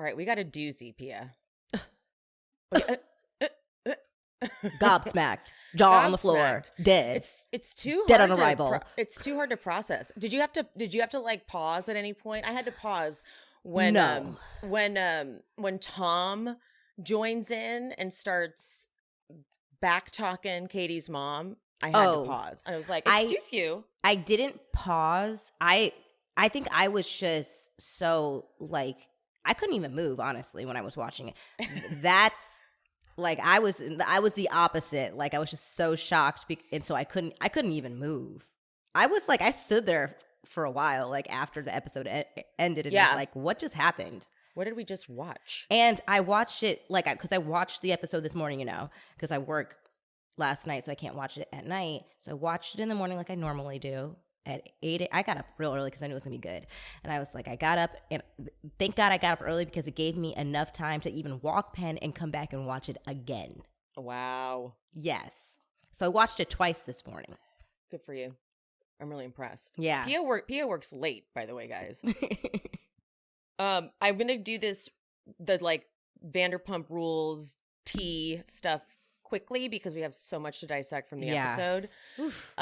All right, we got a doozy, Pia. Gobsmacked, jaw on the floor, dead. It's too dead hard on arrival. It's too hard to process. Did you have to like pause at any point? I had to pause when No. when Tom joins in and starts back talking Katie's mom. I had to pause. I was like, excuse you. I didn't pause. I think I was just so like I couldn't even move, honestly, when I was watching it. That's like I was the opposite. Like I was just so shocked, and so I couldn't even move. I was like, I stood there for a while, like after the episode ended, and was like, what just happened? What did we just watch? And I watched it because I watched the episode this morning, because I work last night, so I can't watch it at night. So I watched it in the morning like I normally do. At 8, I got up real early because I knew it was going to be good. And I was like, I got up, and thank God I got up early because it gave me enough time to even walk Penn and come back and watch it again. Wow. Yes. So I watched it twice this morning. Good for you. I'm really impressed. Yeah. Pia works late, by the way, guys. I'm going to do the like Vanderpump Rules tea stuff quickly because we have so much to dissect from the episode. Oof.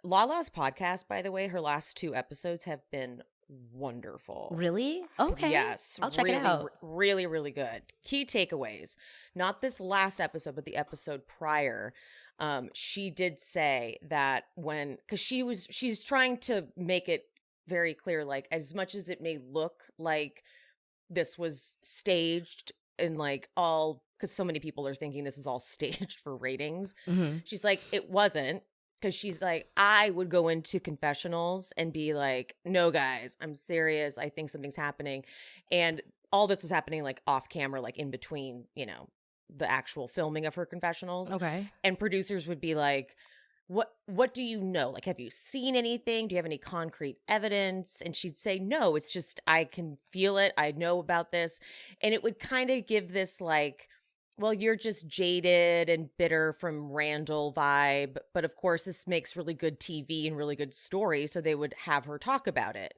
Lala's podcast, by the way, her last 2 episodes have been wonderful. Really? Okay. Yes. I'll check it out. Really, really good. Key takeaways. Not this last episode, but the episode prior. She did say that because she's trying to make it very clear, like as much as it may look like this was staged and like all, because so many people are thinking this is all staged for ratings. Mm-hmm. She's like, it wasn't. Because she's like, I would go into confessionals and be like, no, guys, I'm serious. I think something's happening. And all this was happening like off camera, like in between, the actual filming of her confessionals. Okay. And producers would be like, what do you know? Like, have you seen anything? Do you have any concrete evidence? And she'd say, no, it's just, I can feel it. I know about this. And it would kind of give this like, well, you're just jaded and bitter from Randall vibe. But of course, this makes really good TV and really good story. So they would have her talk about it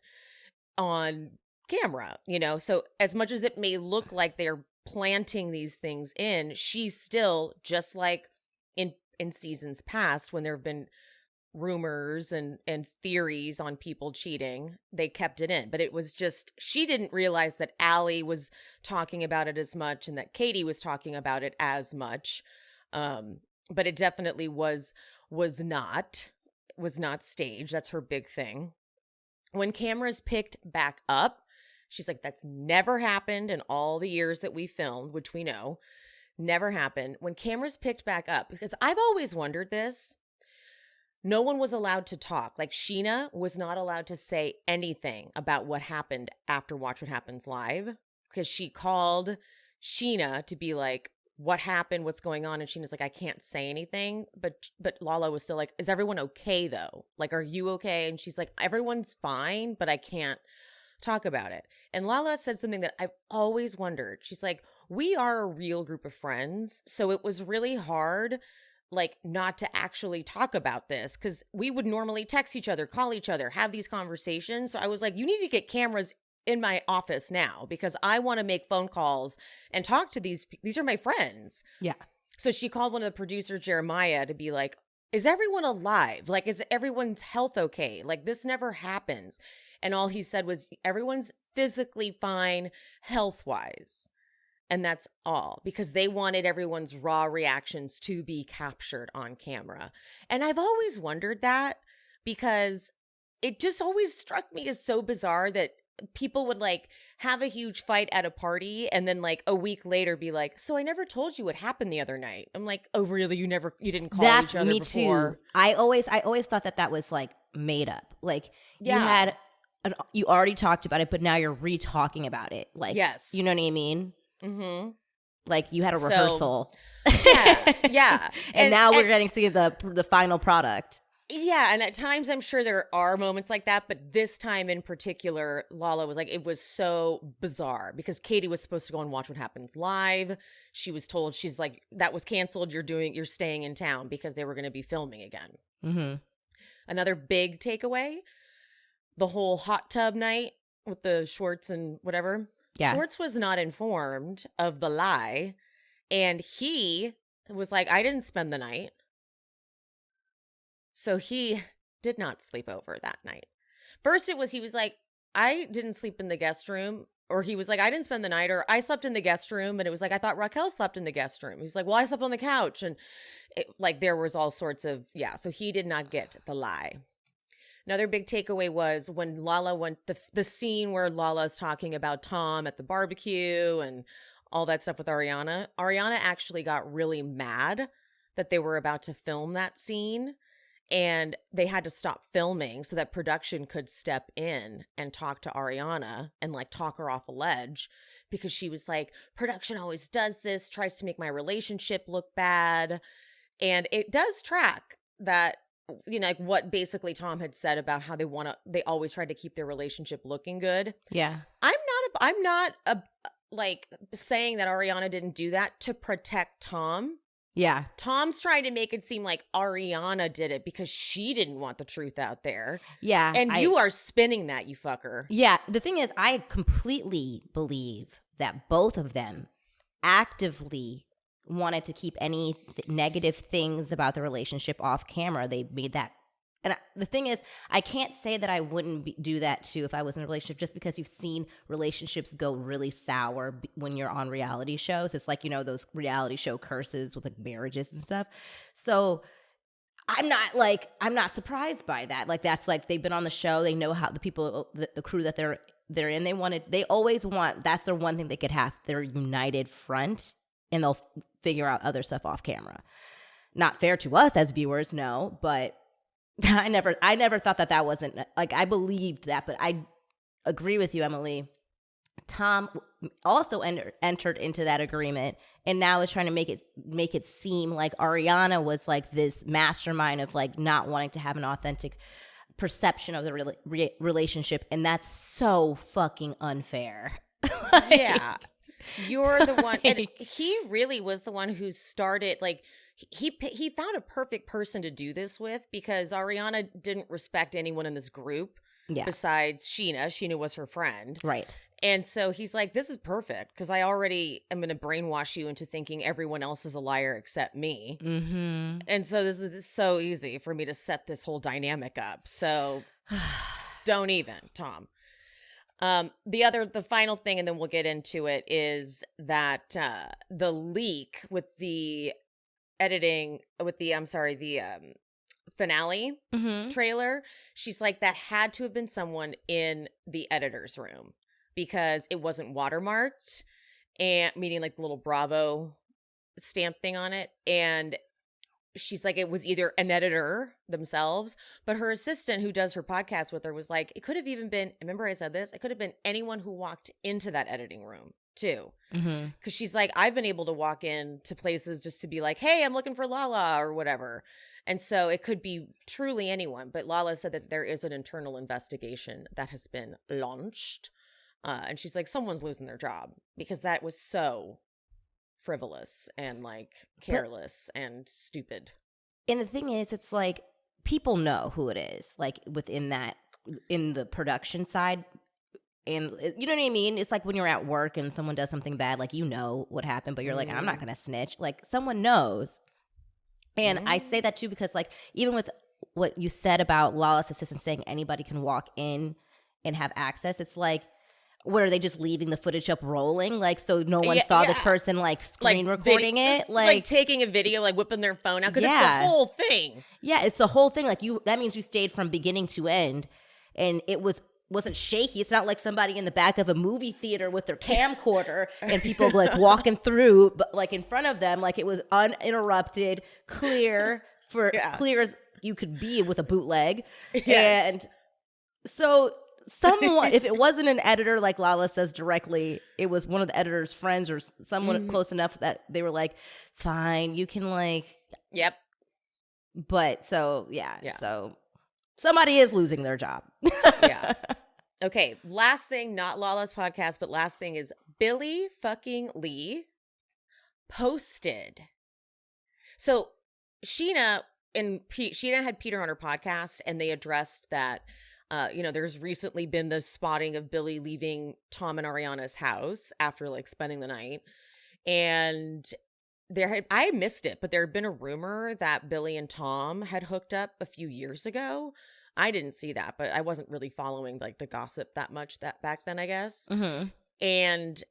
on camera, So as much as it may look like they're planting these things in, she's still just like in seasons past when there have been rumors and theories on people cheating, they kept it in. But it was just, she didn't realize that Allie was talking about it as much and that Katie was talking about it as much. But it definitely was not staged. That's her big thing. When cameras picked back up, she's like, that's never happened in all the years that we filmed, which we know never happened. When cameras picked back up, because I've always wondered this, no one was allowed to talk. Like Sheena was not allowed to say anything about what happened after Watch What Happens Live because she called Sheena to be like, what happened? What's going on? And Sheena's like, I can't say anything. But Lala was still like, is everyone okay though? Like, are you okay? And she's like, everyone's fine, but I can't talk about it. And Lala said something that I've always wondered. She's like, we are a real group of friends. So it was really hard like not to actually talk about this because we would normally text each other, call each other, have these conversations. So I was like, you need to get cameras in my office now because I want to make phone calls and talk to these are my friends. Yeah. So she called one of the producers, Jeremiah, to be like, is everyone alive? Like, is everyone's health okay? Like, this never happens. And all he said was, everyone's physically fine health-wise. And that's all, because they wanted everyone's raw reactions to be captured on camera. And I've always wondered that because it just always struck me as so bizarre that people would like have a huge fight at a party and then like a week later be like, so I never told you what happened the other night. I'm like, oh really? You didn't call each other before? Too. I always thought that was like made up. Like you already talked about it, but now you're re-talking about it. Like, yes. You know what I mean? Mm-hmm. Like you had a rehearsal. Yeah. and now we're getting to see the final product. Yeah, and at times I'm sure there are moments like that, but this time in particular, Lala was like, it was so bizarre because Katie was supposed to go and watch What Happens Live. She was told, she's like, that was canceled. You're staying in town because they were going to be filming again. Mm-hmm. Another big takeaway, the whole hot tub night with the Schwartz and whatever. Yeah. Schwartz was not informed of the lie, and he was like, I didn't spend the night. So he did not sleep over that night. First he was like, I didn't sleep in the guest room. Or he was like, I didn't spend the night, or I slept in the guest room. And it was like, I thought Raquel slept in the guest room. He's like, well, I slept on the couch. And like, there was all sorts of, so he did not get the lie. Another big takeaway was when Lala went, the scene where Lala's talking about Tom at the barbecue and all that stuff with Ariana. Ariana actually got really mad that they were about to film that scene. And they had to stop filming so that production could step in and talk to Ariana and like talk her off a ledge, because she was like, production always does this, tries to make my relationship look bad. And it does track that, like what basically Tom had said about how they always tried to keep their relationship looking good. Yeah. I'm not like saying that Ariana didn't do that to protect Tom. Yeah. Tom's trying to make it seem like Ariana did it because she didn't want the truth out there. Yeah. And you are spinning that, you fucker. Yeah. The thing is, I completely believe that both of them actively wanted to keep any negative things about the relationship off camera. They made that. And the thing is, I can't say that I wouldn't do that too if I was in a relationship, just because you've seen relationships go really sour when you're on reality shows. It's like, those reality show curses with like marriages and stuff. So I'm not surprised by that. Like, that's like, they've been on the show. They know how the people, the crew that they're in, they always want, that's their one thing they could have, their united front, and they'll figure out other stuff off camera. Not fair to us as viewers, no, but I never thought that wasn't, like, I believed that, but I agree with you, Emily. Tom also entered into that agreement, and now is trying to make it seem like Ariana was like this mastermind of like not wanting to have an authentic perception of the relationship, and that's so fucking unfair. Yeah, you're the one, and he really was the one who started, like, he found a perfect person to do this with, because Ariana didn't respect anyone in this group besides Sheena. Sheena was her friend. Right. And so he's like, this is perfect, because I already am going to brainwash you into thinking everyone else is a liar except me. Mm-hmm. And so this is so easy for me to set this whole dynamic up. So don't even, Tom. The final thing, and then we'll get into it, is that the leak with the editing, with the finale trailer, she's like, that had to have been someone in the editor's room, because it wasn't watermarked, and meaning like the little Bravo stamp thing on it. And she's like, it was either an editor themselves, but her assistant who does her podcast with her was like, it could have even been, remember I said this, it could have been anyone who walked into that editing room too. Because she's like, I've been able to walk into places just to be like, hey, I'm looking for Lala or whatever. And so it could be truly anyone. But Lala said that there is an internal investigation that has been launched. And she's like, someone's losing their job, because that was so frivolous and like careless and stupid. And the thing is, it's like, people know who it is, like within that, in the production side. And you know what I mean? It's like when you're at work and someone does something bad, like, you know what happened, but you're like, I'm not going to snitch. Like, someone knows. And I say that too, because like, even with what you said about Lala's assistant saying anybody can walk in and have access, it's like, what, are they just leaving the footage up rolling? Like, so no one saw this person like screen recording it? Like taking a video, like whipping their phone out, because it's the whole thing. Yeah, it's the whole thing. Like, that means you stayed from beginning to end, and it wasn't shaky. It's not like somebody in the back of a movie theater with their camcorder and people like walking through, but like in front of them, like it was uninterrupted, clear as you could be with a bootleg. Yes. And so someone, if it wasn't an editor, like Lala says directly, it was one of the editor's friends or someone close enough that they were like, fine, you can like, yep. But so so somebody is losing their job. Yeah. Okay, last thing, not Lala's podcast, but last thing is Billy fucking Lee posted. So Sheena had Peter on her podcast, and they addressed that There's recently been the spotting of Billy leaving Tom and Ariana's house after like spending the night. And I missed it, but there had been a rumor that Billy and Tom had hooked up a few years ago. I didn't see that, but I wasn't really following like the gossip that much that back then, I guess. Mm-hmm. And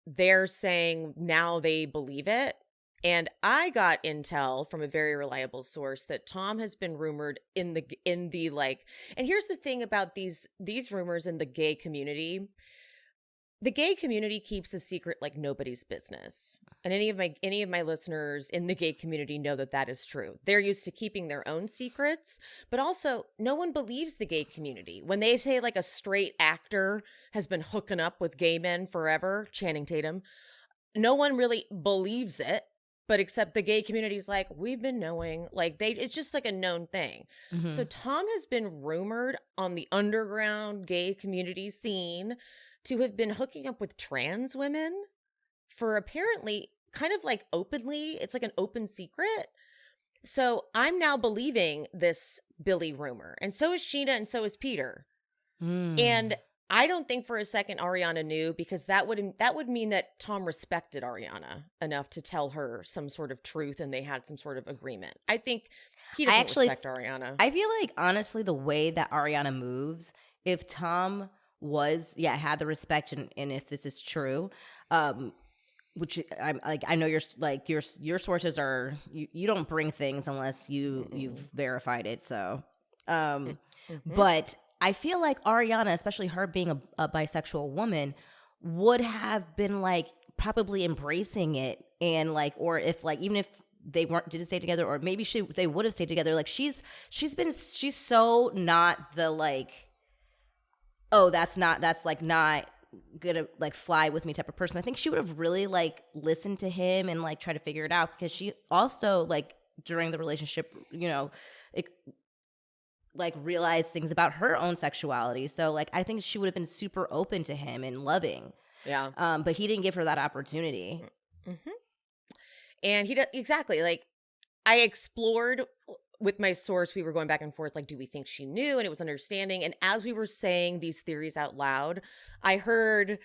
they're saying now they believe it. And I got intel from a very reliable source that Tom has been rumored in the like, and here's the thing about these rumors in the gay community. The gay community keeps a secret like nobody's business. And any of my listeners in the gay community know that that is true. They're used to keeping their own secrets, but also no one believes the gay community. When they say like a straight actor has been hooking up with gay men forever, Channing Tatum, no one really believes it, but except the gay community's like, we've been knowing, like it's just like a known thing. Mm-hmm. So Tom has been rumored on the underground gay community scene to have been hooking up with trans women for apparently kind of like openly. It's like an open secret. So I'm now believing this Billy rumor. And so is Sheena and so is Peter. And I don't think for a second Ariana knew, because that would mean that Tom respected Ariana enough to tell her some sort of truth and they had some sort of agreement. I think he doesn't respect Ariana. I feel like honestly the way that Ariana moves, if Tom had the respect, and if this is true, which I'm like, I know your sources are, you don't bring things unless you've verified it. So, but I feel like Ariana, especially her being a bisexual woman, would have been like probably embracing it, and like, or if like, even if they didn't stay together, or maybe they would have stayed together. Like she's so not the like, oh, that's like not gonna like fly with me type of person. I think she would have really like listened to him and like try to figure it out, because she also like during the relationship, like realized things about her own sexuality. So like I think she would have been super open to him and loving. Yeah. But he didn't give her that opportunity. Mm-hmm. And he exactly, like I explored with my source, we were going back and forth, like, do we think she knew? And it was understanding. And as we were saying these theories out loud, I heard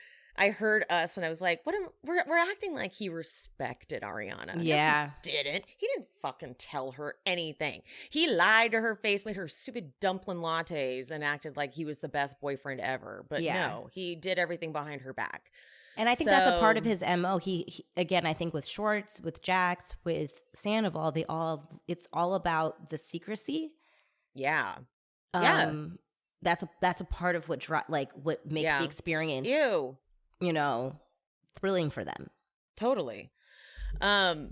us, and I was like, we're acting like he respected Ariana. Yeah. No, he didn't. He didn't fucking tell her anything. He lied to her face, made her stupid dumpling lattes, and acted like he was the best boyfriend ever. But no, he did everything behind her back. And I think that's a part of his MO. He again, I think with Schwartz, with Jax, with Sandoval, it's all about the secrecy. Yeah. That's a part of what makes the experience, thrilling for them. Totally. But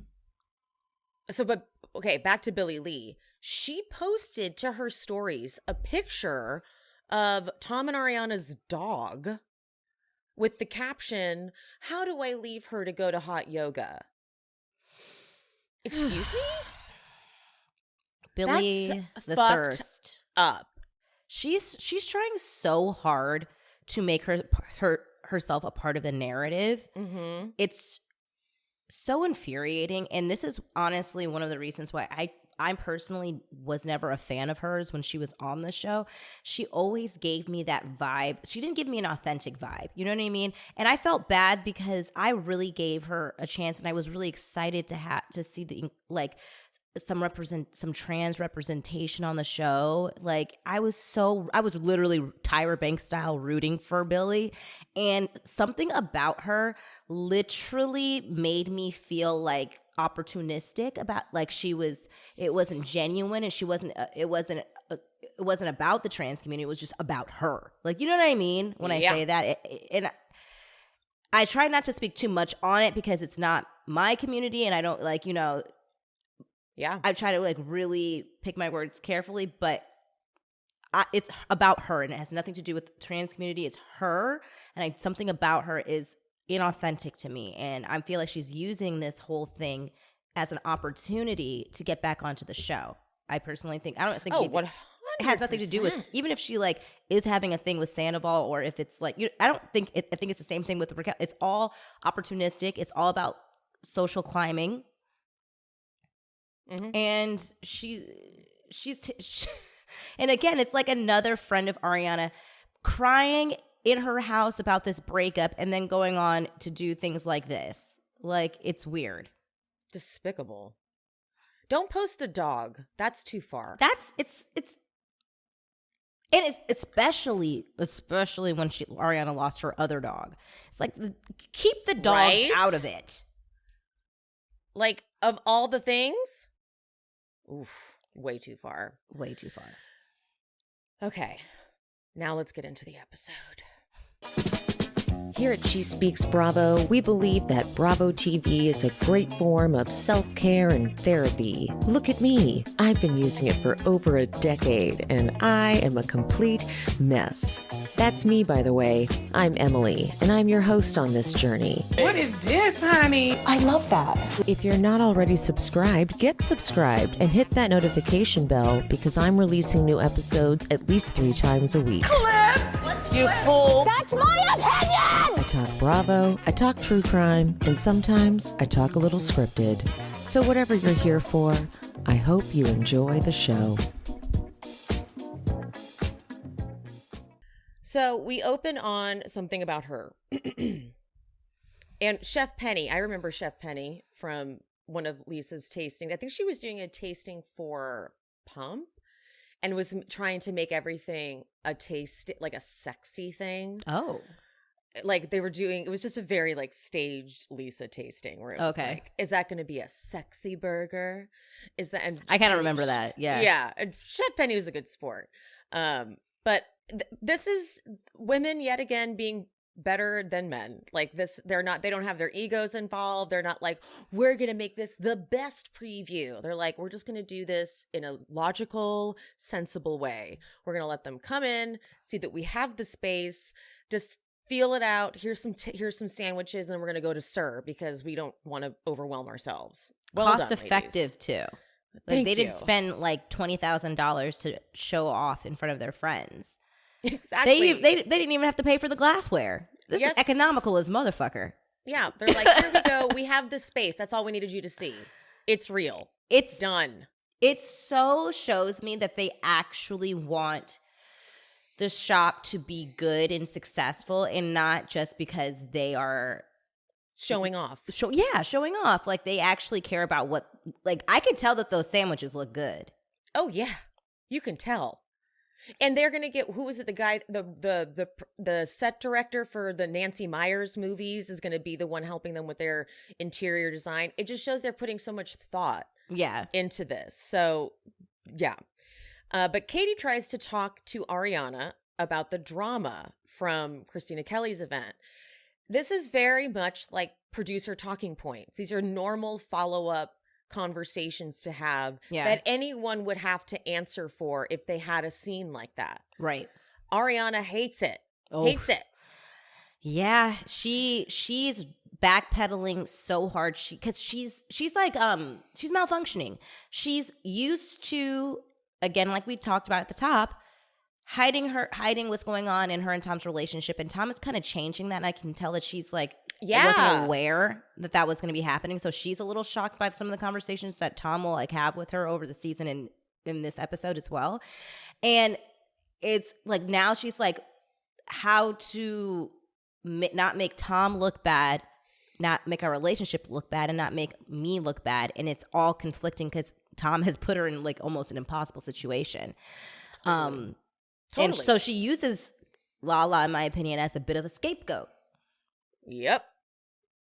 okay, back to Billie Lee. She posted to her stories a picture of Tom and Ariana's dog with the caption, "How do I leave her to go to hot yoga?" Excuse me? Billy That's the fucked Thirst up. She's trying so hard to make herself a part of the narrative. Mm-hmm. It's so infuriating, and this is honestly one of the reasons why I personally was never a fan of hers when she was on the show. She always gave me that vibe. She didn't give me an authentic vibe. You know what I mean? And I felt bad because I really gave her a chance, and I was really excited to see some trans representation on the show. Like I was literally Tyra Banks style rooting for Billy, and something about her literally made me feel like opportunistic about, like it wasn't genuine, and it wasn't about the trans community. It was just about her. Like, you know what I mean when I say that. And I try not to speak too much on it because it's not my community, and I don't I try to like really pick my words carefully, but it's about her, and it has nothing to do with the trans community. It's her, and something about her is inauthentic to me, and I feel like she's using this whole thing as an opportunity to get back onto the show. I personally think, I don't think it has nothing to do with, even if she like is having a thing with Sandoval, or if it's like, I think it's the same thing with Raquel. It's all opportunistic. It's all about social climbing. Mm-hmm. And And again, it's like another friend of Ariana crying in her house about this breakup and then going on to do things like this. Like, it's weird. Despicable. Don't post a dog. That's too far. It's and it's especially when Ariana lost her other dog. It's like, keep the dogs Right? out of it. Like, of all the things, oof, way too far. Way too far. Okay, now let's get into the episode. Here at She Speaks Bravo, we believe that Bravo TV is a great form of self-care and therapy. Look at me. I've been using it for over a decade, and I am a complete mess. That's me, by the way. I'm Emily, and I'm your host on this journey. What is this, honey? I love that. If you're not already subscribed, get subscribed and hit that notification bell because I'm releasing new episodes at least 3 times a week. You fool. That's my opinion! I talk Bravo, I talk true crime, and sometimes I talk a little scripted. So whatever you're here for, I hope you enjoy the show. So we open on something about her. And Chef Penny, I remember Chef Penny from one of Lisa's tastings. I think she was doing a tasting for Pump and was trying to make everything a taste, like a sexy thing. Oh. Like they were doing, it was just a very like staged Lisa tasting where it was Okay. like, is that going to be a sexy burger? Is that? And I kind of remember that. Yeah. Yeah. And Chef Penny was a good sport. But this is women yet again being better than men. Like this, they don't have their egos involved. They're not like, we're going to make this the best preview. They're like, we're just going to do this in a logical, sensible way. We're going to let them come in, see that we have the space, just feel it out. Here's some sandwiches, and then we're going to go to serve because we don't want to overwhelm ourselves. Well Cost done, effective ladies. too. Like Thank they didn't you. spend like $20,000 to show off in front of their friends. Exactly. They didn't even have to pay for the glassware. This Yes. is economical as motherfucker. Yeah, they're like, here we go. We have the space. That's all we needed you to see. It's real. It's Done. It so shows me that they actually want the shop to be good and successful, and not just because they are Showing off. showing off. Like they actually care about what. Like I could tell that those sandwiches look good. Oh yeah, you can tell. And they're gonna get, who was it? The guy, the set director for the Nancy Meyers movies is gonna be the one helping them with their interior design. It just shows they're putting so much thought Yeah. into this. So yeah. But Katie tries to talk to Ariana about the drama from Christina Kelly's event. This is very much like producer talking points. These are normal follow-up conversations to have that anyone would have to answer for if they had a scene like that. Right. Ariana hates it. Oh. Hates it. Yeah, she's backpedaling so hard. She's like she's malfunctioning. She's used to, again, like we talked about at the top, hiding what's going on in her and Tom's relationship, and Tom is kind of changing that, and I can tell that she's like wasn't aware that was going to be happening. So she's a little shocked by some of the conversations that Tom will like have with her over the season and in this episode as well. And it's like now she's like, how to not make Tom look bad, not make our relationship look bad, and not make me look bad. And it's all conflicting because Tom has put her in like almost an impossible situation. Totally. And so she uses Lala, in my opinion, as a bit of a scapegoat. Yep.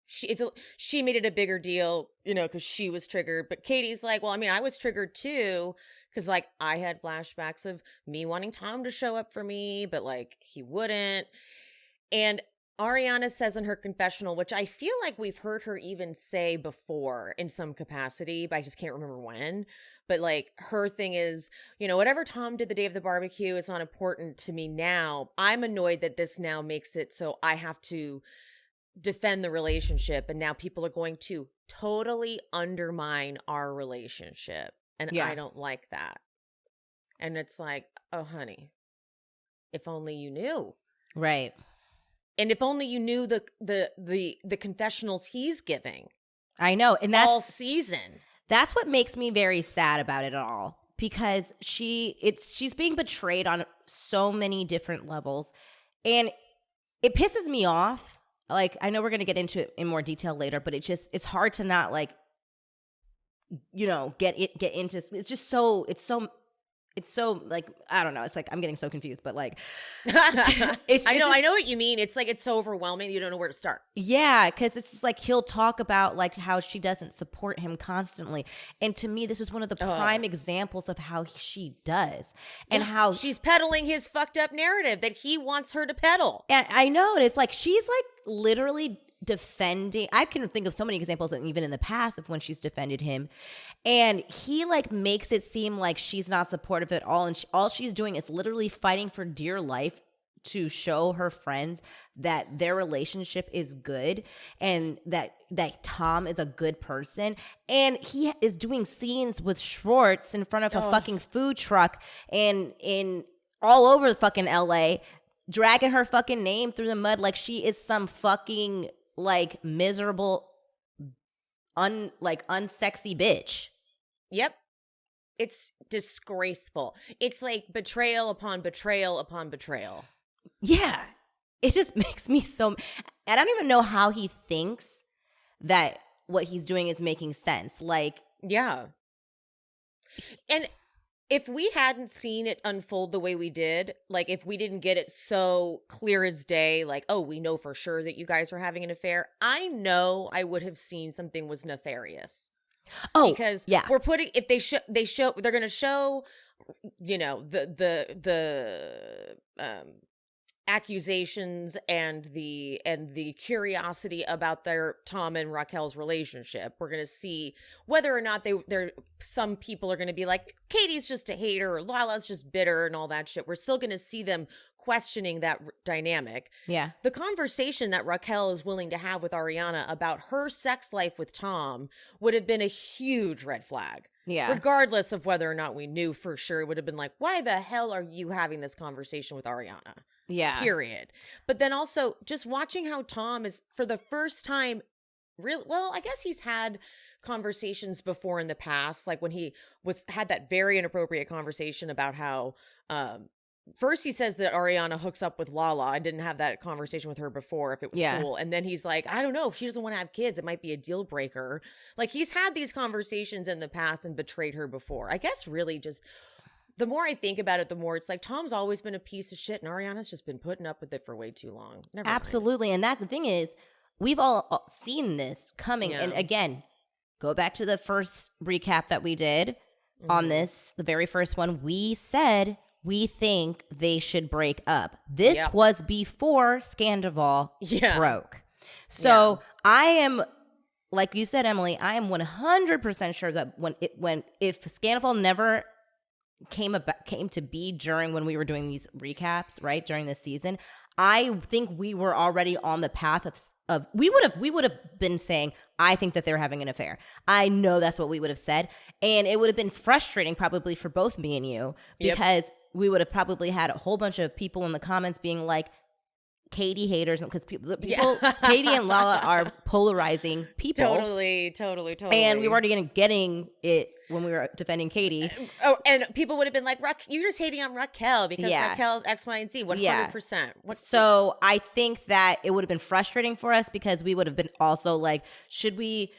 She made it a bigger deal, because she was triggered. But Katie's like, well, I mean, I was triggered too, because like I had flashbacks of me wanting Tom to show up for me, but like he wouldn't. And Ariana says in her confessional, which I feel like we've heard her even say before in some capacity, but I just can't remember when. But like her thing is, whatever Tom did the day of the barbecue is not important to me now. I'm annoyed that this now makes it so I have to defend the relationship, and now people are going to totally undermine our relationship, and I don't like that. And it's like, oh honey, if only you knew. Right. And if only you knew the confessionals he's giving. I know. And that's all season. That's what makes me very sad about it all, because she's being betrayed on so many different levels, and it pisses me off. Like, I know we're gonna get into it in more detail later, but it's hard to not like, get into. It's so like, I don't know. It's like I'm getting so confused, but like, I know what you mean. It's like it's so overwhelming you don't know where to start. Yeah, because it's just like he'll talk about like how she doesn't support him constantly, and to me, this is one of the prime examples of how she does, and how she's peddling his fucked up narrative that he wants her to peddle. And I know, and it's like she's like literally defending. I can think of so many examples, and even in the past, of when she's defended him, and he like makes it seem like she's not supportive at all, and all she's doing is literally fighting for dear life to show her friends that their relationship is good, and that Tom is a good person. And he is doing scenes with Schwartz in front of a fucking food truck and in all over the fucking LA, dragging her fucking name through the mud like she is some fucking like miserable, unsexy bitch. Yep. It's disgraceful. It's like betrayal upon betrayal upon betrayal. Yeah. It just makes me so, I don't even know how he thinks that what he's doing is making sense. Like, yeah. And if we hadn't seen it unfold the way we did, like if we didn't get it so clear as day, like, oh, we know for sure that you guys were having an affair, I know I would have seen something was nefarious. Oh, because yeah. we're putting, if they're going to show, the accusations and the curiosity about their Tom and Raquel's relationship. We're going to see whether or not some people are going to be like, Katie's just a hater, or Lala's just bitter and all that shit. We're still going to see them questioning that dynamic. Yeah. The conversation that Raquel is willing to have with Ariana about her sex life with Tom would have been a huge red flag. Yeah. Regardless of whether or not we knew for sure, it would have been like, why the hell are you having this conversation with Ariana? Yeah. Period. But then also just watching how Tom is, for the first time, I guess he's had conversations before in the past, like when he had that very inappropriate conversation about how first he says that Ariana hooks up with Lala. I didn't have that conversation with her before if it was cool. And then he's like, I don't know, if she doesn't want to have kids, it might be a deal breaker. Like, he's had these conversations in the past and betrayed her before. I guess really just the more I think about it, the more it's like Tom's always been a piece of shit, and Ariana's just been putting up with it for way too long. Never Absolutely. And that's the thing is, we've all seen this coming. Yeah. And again, go back to the first recap that we did on this, the very first one. We said we think they should break up. This was before Sandoval broke. So I am, like you said, Emily, I am 100% sure that if Sandoval never came to be during when we were doing these recaps, right, during this season, I think we were already on the path of we would have been saying, I think that they're having an affair. I know that's what we would have said, and it would have been frustrating probably for both me and you, because we would have probably had a whole bunch of people in the comments being like, Katie haters, because people Katie and Lala are polarizing people. Totally. And we were already getting it when we were defending Katie. And people would have been like, you're just hating on Raquel because Raquel's X, Y, and Z. 100%. So I think that it would have been frustrating for us, because we would have been also like, should we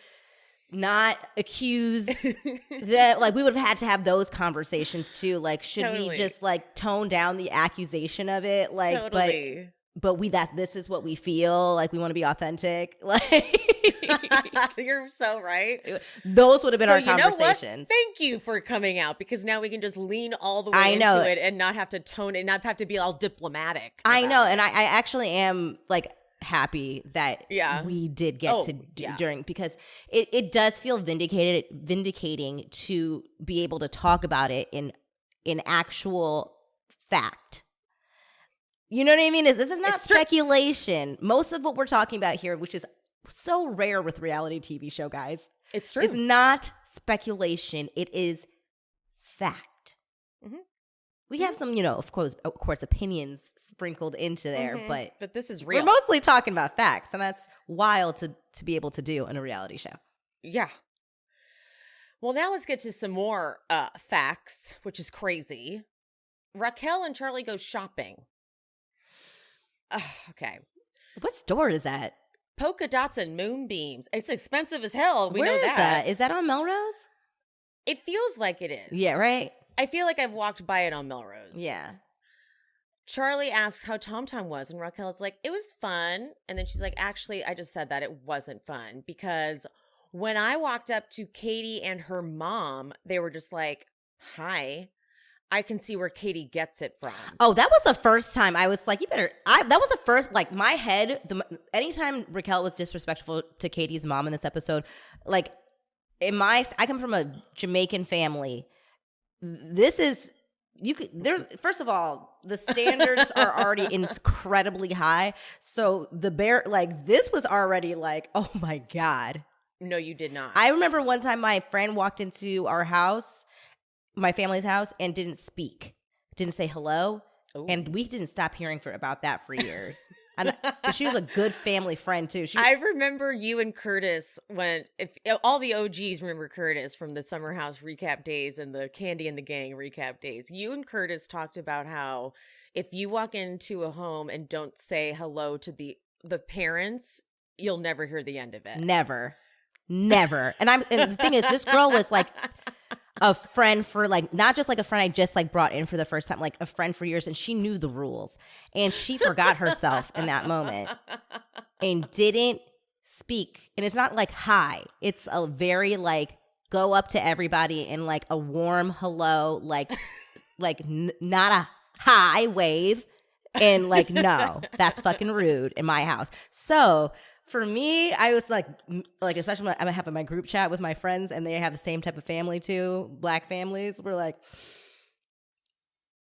not accuse that? Like, we would have had to have those conversations too. Like, should we just like tone down the accusation of it? Like, but this is what we feel like. We want to be authentic. Like, you're so right. Those would have been our conversations. Thank you for coming out, because now we can just lean all the way into it and not have to tone it, not have to be all diplomatic. I know, and I actually am like happy that we did get during, because it does feel vindicating to be able to talk about it in actual fact. You know what I mean? This is not speculation. Most of what we're talking about here, which is so rare with reality TV show guys, it's true. It's not speculation. It is fact. Mm-hmm. We have some, of course, opinions sprinkled into there, but this is real. We're mostly talking about facts, and that's wild to be able to do in a reality show. Yeah. Well, now let's get to some more facts, which is crazy. Raquel and Charlie go shopping. Okay. What store is that? Polka dots and moonbeams. It's expensive as hell. We Where know is that. Is that on Melrose? It feels like it is. Yeah, right? I feel like I've walked by it on Melrose. Yeah. Charlie asks how Tom was, and Raquel's like, it was fun. And then she's like, actually, I just said that it wasn't fun because when I walked up to Katie and her mom, they were just like, hi. I can see where Katie gets it from. Oh, that was the first time I was like, that was the first, like, my head, anytime Raquel was disrespectful to Katie's mom in this episode, like, I come from a Jamaican family. This is, first of all, the standards are already incredibly high. So this was already like, oh my God. No, you did not. I remember one time my friend walked into our house, my family's house, and didn't speak, didn't say hello. Ooh. And we didn't stop hearing about that for years. And she was a good family friend too. I remember you and Curtis if all the OGs remember Curtis from the Summer House recap days and the Candy and the Gang recap days. You and Curtis talked about how if you walk into a home and don't say hello to the parents, you'll never hear the end of it. Never. And the thing is, this girl was like a friend for like, not just like a friend I just like brought in for the first time, like a friend for years, and she knew the rules, and she forgot herself in that moment and didn't speak. And it's not like hi, it's a very like go up to everybody and like a warm hello, like not a hi wave, and like no, that's fucking rude in my house. So for me, I was like especially when I have in my group chat with my friends and they have the same type of family too, Black families, we're like,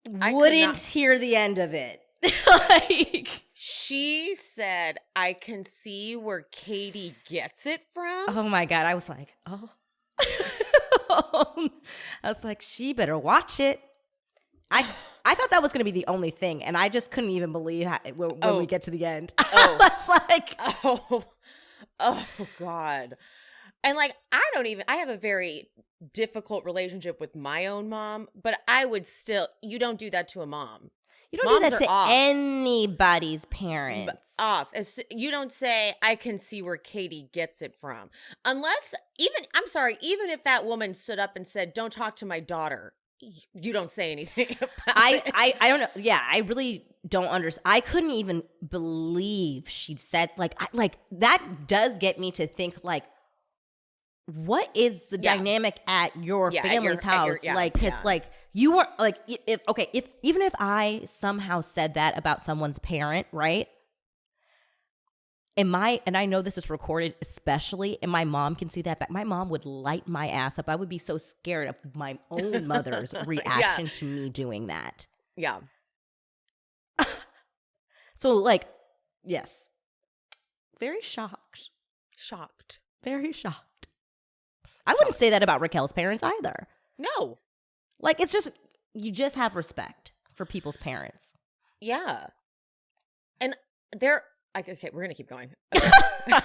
wouldn't hear the end of it. Like, she said, I can see where Katie gets it from. Oh my God. I was like, oh. I was like, she better watch it. I thought that was going to be the only thing, and I just couldn't even believe when we get to the end. I was like, oh God. And like, I have a very difficult relationship with my own mom, but I would still, you don't do that to a mom. You don't do that to anybody's parents. You don't say, I can see where Katie gets it from. Unless, even if that woman stood up and said, don't talk to my daughter, you don't say anything about it. I don't know. Yeah, I really don't understand. I couldn't even believe she'd said, like that does get me to think, like, what is the dynamic at your family's house? Like, you were like, even if I somehow said that about someone's parent, right? And I know this is recorded especially, and my mom can see that back. My mom would light my ass up. I would be so scared of my own mother's reaction to me doing that. Yeah. So, like, yes. Very shocked. Very shocked. I wouldn't say that about Raquel's parents either. No. Like, it's just, you just have respect for people's parents. Yeah. And okay, we're going to keep going.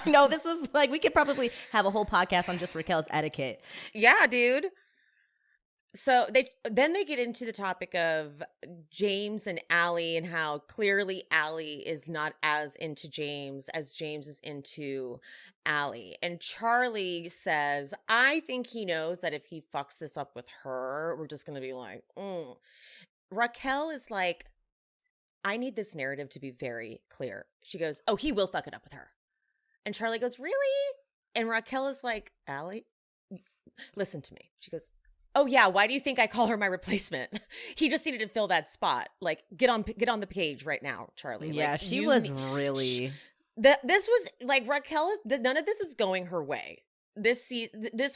No, this is like, we could probably have a whole podcast on just Raquel's etiquette. Yeah, dude. So they get into the topic of James and Allie and how clearly Allie is not as into James as James is into Allie. And Charlie says, I think he knows that if he fucks this up with her, we're just going to be like, Raquel is like, I need this narrative to be very clear. She goes, oh, he will fuck it up with her. And Charlie goes, really? And Raquel is like, Allie, listen to me. She goes, oh yeah, why do you think I call her my replacement? He just needed to fill that spot. Like, get on the page right now, Charlie. Yeah, like, she was really. This was like Raquel. None of this is going her way. This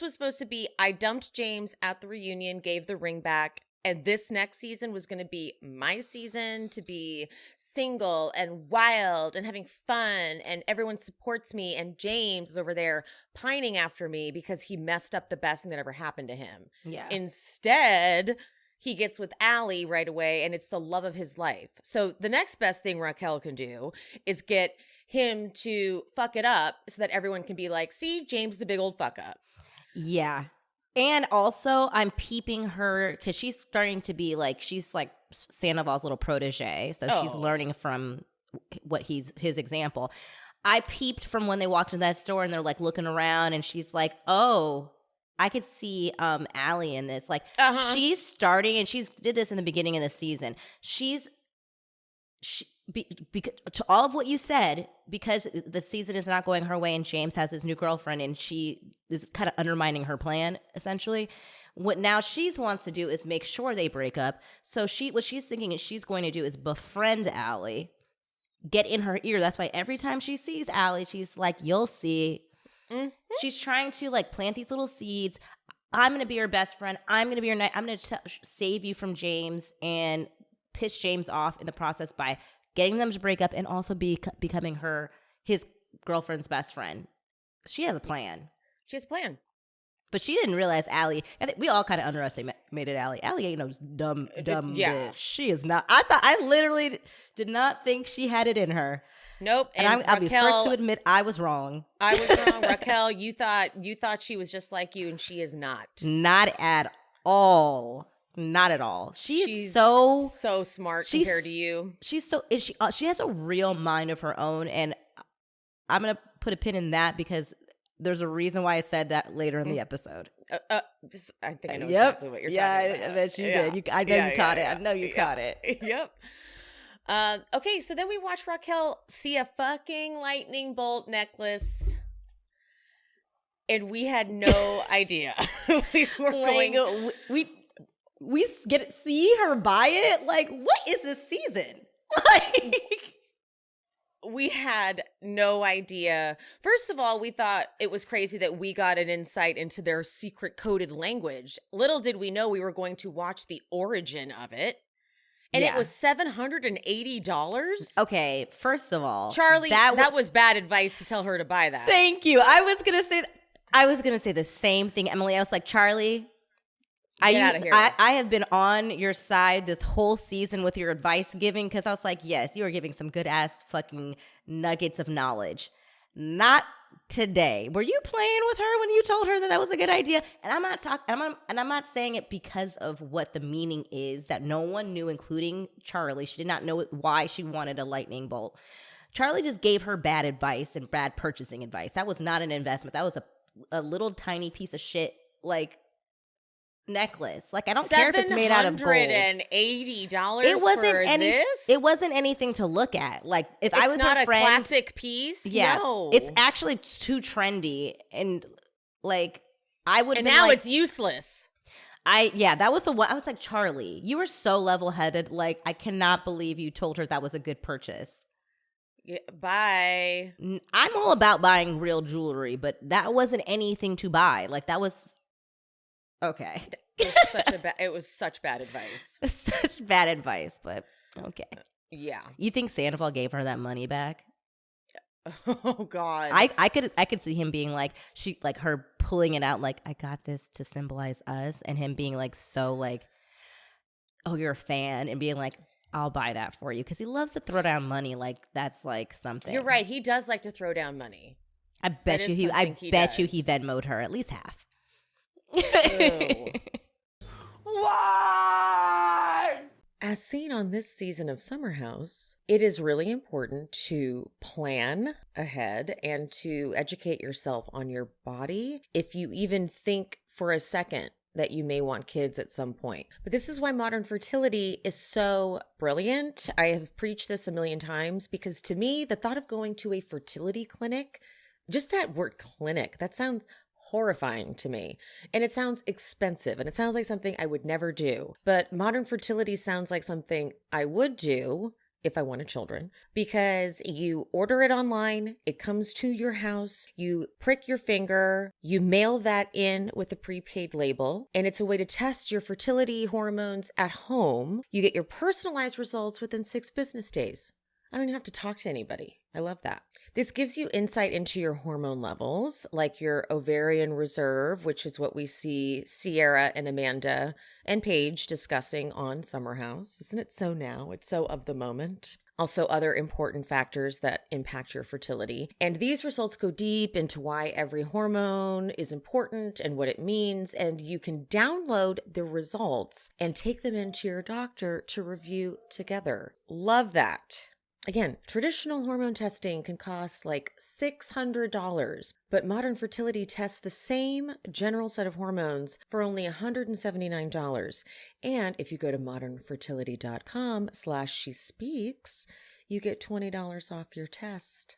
was supposed to be, I dumped James at the reunion, gave the ring back. And this next season was going to be my season to be single and wild and having fun, and everyone supports me. And James is over there pining after me because he messed up the best thing that ever happened to him. Yeah. Instead, he gets with Allie right away, and it's the love of his life. So the next best thing Raquel can do is get him to fuck it up so that everyone can be like, see, James is a big old fuck up. Yeah. And also, I'm peeping her because she's starting to be like, she's like Sandoval's little protege. So she's learning from what his example. I peeped from when they walked into that store and they're like looking around and she's like, oh, I could see Allie in this. Like she's starting, and she's did this in the beginning of the season. To all of what you said, because the season is not going her way and James has his new girlfriend and she is kind of undermining her plan, essentially. What now she wants to do is make sure they break up. So what she's thinking is she's going to do is befriend Allie, get in her ear. That's why every time she sees Allie, she's like, you'll see. Mm-hmm. She's trying to like plant these little seeds. I'm going to be your best friend. I'm going to be your knight. I'm going to save you from James and piss James off in the process by getting them to break up and also becoming his girlfriend's best friend. She has a plan. She has a plan. But she didn't realize Allie. I think we all kind of underestimated Allie. Allie ain't no dumb bitch. She is not. I literally did not think she had it in her. Nope. And I'll be first to admit I was wrong. I was wrong, Raquel. You thought she was just like you, and she is not. Not at all. Not at all. She's so smart compared to you. She has a real mind of her own, and I'm gonna put a pin in that because there's a reason why I said that later in the episode. I think I know exactly what you're talking about. I bet you did. I know you caught it. I know you caught it. Yep. Okay, so then we watch Raquel see a fucking lightning bolt necklace. And we had no idea. We were going... We see her buy it? Like, what is this season? Like... We had no idea. First of all, we thought it was crazy that we got an insight into their secret coded language. Little did we know we were going to watch the origin of it. And it was $780. Okay, first of all, Charlie, that was bad advice to tell her to buy that. Thank you. I was gonna say the same thing, Emily. I was like, Charlie, get out of here. I have been on your side this whole season with your advice giving, because I was like, yes, you are giving some good ass fucking nuggets of knowledge. Not today. Were you playing with her when you told her that was a good idea? And I'm not saying it because of what the meaning is that no one knew, including Charlie. She did not know why she wanted a lightning bolt. Charlie just gave her bad advice and bad purchasing advice. That was not an investment. That was a little tiny piece of shit, like, necklace. Like, I don't care if it's made out of gold. $780 this? It wasn't anything to look at. Like, if I was not her friend, a classic piece. Yeah, no. It's actually too trendy, and like I would. And now like, it's useless. That was the one. I was like, Charlie, you were so level-headed. Like, I cannot believe you told her that was a good purchase. Yeah, bye. I'm all about buying real jewelry, but that wasn't anything to buy. Like, that was. Okay. It was such bad advice. Such bad advice, but okay. Yeah. You think Sandoval gave her that money back? Oh God. I could see him being like, her pulling it out like, I got this to symbolize us, and him being like so like, oh, you're a fan, and being like, I'll buy that for you, because he loves to throw down money. Like, that's like something. You're right. He does like to throw down money. I bet you he Venmo'd her at least half. Why? As seen on this season of Summer House, it is really important to plan ahead and to educate yourself on your body if you even think for a second that you may want kids at some point. But this is why modern fertility is so brilliant. I have preached this a million times, because to me, the thought of going to a fertility clinic, just that word clinic, that sounds horrifying to me. And it sounds expensive, and it sounds like something I would never do. But modern fertility sounds like something I would do if I wanted children, because you order it online, it comes to your house, you prick your finger, you mail that in with a prepaid label, and it's a way to test your fertility hormones at home. You get your personalized results within 6 business days. I don't even have to talk to anybody. I love that. This gives you insight into your hormone levels, like your ovarian reserve, which is what we see Sierra and Amanda and Paige discussing on Summer House. Isn't it so now? It's so of the moment. Also, other important factors that impact your fertility. And these results go deep into why every hormone is important and what it means. And you can download the results and take them into your doctor to review together. Love that. Again, traditional hormone testing can cost like $600, but modern fertility tests the same general set of hormones for only $179. And if you go to modernfertility.com/she-speaks, you get $20 off your test.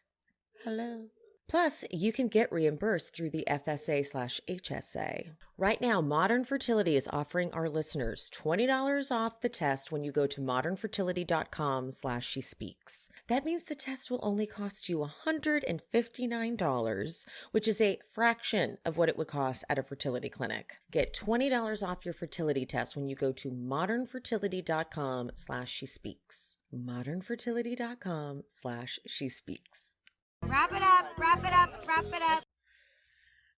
Hello. Plus, you can get reimbursed through the FSA/HSA. Right now, Modern Fertility is offering our listeners $20 off the test when you go to modernfertility.com/she-speaks. That means the test will only cost you $159, which is a fraction of what it would cost at a fertility clinic. Get $20 off your fertility test when you go to modernfertility.com/she-speaks. modernfertility.com/she-speaks. Wrap it up, wrap it up, wrap it up.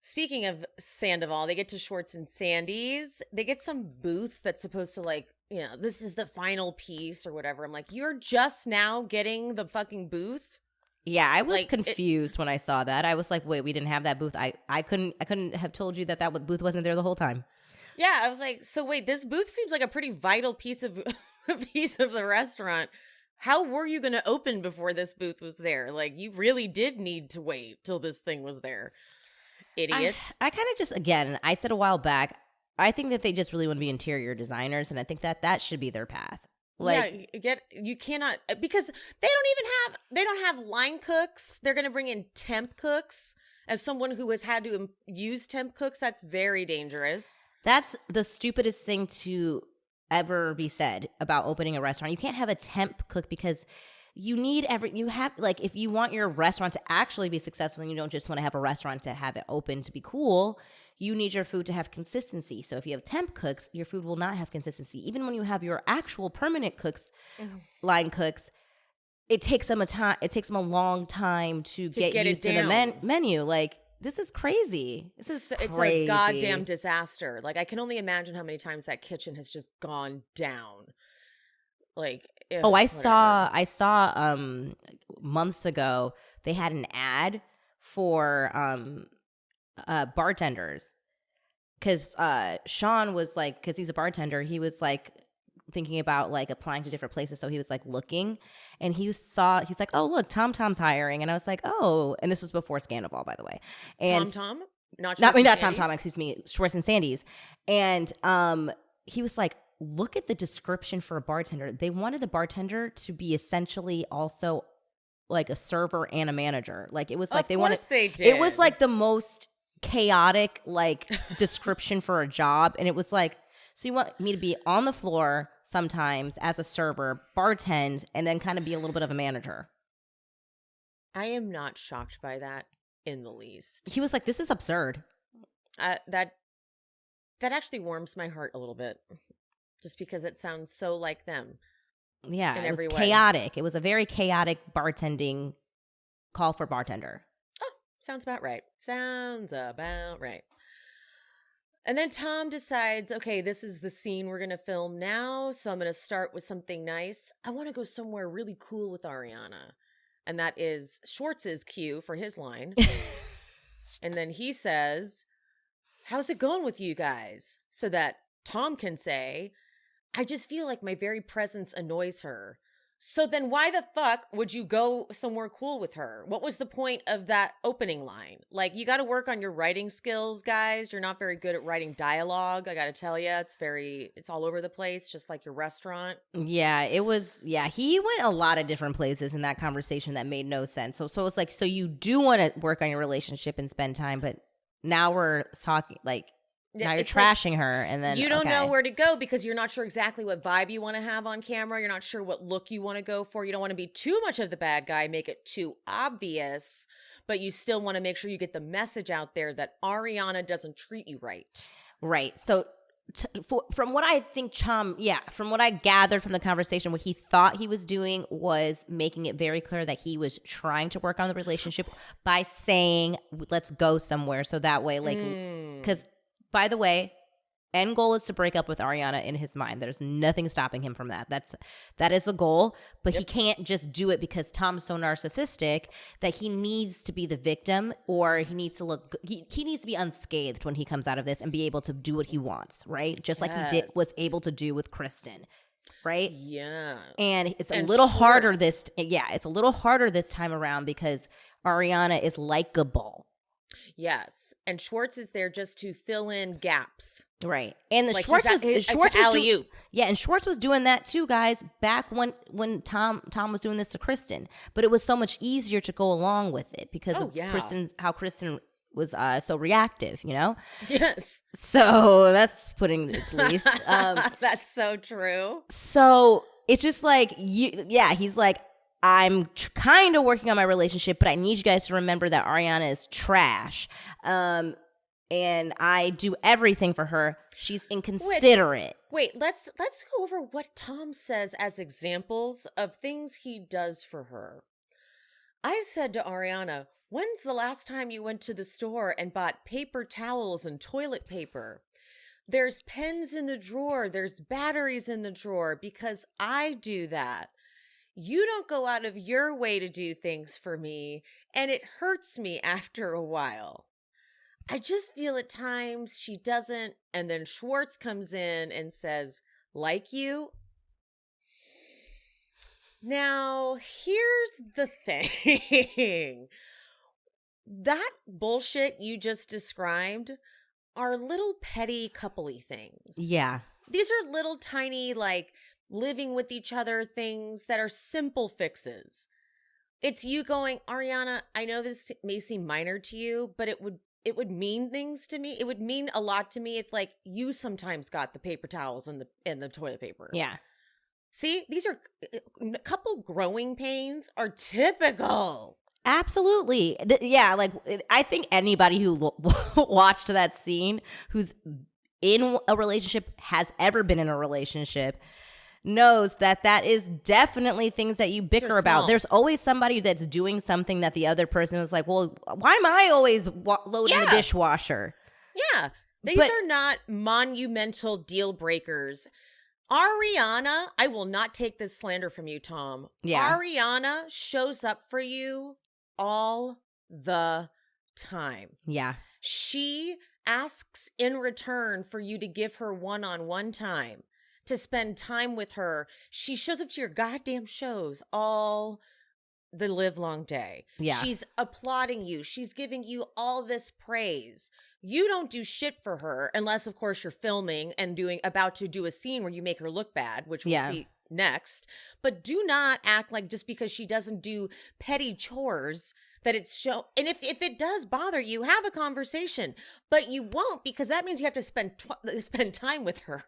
Speaking of Sandoval, they get to Schwartz and Sandy's. They get some booth that's supposed to this is the final piece or whatever. I'm like, you're just now getting the fucking booth? Yeah, I was confused when I saw that. I was like, wait, we didn't have that booth. I couldn't have told you that booth wasn't there the whole time. Yeah, I was like, so wait, this booth seems like a pretty vital piece of the restaurant. How were you going to open before this booth was there? Like, you really did need to wait till this thing was there. Idiots. I kind of just, again, I said a while back, I think that they just really want to be interior designers, and I think that should be their path. Like, you cannot, because they don't have line cooks. They're going to bring in temp cooks. As someone who has had to use temp cooks, that's very dangerous. That's the stupidest thing to ever be said about opening a restaurant. You can't have a temp cook because you need if you want your restaurant to actually be successful and you don't just want to have a restaurant to have it open to be cool, you need your food to have consistency. So if you have temp cooks, your food will not have consistency. Even when you have your actual permanent cooks, line cooks, it takes them a long time to get used to the menu. Like, this is crazy. It's a goddamn disaster. Like, I can only imagine how many times that kitchen has just gone down. Like, I saw months ago they had an ad for bartenders, because Sean was like, because he's a bartender, he was like thinking about like applying to different places, so he was like looking, and he's like, oh look, Tom's hiring, and I was like, oh, and this was before Sandoval, by the way, and Tom, not Tom, excuse me, Schwartz and Sandy's, and he was like, look at the description for a bartender. They wanted the bartender to be essentially also like a server and a manager. Like, it was like they did. It was like the most chaotic like description for a job, and it was like, so you want me to be on the floor sometimes as a server, bartend, and then kind of be a little bit of a manager. I am not shocked by that in the least. He was like, this is absurd. That actually warms my heart a little bit, just because it sounds so like them. Yeah, it was chaotic. It was a very chaotic bartending call for bartender. Oh, sounds about right. And then Tom decides, okay, this is the scene we're going to film now, so I'm going to start with something nice. I want to go somewhere really cool with Ariana. And that is Schwartz's cue for his line. And then he says, how's it going with you guys? So that Tom can say, I just feel like my very presence annoys her. So then why the fuck would you go somewhere cool with her? What was the point of that opening line? Like, you got to work on your writing skills, guys. You're not very good at writing dialogue. I got to tell you, it's all over the place, just like your restaurant. Yeah, he went a lot of different places in that conversation that made no sense. So it's like, so you do want to work on your relationship and spend time, but now we're talking like, now you're trashing her, and then you don't know where to go because you're not sure exactly what vibe you want to have on camera. You're not sure what look you want to go for. You don't want to be too much of the bad guy, make it too obvious, but you still want to make sure you get the message out there that Ariana doesn't treat you right. Right. So from what I think from what I gathered from the conversation, what he thought he was doing was making it very clear that he was trying to work on the relationship by saying, let's go somewhere. So that way, like, because by the way, end goal is to break up with Ariana in his mind. There's nothing stopping him from that. That is the goal, but he can't just do it because Tom's so narcissistic that he needs to be the victim, or he needs to look he needs to be unscathed when he comes out of this and be able to do what he wants, right? Just like he was able to do with Kristen. Right? Yeah. And it's a little harder this time around because Ariana is likable. Yes. And Schwartz is there just to fill in gaps. Right. And like Schwartz was alley-oop. and Schwartz was doing that too, guys, back when Tom was doing this to Kristen. But it was so much easier to go along with it because of how Kristen was so reactive, you know? Yes. So that's putting it to least. That's so true. So it's just like, he's like, I'm kind of working on my relationship, but I need you guys to remember that Ariana is trash. And I do everything for her. She's inconsiderate. Wait, let's go over what Tom says as examples of things he does for her. I said to Ariana, when's the last time you went to the store and bought paper towels and toilet paper? There's pens in the drawer. There's batteries in the drawer because I do that. You don't go out of your way to do things for me, and it hurts me after a while. I just feel at times she doesn't, and then Schwartz comes in and says, like you? Now, here's the thing. That bullshit you just described are little petty coupley things. Yeah. These are little tiny, like, living with each other things that are simple fixes. It's you going, Ariana, I know this may seem minor to you, but it would mean things to me. It would mean a lot to me if, like, you sometimes got the paper towels and the toilet paper. Yeah. See, these are couple growing pains are typical. Absolutely. Like, I think anybody who watched that scene, who's in a relationship, has ever been in a relationship, knows that is definitely things that you bicker about. There's always somebody that's doing something that the other person is like, well, why am I always loading the dishwasher? Yeah. These are not monumental deal breakers. Ariana, I will not take this slander from you, Tom. Yeah. Ariana shows up for you all the time. Yeah. She asks in return for you to give her one-on-one time, to spend time with her. She shows up to your goddamn shows all the live long day. Yeah. She's applauding you. She's giving you all this praise. You don't do shit for her unless, of course, you're filming and about to do a scene where you make her look bad, which we'll see next. But do not act like just because she doesn't do petty chores that it's and if it does bother you, have a conversation. But you won't, because that means you have to spend time with her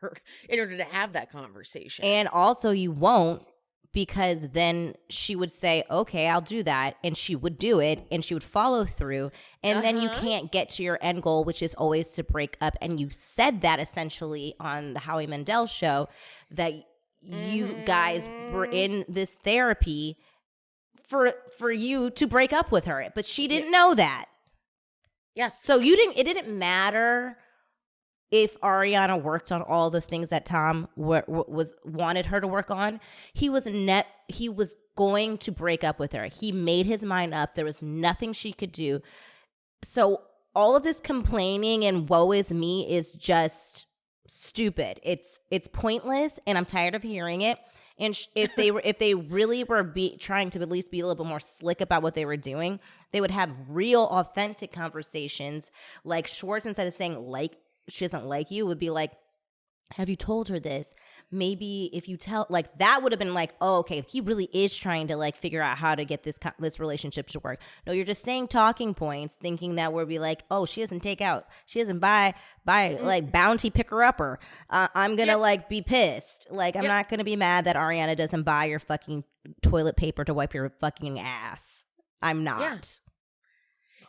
in order to have that conversation. And also you won't, because then she would say, okay, I'll do that. And she would do it, and she would follow through. And then you can't get to your end goal, which is always to break up. And you said that essentially on the Howie Mandel show, that you guys were in this therapy for you to break up with her. But she didn't know that. Yes. So it didn't matter if Ariana worked on all the things that Tom wanted her to work on. He was going to break up with her. He made his mind up. There was nothing she could do. So all of this complaining and woe is me is just stupid. It's pointless, and I'm tired of hearing it. And if they really were trying to at least be a little bit more slick about what they were doing, they would have real, authentic conversations. Like Schwartz, instead of saying like she doesn't like you, would be like, have you told her this? Maybe if you tell, like, that would have been like, oh, okay, he really is trying to, like, figure out how to get this relationship to work. No, you're just saying talking points, thinking that we'll be like, oh, she doesn't take out, she doesn't buy like bounty picker upper. I'm gonna like be pissed. Like, I'm not gonna be mad that Ariana doesn't buy your fucking toilet paper to wipe your fucking ass. I'm not.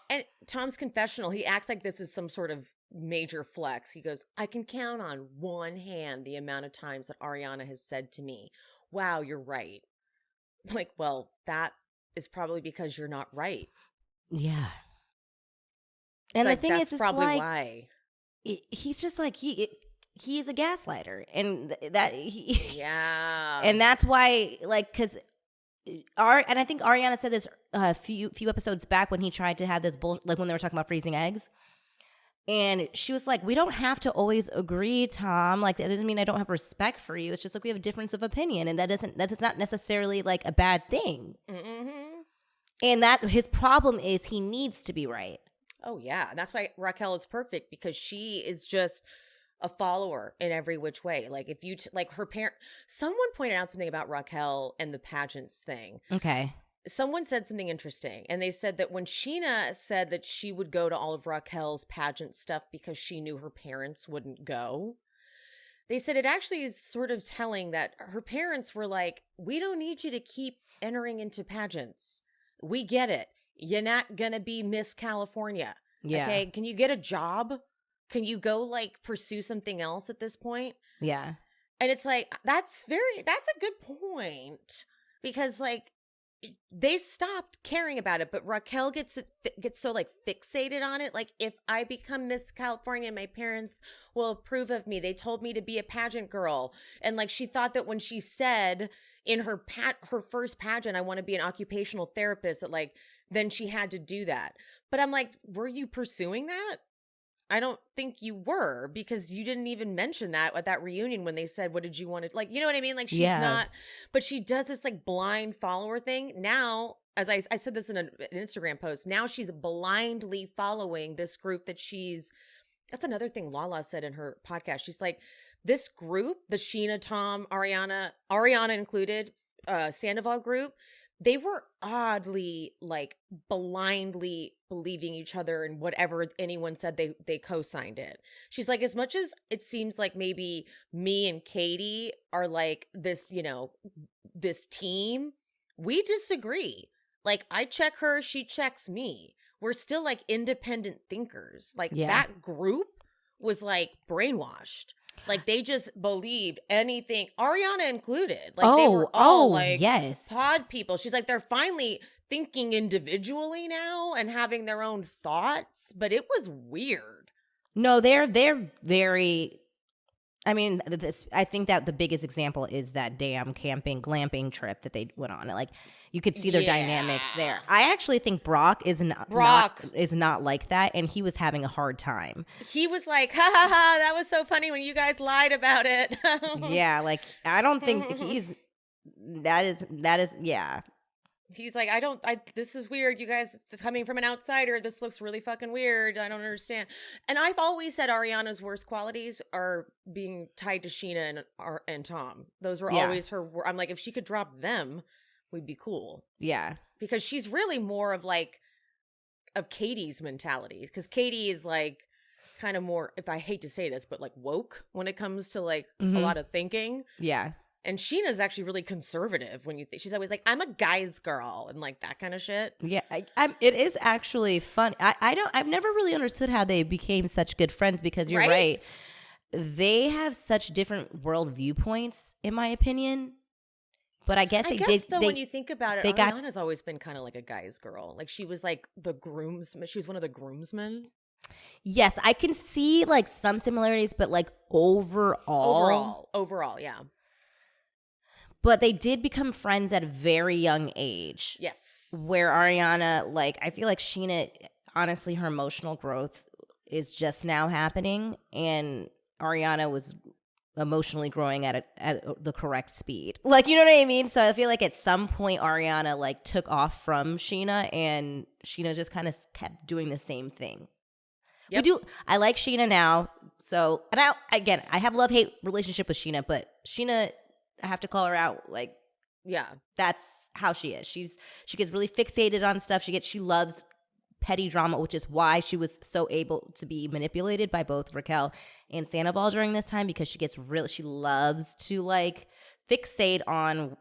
Yeah. And Tom's confessional, he acts like this is some sort of major flex. He goes, I can count on one hand the amount of times that Ariana has said to me, wow, you're right. Like, well, that is probably because you're not right. Yeah. And like, the thing that's is, it's probably like, why. He's just like, he's a gaslighter, and that he Yeah. and that's why, like, because and I think Ariana said this a few episodes back when he tried to have this like when they were talking about freezing eggs. And she was like, we don't have to always agree, Tom. Like, that doesn't mean I don't have respect for you. It's just like we have a difference of opinion. And that's not necessarily like a bad thing. Mm-hmm. And that his problem is he needs to be right. Oh, yeah. And that's why Raquel is perfect, because she is just a follower in every which way. Like, if you, like her parent, someone pointed out something about Raquel and the pageants thing. Okay. Someone said something interesting, and they said that when Sheena said that she would go to all of Raquel's pageant stuff because she knew her parents wouldn't go, they said it actually is sort of telling that her parents were like, we don't need you to keep entering into pageants. We get it. You're not going to be Miss California. Yeah. Okay. Can you get a job? Can you go like pursue something else at this point? Yeah. And it's like, that's a good point, because like, they stopped caring about it, but Raquel gets so like fixated on it. Like, if I become Miss California, my parents will approve of me. They told me to be a pageant girl. And like, she thought that when she said in her first pageant, I want to be an occupational therapist, that like, then she had to do that. But I'm like, were you pursuing that? I don't think you were, because you didn't even mention that at that reunion when they said, what did you want to, like, you know what I mean? Like, she's not, but she does this like blind follower thing. Now, as I said this in an Instagram post, now she's blindly following this group that that's another thing Lala said in her podcast. She's like, this group, the Sheena, Tom, Ariana included, Sandoval group, they were oddly like blindly believing each other, and whatever anyone said, they co-signed it. She's like, as much as it seems like maybe me and Katie are like this, you know, this team, we disagree. Like, I check her, she checks me. We're still like independent thinkers. Like, that group was like brainwashed. Like, they just believed anything, Ariana included. Like, they were all like pod people. She's like, they're finally thinking individually now and having their own thoughts, but it was weird. No, they're very, I mean, I think that the biggest example is that damn glamping trip that they went on. Like, you could see their dynamics there. I actually think Brock is not like that, and he was having a hard time. He was like, ha ha ha, that was so funny when you guys lied about it. Yeah, like, I don't think that is yeah. He's like, this is weird. You guys, coming from an outsider, this looks really fucking weird. I don't understand. And I've always said Ariana's worst qualities are being tied to Sheena and Tom. Those were always her. I'm like, if she could drop them, we'd be cool. Yeah. Because she's really more of Katie's mentality. Because Katie is like kind of more, if I hate to say this, but like woke when it comes to like a lot of thinking. Yeah. And Sheena's actually really conservative when you think, she's always like, I'm a guy's girl and like that kind of shit. Yeah, it is actually fun. I've never really understood how they became such good friends, because you're right. They have such different world viewpoints, in my opinion. But I guess when you think about it, Ariana's always been kind of like a guy's girl. Like, she was like the groomsman. She was one of the groomsmen. Yes, I can see like some similarities, but like overall, yeah. But they did become friends at a very young age. Yes. Where Ariana, like, I feel like Sheena, honestly, her emotional growth is just now happening, and Ariana was emotionally growing at the correct speed. Like, you know what I mean? So I feel like at some point Ariana like took off from Sheena, and Sheena just kind of kept doing the same thing. Yep. I like Sheena now. So, and I have love-hate relationship with Sheena, but Sheena, I have to call her out. Like, yeah, that's how she is. She gets really fixated on stuff. She loves petty drama, which is why she was so able to be manipulated by both Raquel and Sandoval during this time, because she loves to like fixate on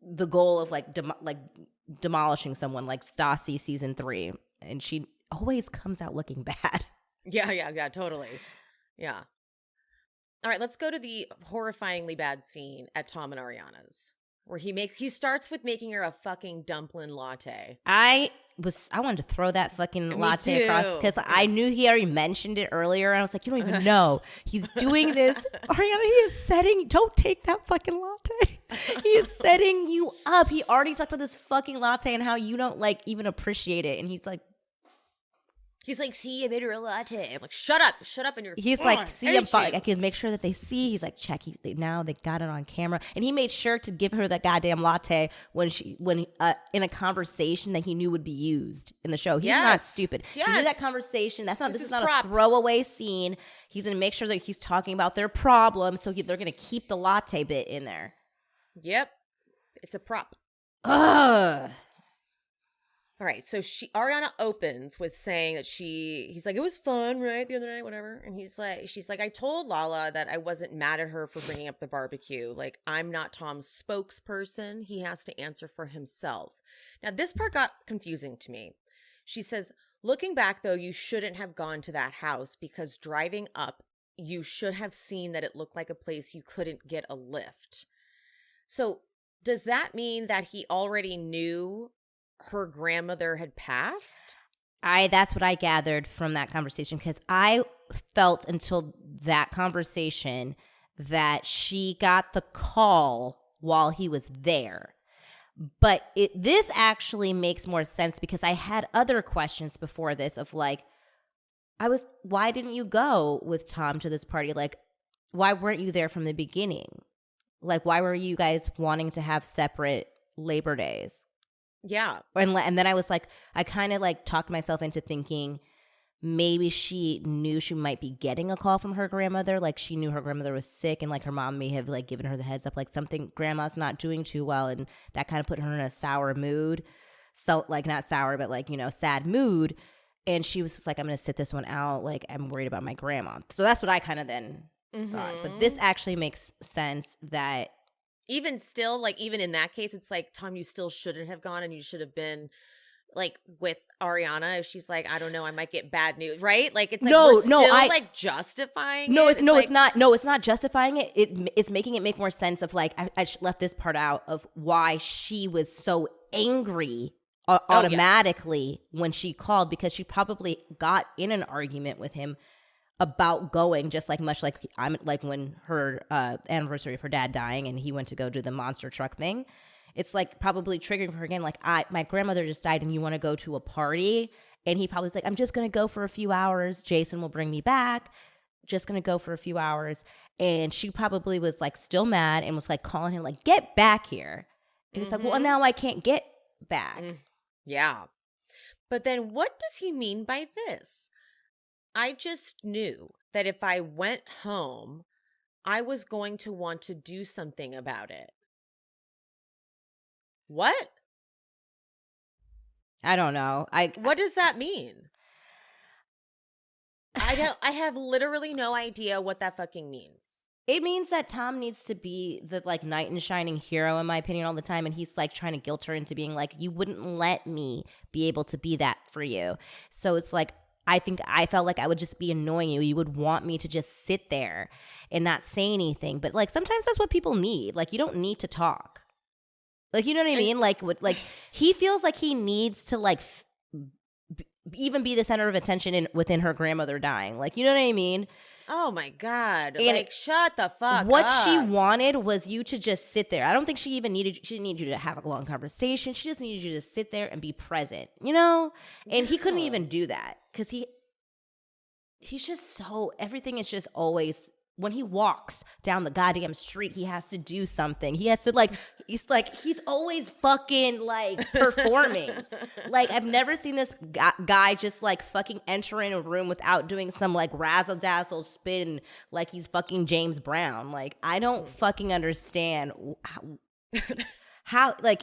the goal of like demolishing someone, like Stassi season 3, and she always comes out looking bad. Yeah, totally. Yeah. All right, let's go to the horrifyingly bad scene at Tom and Ariana's, where he starts with making her a fucking dumpling latte. I wanted to throw that fucking Me latte across too. because I knew he already mentioned it earlier, and I was like, you don't even know he's doing this. Ariana, he is setting. Don't take that fucking latte. He is setting you up. He already talked about this fucking latte and how you don't like even appreciate it, and he's like, see, I made her a latte. I'm like, shut up in your. he's like, see, I can make sure that they see. He's like, check. Now they got it on camera, and he made sure to give her that goddamn latte when in a conversation that he knew would be used in the show. He's not stupid. Yes. He knew that conversation. This is not prop. a throwaway scene. He's gonna make sure that he's talking about their problem, so they're gonna keep the latte bit in there. Yep, it's a prop. Ugh. All right, so Ariana opens with saying that he's like, it was fun, right, the other night, whatever. And she's like, I told Lala that I wasn't mad at her for bringing up the barbecue. Like, I'm not Tom's spokesperson. He has to answer for himself. Now, this part got confusing to me. She says, looking back, though, you shouldn't have gone to that house because driving up, you should have seen that it looked like a place you couldn't get a lift. So does that mean that he already knew her grandmother had passed? That's what I gathered from that conversation, because I felt until that conversation that she got the call while he was there. But this actually makes more sense because I had other questions before this of like, why didn't you go with Tom to this party? Like, why weren't you there from the beginning? Like, why were you guys wanting to have separate Labor Days? Yeah. And then I was like, I kind of like talked myself into thinking maybe she knew she might be getting a call from her grandmother. Like she knew her grandmother was sick and like her mom may have like given her the heads up, like something, grandma's not doing too well. And that kind of put her in a sour mood. So like not sour, but like, sad mood. And she was just like, I'm going to sit this one out. Like I'm worried about my grandma. So that's what I kind of then thought. But this actually makes sense that even still, like even in that case, it's like, Tom, you still shouldn't have gone and you should have been like with Ariana. If she's like, I don't know, I might get bad news, right? Like it's like like justifying it. It's not justifying it. It's making it make more sense of like, I left this part out of why she was so angry automatically when she called, because she probably got in an argument with him about going, just like much like I'm like when her anniversary of her dad dying and he went to go do the monster truck thing. It's like probably triggering for her again, like my grandmother just died and you want to go to a party. And he probably was like, I'm just going to go for a few hours. Jason will bring me back. Just going to go for a few hours. And she probably was like still mad and was like calling him like, get back here. And he's like, well, now I can't get back. Yeah. But then what does he mean by this? I just knew that if I went home, I was going to want to do something about it. What? I don't know. What does that mean? I have literally no idea what that fucking means. It means that Tom needs to be the like knight in shining hero, in my opinion, all the time. And he's like trying to guilt her into being like, you wouldn't let me be able to be that for you. So it's like, I think I felt like I would just be annoying you. You would want me to just sit there and not say anything. But like sometimes that's what people need. Like you don't need to talk. Like, you know what I mean? Like he feels like he needs to like even be the center of attention within her grandmother dying. Like, you know what I mean? Oh my God. And like, shut the fuck up. What she wanted was you to just sit there. I don't think she didn't need you to have a long conversation. She just needed you to sit there and be present, And he couldn't even do that because he's just so, everything is just always, when he walks down the goddamn street, he has to do something. He has to he's always fucking like performing. Like I've never seen this guy just like fucking enter in a room without doing some like razzle dazzle spin like he's fucking James Brown. Like I don't fucking understand how like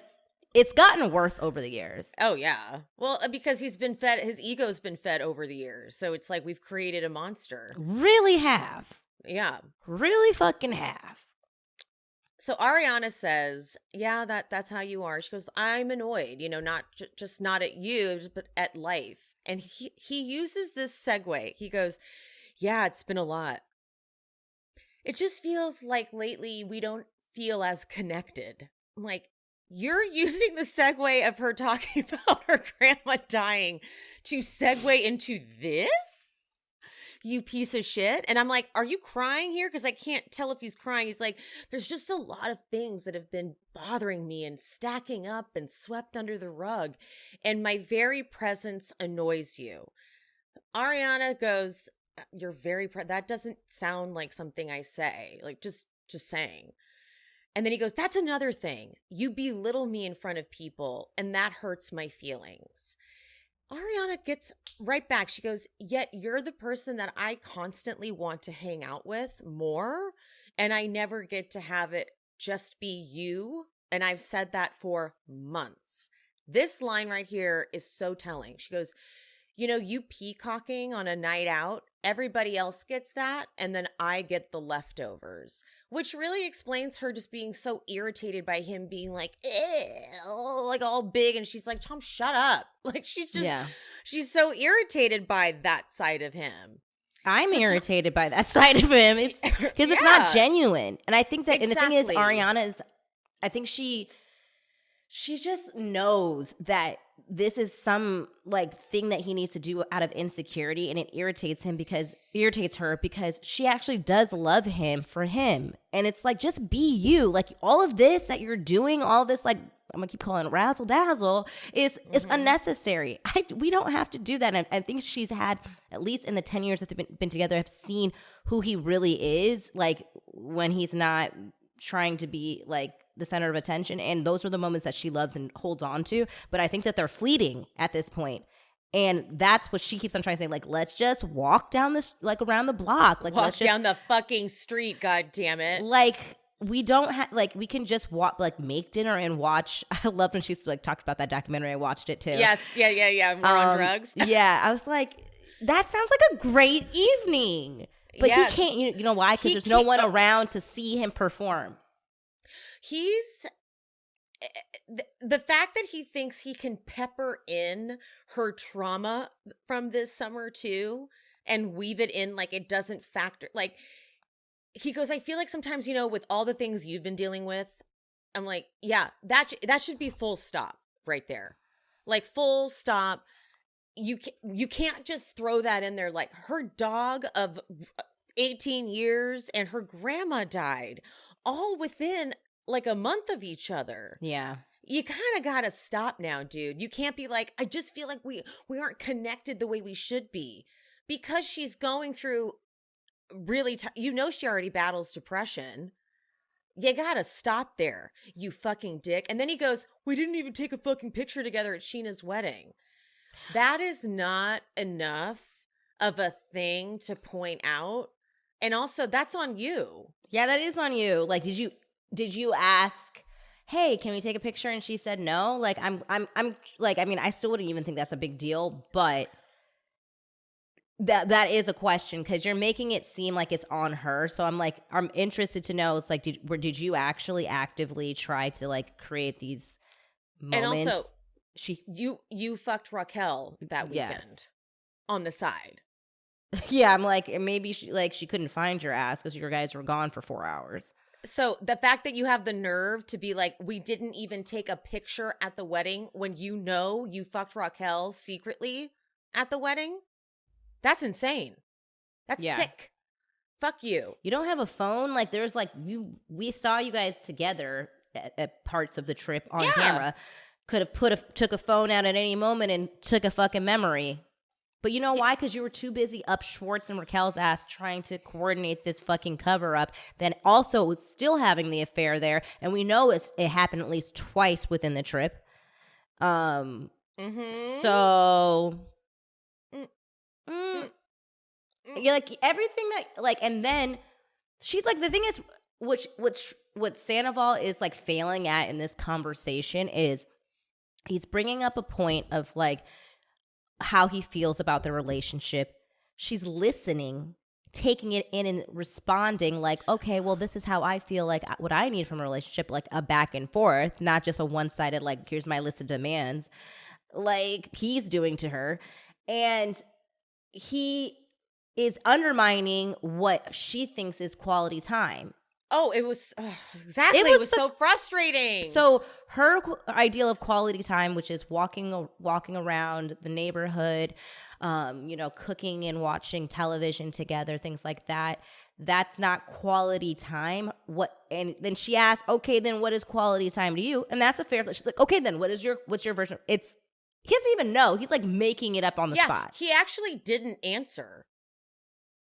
it's gotten worse over the years. Oh yeah. Well, because his ego's been fed over the years. So it's like we've created a monster. Really have. Yeah. Really fucking have. So Ariana says, yeah, that's how you are. She goes, I'm annoyed, not just not at you, but at life. And he uses this segue. He goes, yeah, it's been a lot. It just feels like lately we don't feel as connected. I'm like, You're using the segue of her talking about her grandma dying to segue into this? You piece of shit. And I'm like, are you crying here? Because I can't tell if he's crying. He's like, there's just a lot of things that have been bothering me and stacking up and swept under the rug. And my very presence annoys you. Ariana goes, you're very, that doesn't sound like something I say. Like, just saying. And then he goes, that's another thing. You belittle me in front of people, and that hurts my feelings. Ariana gets right back. She goes, yet you're the person that I constantly want to hang out with more, and I never get to have it just be you. And I've said that for months. This line right here is so telling. She goes, you know, you peacocking on a night out, everybody else gets that, and then I get the leftovers, which really explains her just being so irritated by him being like, like all big, and she's like, Tom, shut up. Like, she's just, she's so irritated by that side of him. I'm irritated by that side of him. It's because it's not genuine. And I think that, and the thing is, Ariana is, I think she just knows that this is some like thing that he needs to do out of insecurity, and it irritates her because she actually does love him for him. And it's like, just be you. Like, all of this that you're doing, all this, like, I'm gonna keep calling it razzle dazzle, is unnecessary. We don't have to do that. And I think she's had, at least in the 10 years that they've been together, have seen who he really is, like when he's not trying to be like the center of attention. And those are the moments that she loves and holds on to. But I think that they're fleeting at this point. And that's what she keeps on trying to say. Like, let's just walk down this, like, around the block. Like, walk down the fucking street, God damn it. Like, we don't have, like, we can just walk, like, make dinner and watch. I love when she's like talked about that documentary. I watched it too. Yes. Yeah. We're on drugs. Yeah. I was like, that sounds like a great evening. But he can't, you know why? Because there's no one around to see him perform. He's the fact that he thinks he can pepper in her trauma from this summer too and weave it in, like, it doesn't factor. Like, he goes, I feel like sometimes, you know, with all the things you've been dealing with, I'm like, yeah, that should be full stop right there. Like, full stop. You can't just throw that in there. Like, her dog of 18 years and her grandma died all within like a month of each other. Yeah. You kind of got to stop now, dude. You can't be like, I just feel like we aren't connected the way we should be, because she's going through really, she already battles depression. You got to stop there, you fucking dick. And then he goes, we didn't even take a fucking picture together at Sheena's wedding. That is not enough of a thing to point out. And also, that's on you. Yeah, that is on you. Like, did you ask, hey, can we take a picture? And she said no. Like, I'm like, I mean, I still wouldn't even think that's a big deal, but that is a question, because you're making it seem like it's on her. So I'm like, I'm interested to know. It's like, did you actually actively try to like create these moments? And also, you fucked Raquel that weekend on the side. Yeah, I'm like, maybe she couldn't find your ass because your guys were gone for 4 hours. So the fact that you have the nerve to be like, we didn't even take a picture at the wedding when you know you fucked Raquel secretly at the wedding, that's insane. That's sick. Fuck you. You don't have a phone? Like, there's like, we saw you guys together at parts of the trip on camera. Could have took a phone out at any moment and took a fucking memory. But you know why? Because you were too busy up Schwartz and Raquel's ass trying to coordinate this fucking cover up. Then also still having the affair there, and we know it happened at least twice within the trip. So, you're like everything that like, and then she's like, the thing is, what Sandoval is like failing at in this conversation is he's bringing up a point of like how he feels about the relationship. She's listening, taking it in and responding like, okay, well, this is how I feel, like what I need from a relationship, like a back and forth, not just a one-sided, like, here's my list of demands, like he's doing to her. And he is undermining what she thinks is quality time. Oh, it was exactly. It was so frustrating. So her ideal of quality time, which is walking around the neighborhood, cooking and watching television together, things like that. That's not quality time. And then she asked, okay, then what is quality time to you? And that's a fair. She's like, okay, then what's your version? He doesn't even know. He's like making it up on the spot. He actually didn't answer.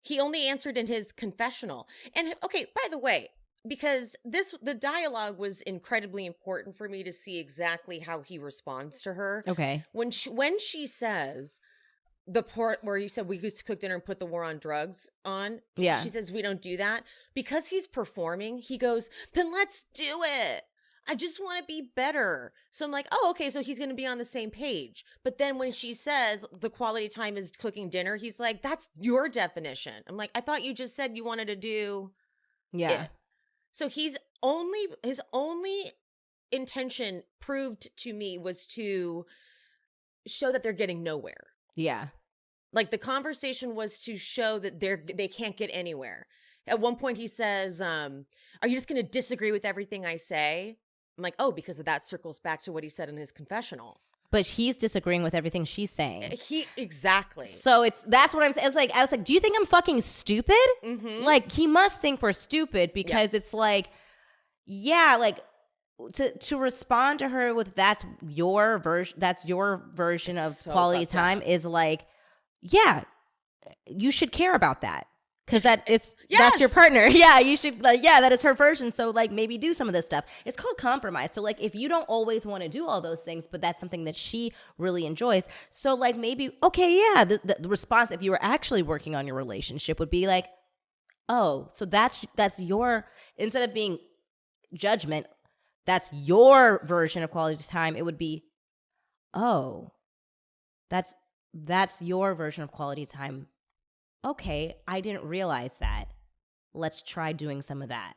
He only answered in his confessional. And okay, by the way, because the dialogue was incredibly important for me to see exactly how he responds to her. Okay. When she says the part where you said we used to cook dinner and put the war on drugs on. Yeah. She says we don't do that. Because he's performing, he goes, then let's do it. I just want to be better. So I'm like, oh, okay, so he's going to be on the same page. But then when she says the quality time is cooking dinner, he's like, that's your definition. I'm like, I thought you just said you wanted to do it. So his only intention proved to me was to show that they're getting nowhere. Yeah. Like the conversation was to show that they can't get anywhere. At one point he says, are you just going to disagree with everything I say? I'm like, oh, because that circles back to what he said in his confessional. But he's disagreeing with everything she's saying. Exactly. So that's what I'm saying. I was like, do you think I'm fucking stupid? Mm-hmm. Like, he must think we're stupid because it's like, yeah, like to respond to her with that's your version of so quality time is like, yeah, you should care about that. Because that's your partner. Yeah, you should, that is her version. So, like, maybe do some of this stuff. It's called compromise. So, like, if you don't always want to do all those things, but that's something that she really enjoys. So, like, maybe, okay, yeah, the response, if you were actually working on your relationship, would be like, oh, so that's your, instead of being judgment, that's your version of quality time. It would be, oh, that's your version of quality time. Okay, I didn't realize that. Let's try doing some of that.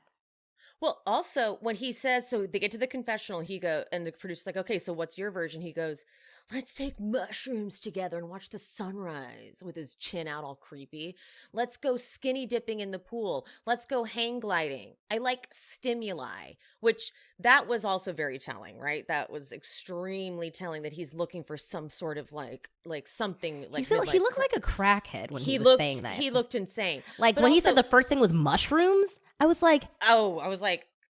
Well, also, when he says, so they get to the confessional, and the producer's like, okay, so what's your version? He goes, let's take mushrooms together and watch the sunrise with his chin out all creepy. Let's go skinny dipping in the pool. Let's go hang gliding. I like stimuli, which that was also very telling, right? That was extremely telling that he's looking for some sort of like something like he looked like a crackhead when he was saying that. He looked insane. Like when he said the first thing was mushrooms, I was like,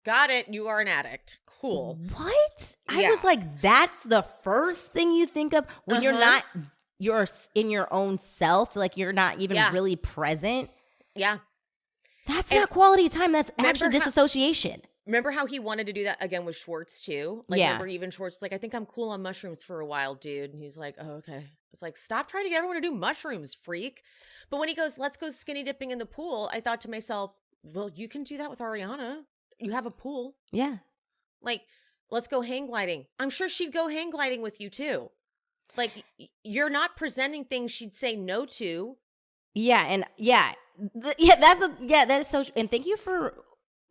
got it. You are an addict. Cool. What? I was like, that's the first thing you think of when you're in your own self, like you're not even really present. Yeah. That's not quality time. That's actually disassociation. Remember how he wanted to do that again with Schwartz too? Like, remember even Schwartz was like, I think I'm cool on mushrooms for a while, dude. And he's like, oh, okay. It's like, stop trying to get everyone to do mushrooms, freak. But when he goes, let's go skinny dipping in the pool, I thought to myself, well, you can do that with Ariana. You have a pool. Yeah. Like, let's go hang gliding. I'm sure she'd go hang gliding with you too. Like, you're not presenting things she'd say no to. Yeah, and that is so. And thank you for,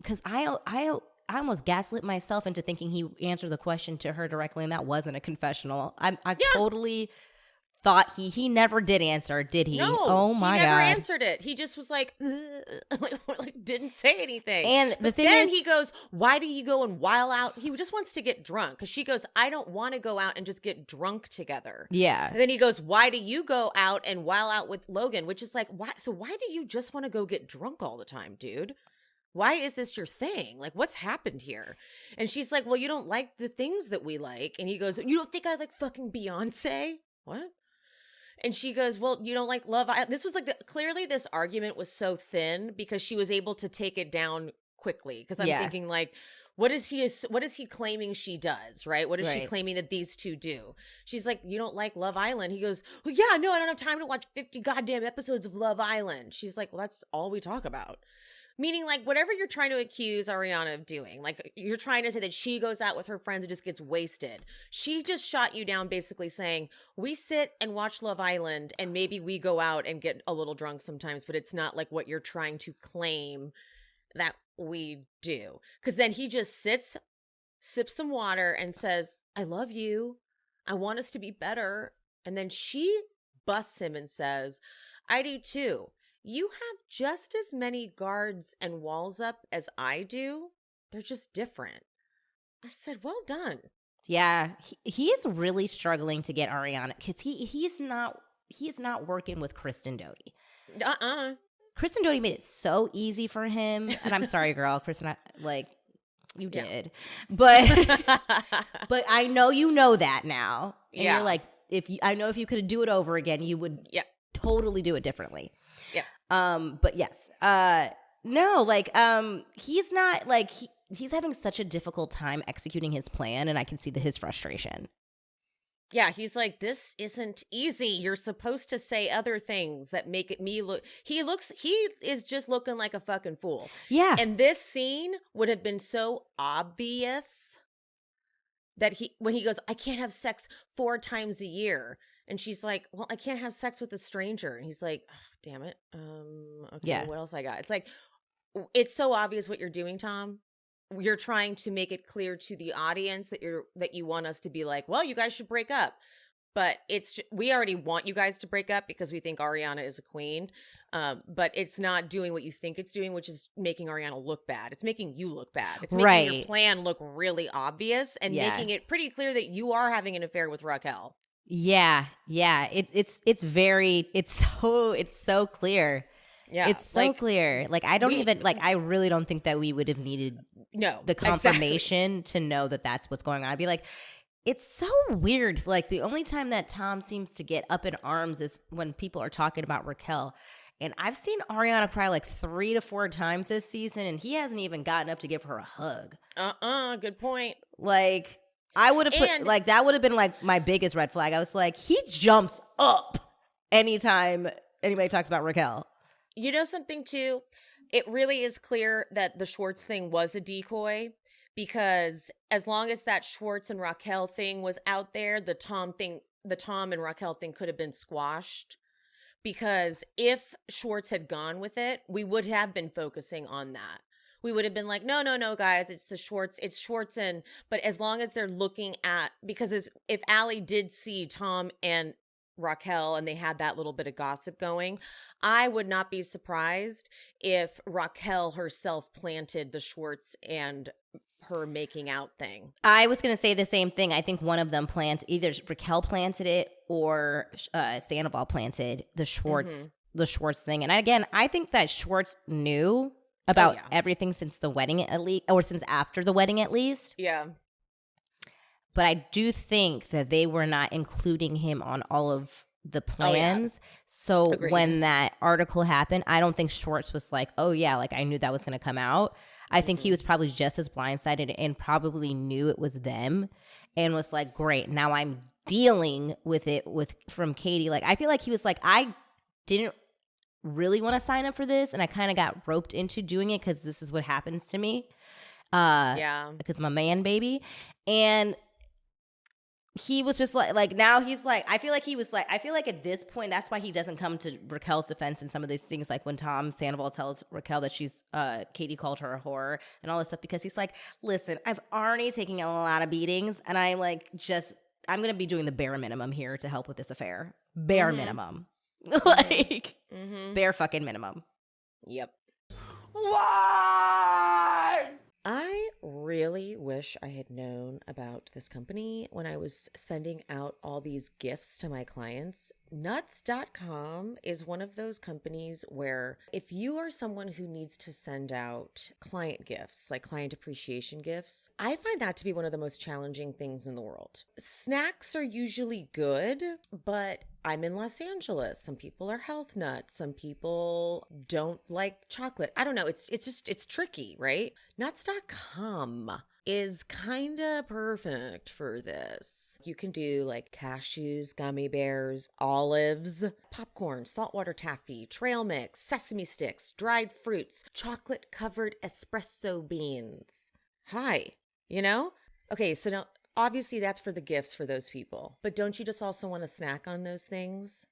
because I almost gaslit myself into thinking he answered the question to her directly, and that wasn't a confessional. I totally thought he never did answer, did he? No, oh my god, he never answered it. He just was like didn't say anything. And then he goes, why do you go and while out? He just wants to get drunk, because she goes, I don't want to go out and just get drunk together. Yeah. And then he goes, why do you go out and while out with Logan? Which is like, why do you just want to go get drunk all the time, dude? Why is this your thing? Like, what's happened here? And she's like, well, you don't like the things that we like. And he goes, you don't think I like fucking Beyonce? What? And she goes, well, you don't like Love Island. This was like, clearly this argument was so thin because she was able to take it down quickly. Because I'm thinking like, what is he claiming she does, right? What is she claiming that these two do? She's like, you don't like Love Island. He goes, well, yeah, no, I don't have time to watch 50 goddamn episodes of Love Island. She's like, well, that's all we talk about. Meaning, like, whatever you're trying to accuse Ariana of doing, like, you're trying to say that she goes out with her friends and just gets wasted. She just shot you down basically saying, we sit and watch Love Island and maybe we go out and get a little drunk sometimes, but it's not like what you're trying to claim that we do. Because then he just sits, sips some water and says, I love you. I want us to be better. And then she busts him and says, I do too. you have just as many guards and walls up as I do. They're just different. I said, well done. Yeah, he is really struggling to get Ariana because he's not working with Kristen Doty. Kristen Doty made it so easy for him, and I'm sorry, girl, Kristen, you did, but but I know you know that now, and you're like, I know if you could do it over again, you would totally do it differently. Yeah. But yes, no, he's not he's having such a difficult time executing his plan, and I can see his frustration. Yeah, he's like, this isn't easy. You're supposed to say other things that make me look. He is just looking like a fucking fool. Yeah. And this scene would have been so obvious that when he goes, I can't have sex 4 times a year. And she's like, well, I can't have sex with a stranger. And he's like, oh, damn it. Okay, what else I got? It's like, it's so obvious what you're doing, Tom. You're trying to make it clear to the audience that you want us to be like, well, you guys should break up. But we already want you guys to break up because we think Ariana is a queen. But it's not doing what you think it's doing, which is making Ariana look bad. It's making you look bad. It's making your plan look really obvious and making it pretty clear that you are having an affair with Raquel. Yeah. It's so clear. Yeah, it's so clear. I really don't think that we would have needed the confirmation to know that that's what's going on. I'd be like, it's so weird. Like, the only time that Tom seems to get up in arms is when people are talking about Raquel. And I've seen Ariana cry 3 to 4 times this season, and he hasn't even gotten up to give her a hug. Good point. I would have put, that would have been my biggest red flag. I was like, he jumps up anytime anybody talks about Raquel. You know something, too? It really is clear that the Schwartz thing was a decoy, because as long as that Schwartz and Raquel thing was out there, the Tom and Raquel thing could have been squashed. Because if Schwartz had gone with it, we would have been focusing on that. We would have been like, no, guys, it's Schwartz and, but as long as they're looking at, because if Allie did see Tom and Raquel and they had that little bit of gossip going, I would not be surprised if Raquel herself planted the Schwartz and her making out thing. I was going to say the same thing. I think one of them either Raquel planted it or Sandoval planted the Schwartz thing. And again, I think that Schwartz knew about everything since the wedding, at least, or since after the wedding, at least. Yeah. But I do think that they were not including him on all of the plans. So Agreed. When that article happened, I don't think Schwartz was like, oh yeah, I knew that was going to come out. I think he was probably just as blindsided and probably knew it was them and was like, great, now I'm dealing with it from Katie. I feel like he was like, I didn't really want to sign up for this, and I kind of got roped into doing it because this is what happens to me. Because I'm a man baby. And he was just now he's I feel like at this point, that's why he doesn't come to Raquel's defense in some of these things, like when Tom Sandoval tells Raquel that Katie called her a whore and all this stuff, because he's like, listen, I've already taken a lot of beatings, and I'm going to be doing the bare minimum here to help with this affair. Bare minimum. Bare fucking minimum. Yep. Why? I really wish I had known about this company when I was sending out all these gifts to my clients. Nuts.com is one of those companies where if you are someone who needs to send out client gifts, like client appreciation gifts, I find that to be one of the most challenging things in the world. Snacks are usually good, but I'm in Los Angeles. Some people are health nuts. Some people don't like chocolate. I don't know. It's tricky, right? Nuts.com is kind of perfect for this. You can do cashews, gummy bears, olives, popcorn, saltwater taffy, trail mix, sesame sticks, dried fruits, chocolate covered espresso beans. Hi, Okay, so now obviously that's for the gifts for those people. But don't you just also want to snack on those things?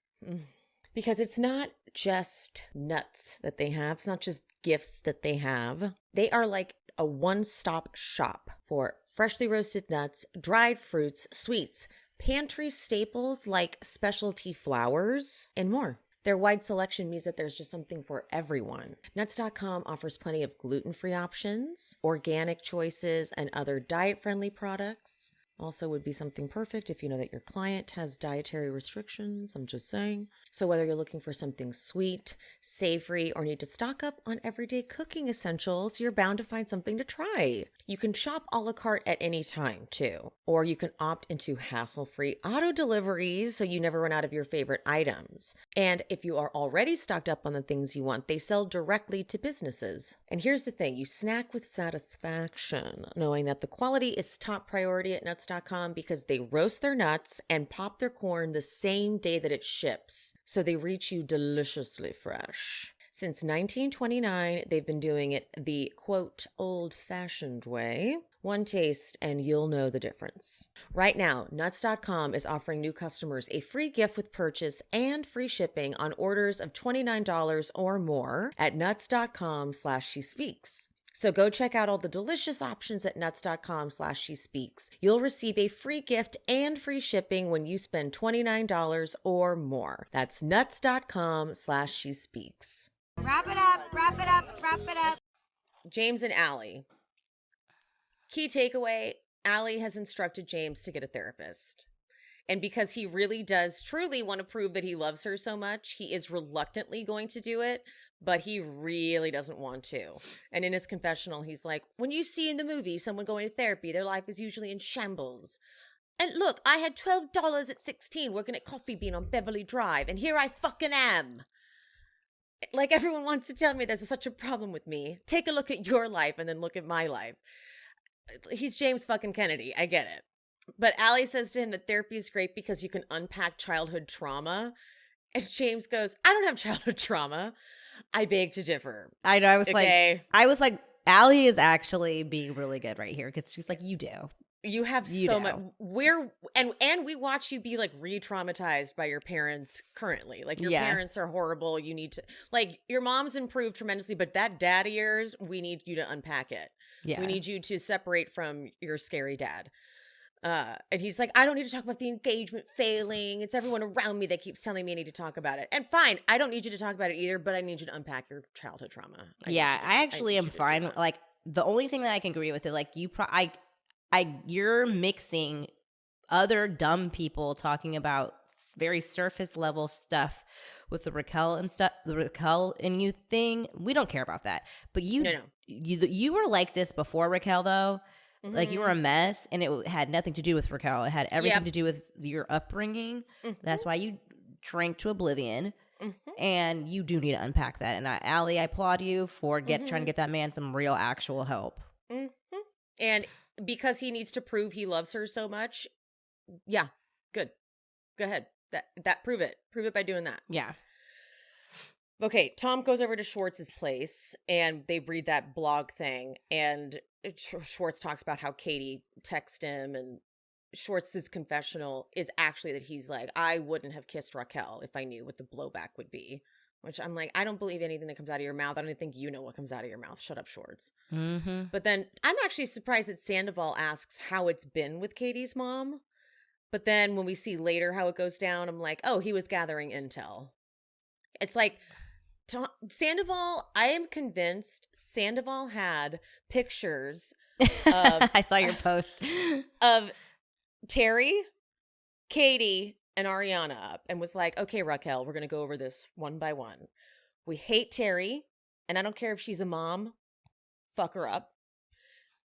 Because it's not just nuts that they have. It's not just gifts that they have. They are like a one-stop shop for freshly roasted nuts, dried fruits, sweets, pantry staples like specialty flours, and more. Their wide selection means that there's just something for everyone. Nuts.com offers plenty of gluten-free options, organic choices, and other diet-friendly products. Also would be something perfect if you know that your client has dietary restrictions. I'm just saying. So whether you're looking for something sweet, savory, or need to stock up on everyday cooking essentials, you're bound to find something to try. You can shop a la carte at any time too, or you can opt into hassle-free auto deliveries so you never run out of your favorite items. And if you are already stocked up on the things you want, they sell directly to businesses. And here's the thing, you snack with satisfaction, knowing that the quality is top priority at Nuts.com because they roast their nuts and pop their corn the same day that it ships, so they reach you deliciously fresh. Since 1929, they've been doing it the, quote, old-fashioned way. One taste and you'll know the difference. Right now, Nuts.com is offering new customers a free gift with purchase and free shipping on orders of $29 or more at Nuts.com/SheSpeaks. So go check out all the delicious options at Nuts.com/SheSpeaks. You'll receive a free gift and free shipping when you spend $29 or more. That's Nuts.com/SheSpeaks. Wrap it up, wrap it up, wrap it up. James and Allie. Key takeaway, Allie has instructed James to get a therapist. And because he really does truly want to prove that he loves her so much, he is reluctantly going to do it, but he really doesn't want to. And in his confessional, he's like, when you see in the movie someone going to therapy, their life is usually in shambles. And look, I had $12 at 16 working at Coffee Bean on Beverly Drive, and here I fucking am. Like, everyone wants to tell me there's such a problem with me. Take a look at your life and then look at my life. He's James fucking Kennedy. I get it. But Allie says to him that therapy is great because you can unpack childhood trauma. And James goes, I don't have childhood trauma. I beg to differ. I know. I was Okay. like, Allie is actually being really good right here because she's like, you do. You have so much. And we watch you be like re-traumatized by your parents currently. Like your parents are horrible. You need to, like, your mom's improved tremendously, but that dad of yours, we need you to unpack it. Yeah. We need you to separate from your scary dad. And he's like, I don't need to talk about the engagement failing. It's everyone around me that keeps telling me I need to talk about it. And fine, I don't need you to talk about it either, but I need you to unpack your childhood trauma. I actually am fine. Like, the only thing that I can agree with it, like, you're mixing other dumb people talking about very surface level stuff with the Raquel and you thing. We don't care about that. But you were like this before Raquel, though. Mm-hmm. Like, you were a mess, and it had nothing to do with Raquel. It had everything to do with your upbringing. Mm-hmm. That's why you drank to oblivion. Mm-hmm. And you do need to unpack that. And Allie, I applaud you for trying to get that man some real actual help. Mm-hmm. And because he needs to prove he loves her so much, yeah, good. Go ahead. Prove it. Prove it by doing that. Yeah. Okay, Tom goes over to Schwartz's place, and they read that blog thing, and Schwartz talks about how Katie texted him, and Schwartz's confessional is actually that he's like, I wouldn't have kissed Raquel if I knew what the blowback would be. Which I'm like, I don't believe anything that comes out of your mouth. I don't think you know what comes out of your mouth. Shut up, Schwartz. Mm-hmm. But then I'm actually surprised that Sandoval asks how it's been with Katie's mom. But then when we see later how it goes down, I'm like, oh, he was gathering intel. It's like, Sandoval, I am convinced Sandoval had pictures of I saw your post of Terry, Katie, and Ariana up and was like, okay, Raquel, we're going to go over this one by one. We hate Terry, and I don't care if she's a mom. Fuck her up.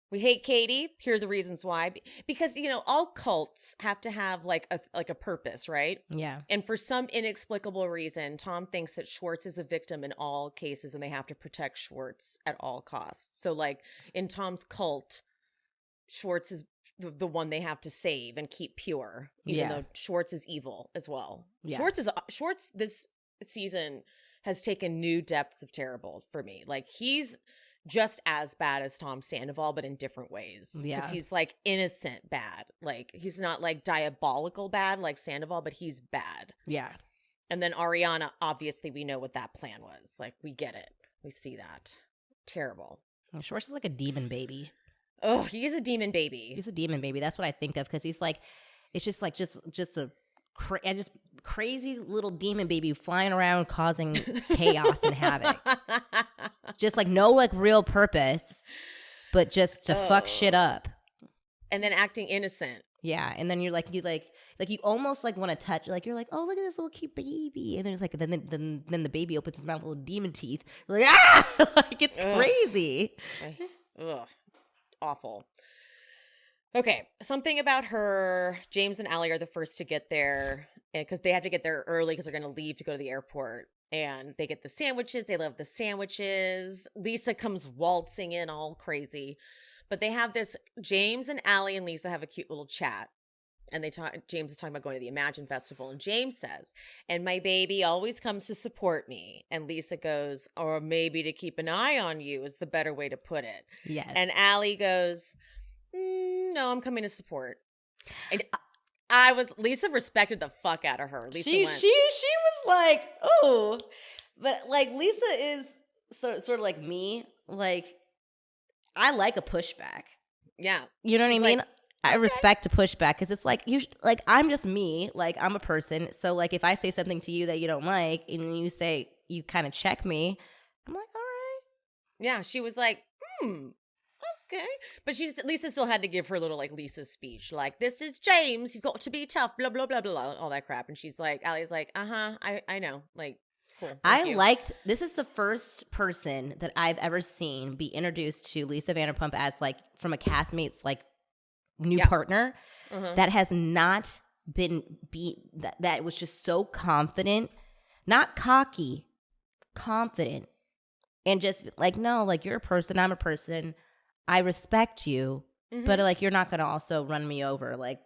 We hate Katie. Here are the reasons why. Because, all cults have to have like a purpose, right? Yeah. And for some inexplicable reason, Tom thinks that Schwartz is a victim in all cases and they have to protect Schwartz at all costs. So like in Tom's cult, Schwartz is the one they have to save and keep pure, even though Schwartz is evil as well. Yeah. Schwartz this season has taken new depths of terrible for me. Like, he's just as bad as Tom Sandoval, but in different ways. Because he's like innocent bad. Like, he's not like diabolical bad like Sandoval, but he's bad. Yeah. And then Ariana, obviously we know what that plan was. Like, we get it. We see that. Terrible. Schwartz is like a demon baby. Oh, he is a demon baby. He's a demon baby. That's what I think of, because he's like, it's just like just a just crazy little demon baby flying around causing chaos and havoc. Just like no like real purpose, but just to fuck shit up. And then acting innocent. Yeah, and then you almost like want to touch, like you're like, oh, look at this little cute baby, and then it's like, then the baby opens his mouth with little demon teeth. You're like, ah, like it's crazy. Ugh, awful. Okay, something about her. James and Allie are the first to get there because they have to get there early because they're going to leave to go to the airport. And they get the sandwiches. They love the sandwiches. Lisa comes waltzing in all crazy. But they have this, James and Allie and Lisa have a cute little chat. And James is talking about going to the Imagine Festival. And James says, and my baby always comes to support me. And Lisa goes, or maybe to keep an eye on you is the better way to put it. Yes. And Allie goes, no, I'm coming to support. And Lisa respected the fuck out of her. Lisa she was like, oh, but like Lisa is sort of like me. Like, I like a pushback. Yeah. You know what I mean? Like, I respect a pushback because it's like, like I'm just me. Like, I'm a person. So like if I say something to you that you don't like and you say, you kind of check me, I'm like, all right. Yeah. She was like, okay. But Lisa still had to give her little like Lisa speech. Like, this is James. You've got to be tough, blah, blah, blah, blah, all that crap. And she's like, Allie's like, I know. Like, cool. This is the first person that I've ever seen be introduced to Lisa Vanderpump as like from a castmate's like new partner that has not been that was just so confident, not cocky, confident, and just like, no, like you're a person, I'm a person, I respect you, but like you're not gonna also run me over. Like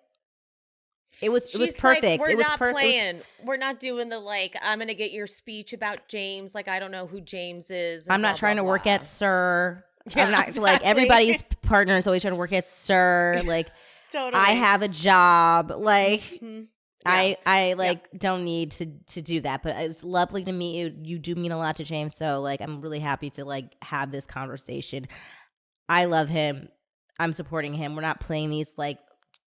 it was perfect. Like, we're it was not playing. We're not doing the like, I'm gonna get your speech about James. Like, I don't know who James is. I'm not trying to work at Sir. Yeah, I'm not exactly. like everybody's partner is always trying to work at Sir. Like totally. I have a job. Like Yeah. I don't need to do that. But it's lovely to meet you. You do mean a lot to James. So like I'm really happy to like have this conversation. I love him. I'm supporting him. We're not playing these like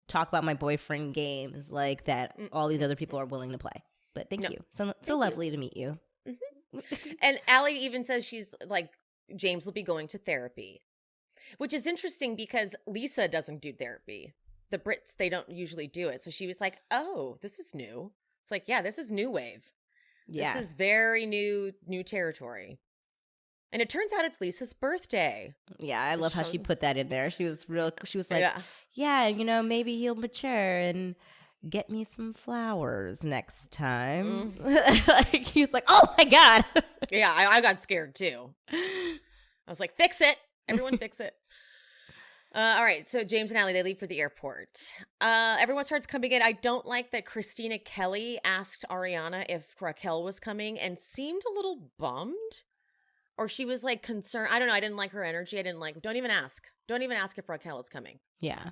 talk about my boyfriend games like that all these other people are willing to play. But thank you. So lovely to meet you. And Allie even says she's like, James will be going to therapy, which is interesting because Lisa doesn't do therapy. The Brits, they don't usually do it. So she was like, oh, this is new. It's like, yeah, this is new wave. Yeah. This is very new territory. And it turns out it's Lisa's birthday. Yeah, I love how she put that in there. She was like, yeah, you know, maybe he'll mature and get me some flowers next time. Like he's like, oh my God. Yeah, I got scared too. I was like, fix it. Everyone fix it. All right, so James and Allie, they leave for the airport. Everyone starts coming in. I don't like that Christina Kelly asked Ariana if Raquel was coming and seemed a little bummed. Or she was like concerned. I don't know. I didn't like her energy. Don't even ask. Don't even ask if Raquel is coming. Yeah.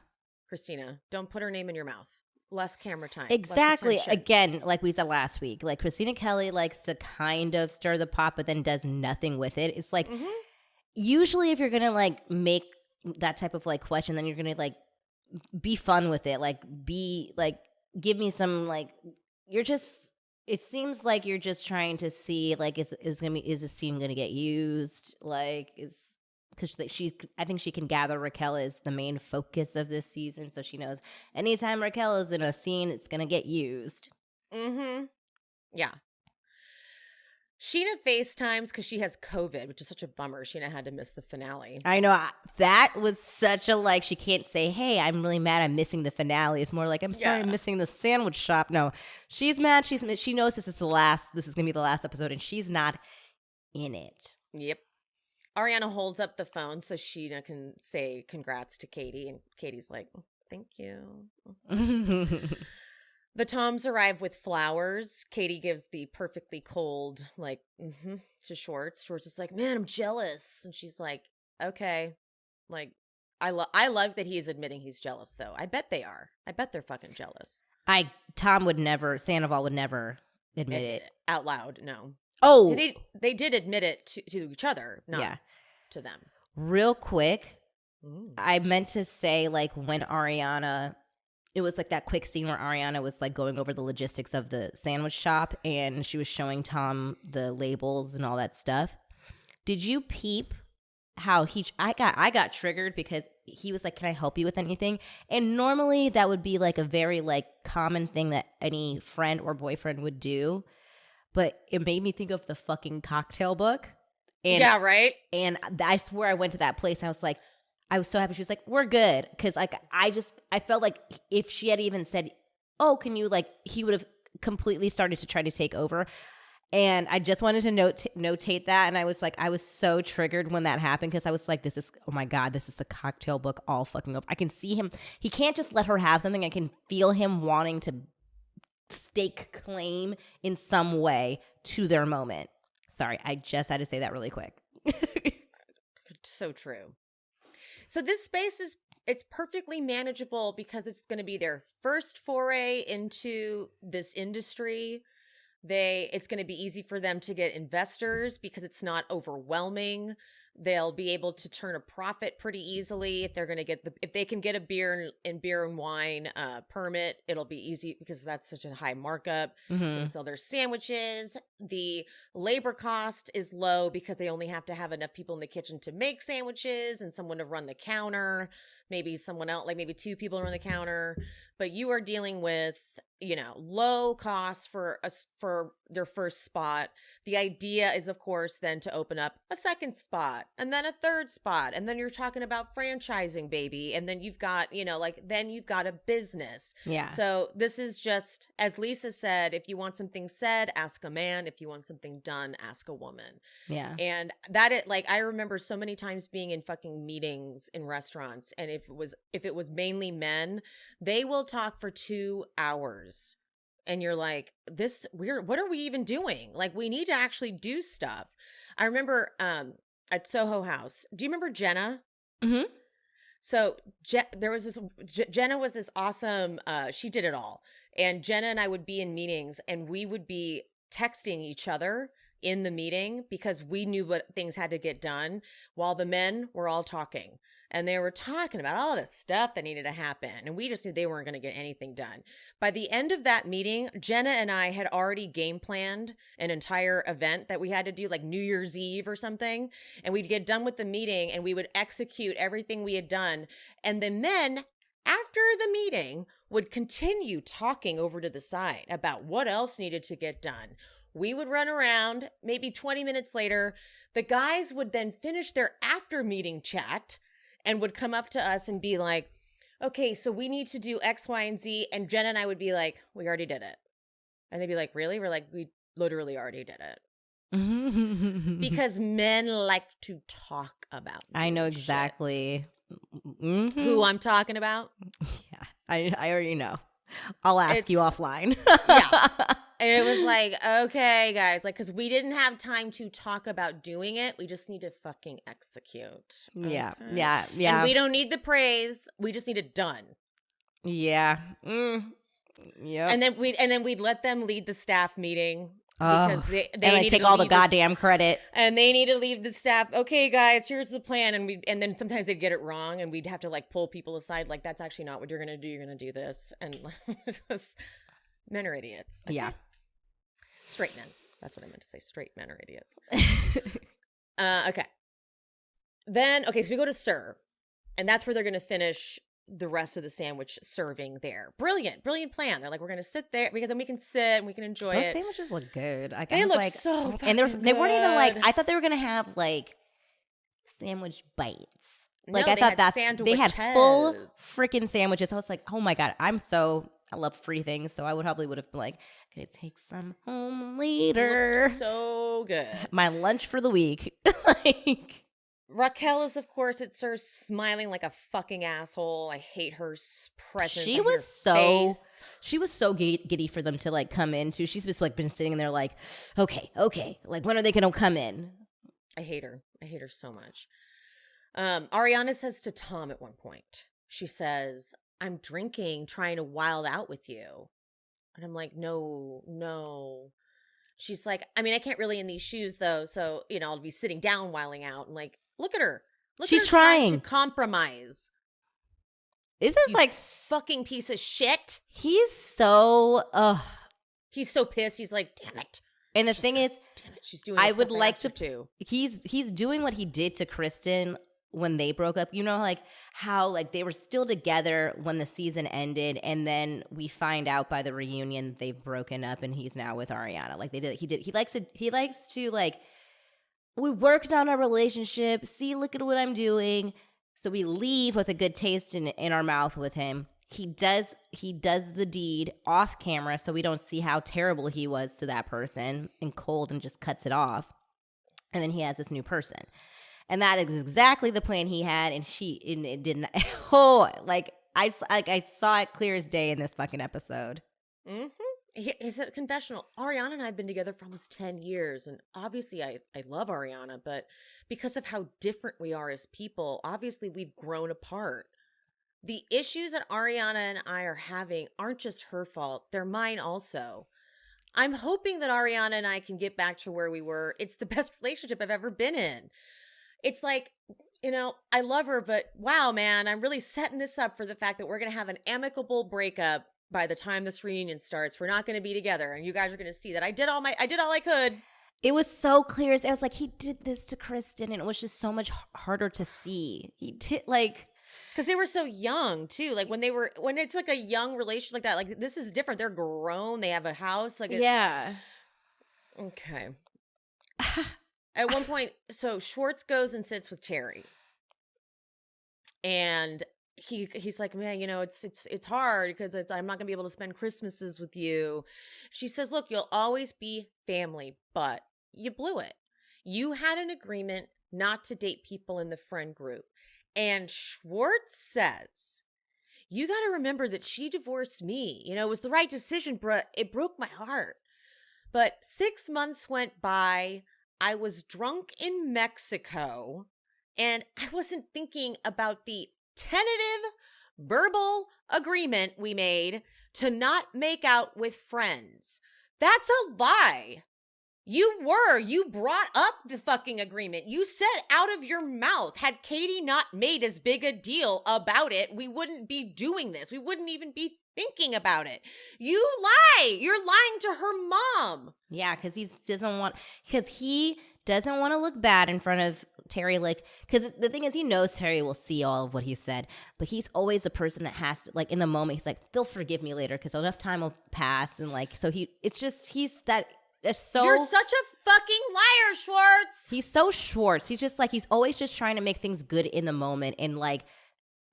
Christina, don't put her name in your mouth. Less camera time. Exactly. Again, like we said last week, like Christina Kelly likes to kind of stir the pot, but then does nothing with it. It's like, usually if you're going to like make that type of like question, then you're going to like be fun with it. Like be like, give me some like, it seems like you're just trying to see like is this scene gonna get used? Like because I think she can gather Raquel is the main focus of this season, so she knows anytime Raquel is in a scene, it's gonna get used. Yeah. Sheena FaceTimes because she has COVID, which is such a bummer. Sheena had to miss the finale. I know. That was such a like, she can't say, hey, I'm really mad I'm missing the finale. It's more like, I'm sorry I'm missing the sandwich shop. No, she's mad. She knows this is going to be the last episode, and she's not in it. Yep. Ariana holds up the phone so Sheena can say congrats to Katie, and Katie's like, thank you. The Toms arrive with flowers. Katie gives the perfectly cold, like, to Schwartz. Schwartz is like, man, I'm jealous. And she's like, okay. Like, I love that he is admitting he's jealous, though. I bet they are. I bet they're fucking jealous. Sandoval would never admit it. Out loud, no. Oh. They did admit it to each other, not to them. Real quick, I meant to say, like, when Ariana it was like that quick scene where Ariana was like going over the logistics of the sandwich shop and she was showing Tom the labels and all that stuff. Did you peep how I got triggered because he was like, "Can I help you with anything?" And normally that would be like a very like common thing that any friend or boyfriend would do, but it made me think of the fucking Cocktail Book. And, yeah, right. And I swear I went to that place and I was like, I was so happy. She was like, "We're good," because like I felt like if she had even said, "Oh, can you," like he would have completely started to try to take over. And I just wanted to notate that. And I was like, I was so triggered when that happened because I was like, this is, oh my God, this is the Cocktail Book all fucking over. I can see him. He can't just let her have something. I can feel him wanting to stake claim in some way to their moment. Sorry, I just had to say that really quick. So true. So this space it's perfectly manageable because it's going to be their first foray into this industry. It's going to be easy for them to get investors because it's not overwhelming. They'll be able to turn a profit pretty easily if they're going to if they can get a beer and wine permit. It'll be easy because that's such a high markup. They can sell their sandwiches. The labor cost is low because they only have to have enough people in the kitchen to make sandwiches and someone to run the counter. Maybe someone else, like maybe 2 people run the counter. But you are dealing with, low costs for their first spot. The idea is, of course, then to open up a second spot and then a third spot. And then you're talking about franchising, baby. And then you've got, then you've got a business. Yeah. So this is just, as Lisa said, if you want something said, ask a man. If you want something done, ask a woman. Yeah. And I remember so many times being in fucking meetings in restaurants. And if it was mainly men, they will talk for 2 hours. And you're like, what are we even doing? Like, we need to actually do stuff. I remember at Soho House. Do you remember Jenna? Mm-hmm. So there was this, Jenna was this awesome, she did it all. And Jenna and I would be in meetings and we would be texting each other in the meeting because we knew what things had to get done while the men were all talking. And they were talking about all the stuff that needed to happen. And we just knew they weren't going to get anything done. By the end of that meeting, Jenna and I had already game planned an entire event that we had to do, like New Year's Eve or something. And we'd get done with the meeting and we would execute everything we had done. And the men, after the meeting, would continue talking over to the side about what else needed to get done. We would run around. Maybe 20 minutes later, the guys would then finish their after meeting chat and would come up to us and be like, "Okay, so we need to do X, Y, and Z." And Jen and I would be like, "We already did it." And they'd be like, "Really?" We're like, "We literally already did it." Because men like to talk about I know shit. exactly Who I'm talking about. Yeah, I already know. I'll ask you offline. Yeah. And it was like, okay, guys, like, because we didn't have time to talk about doing it. We just need to fucking execute. Yeah, Okay? yeah. And we don't need the praise. We just need it done. Yeah. Yeah. And then we'd let them lead the staff meeting because they and need take to all the lead goddamn credit. And they need to leave the staff. Okay, guys, here's the plan. And then sometimes they'd get it wrong, and we'd have to like pull people aside. Like, that's actually not what you're gonna do. You're gonna do this. And just, men are idiots. Okay? Yeah. Straight men. That's what I meant to say. Straight men are idiots. Okay. Then, so we go to serve. And that's where they're going to finish the rest of the sandwich serving there. Brilliant plan. They're like, we're going to sit there because then we can sit and we can enjoy Those it. sandwiches look good. Like, They I was look like, so fucking and they weren't even like, good. I thought they were going to have like sandwich bites. Like, No, I thought that they had full sandwiches. freaking sandwiches. I was like, oh my God, I love free things. So I would have been like, can I take some home later? Looked so good. My lunch for the week. Like, Raquel is, of course, at serves smiling like a fucking asshole. I hate her presence. She on was her so face. she was so giddy for them to like come in too. She's just like been sitting there like, okay, like when are they gonna come in? I hate her. I hate her so much. Ariana says to Tom at one point, she says, "I'm drinking, trying to wild out with you." And I'm like, no. She's like, I mean, I can't really in these shoes though. So, I'll be sitting down, wilding out. And like, look at her. She's at her trying trying. to compromise. Is this like fucking piece of shit? He's so He's so pissed. He's like, damn it. And the thing is, damn it, she's doing. I this would stuff like faster, to. too. He's doing what he did to Kristen when they broke up. You know, like how like they were still together when the season ended, and then we find out by the reunion they've broken up, and he's now with Ariana. Like they did. He likes to like. We worked on our relationship. See, look at what I'm doing. So we leave with a good taste in our mouth with him. He does the deed off camera, so we don't see how terrible he was to that person and cold, and just cuts it off. And then he has this new person, and that is exactly the plan he had. And it didn't. Oh, like I saw it clear as day in this fucking episode. Mm-hmm. It's a confessional. Ariana and I have been together for almost 10 years. And obviously I love Ariana, but because of how different we are as people, obviously we've grown apart. The issues that Ariana and I are having aren't just her fault. They're mine also. I'm hoping that Ariana and I can get back to where we were. It's the best relationship I've ever been in. It's like, you know, I love her, but wow, man, I'm really setting this up for the fact that we're going to have an amicable breakup. By the time this reunion starts, we're not going to be together, and you guys are going to see that I did all I could. It was so clear. It was like he did this to Kristen, and it was just so much harder to see. He did like because they were so young too. Like when it's like a young relation like that. Like this is different. They're grown. They have a house. Like yeah. Okay. At one point, so Schwartz goes and sits with Terry, and he's like, man, you know, it's hard because I'm not gonna be able to spend Christmases with you. She says, look, you'll always be family, but you blew it. You had an agreement not to date people in the friend group. And Schwartz says, you got to remember that she divorced me. You know, it was the right decision, but it broke my heart. But 6 months went by. I was drunk in Mexico, and I wasn't thinking about the tentative verbal agreement we made to not make out with friends. That's a lie. You brought up the fucking agreement. You said out of your mouth, had Katie not made as big a deal about it, we wouldn't be doing this. We wouldn't even be thinking about it. You lie. You're lying to her mom. Yeah, because he doesn't want to look bad in front of Terry, like, because the thing is, he knows Terry will see all of what he said, but he's always the person that has to, like, in the moment, he's like, they'll forgive me later because enough time will pass, and like, so he's that. So you're such a fucking liar, Schwartz. He's so Schwartz. He's just like, he's always just trying to make things good in the moment and like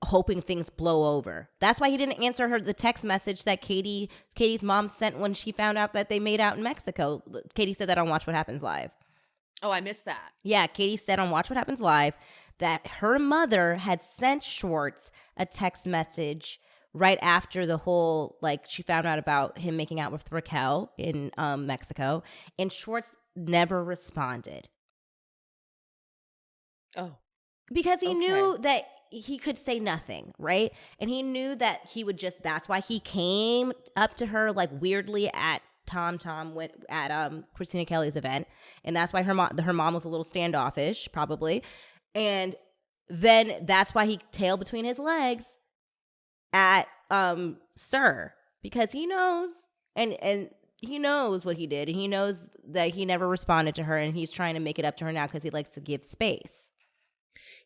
hoping things blow over. That's why he didn't answer her the text message that Katie's mom sent when she found out that they made out in Mexico. Katie said that on Watch What Happens Live. Oh, I missed that. Yeah, Katie said on Watch What Happens Live that her mother had sent Schwartz a text message right after the whole, like, she found out about him making out with Raquel in Mexico, and Schwartz never responded. Oh. Because he knew that he could say nothing, right? And he knew that he would just, that's why he came up to her, like, weirdly at Tom went at Christina Kelly's event, and that's why her mom was a little standoffish, probably. And then that's why he tailed between his legs at Sir, because he knows and he knows what he did, and he knows that he never responded to her, and he's trying to make it up to her now because he likes to give space.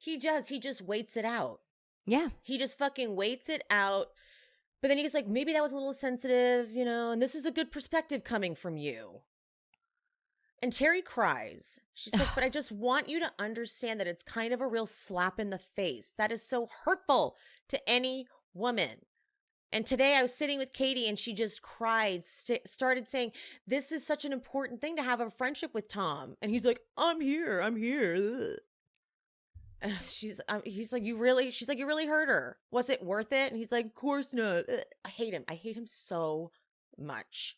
He just waits it out. Yeah, he just fucking waits it out. But then he's like, maybe that was a little sensitive, you know, and this is a good perspective coming from you. And Terry cries. She's like, but I just want you to understand that it's kind of a real slap in the face. That is so hurtful to any woman. And today I was sitting with Katie, and she just cried, started saying, this is such an important thing to have a friendship with Tom. And he's like, I'm here. He's like, you really hurt her. Was it worth it? And he's like, of course not. I hate him so much.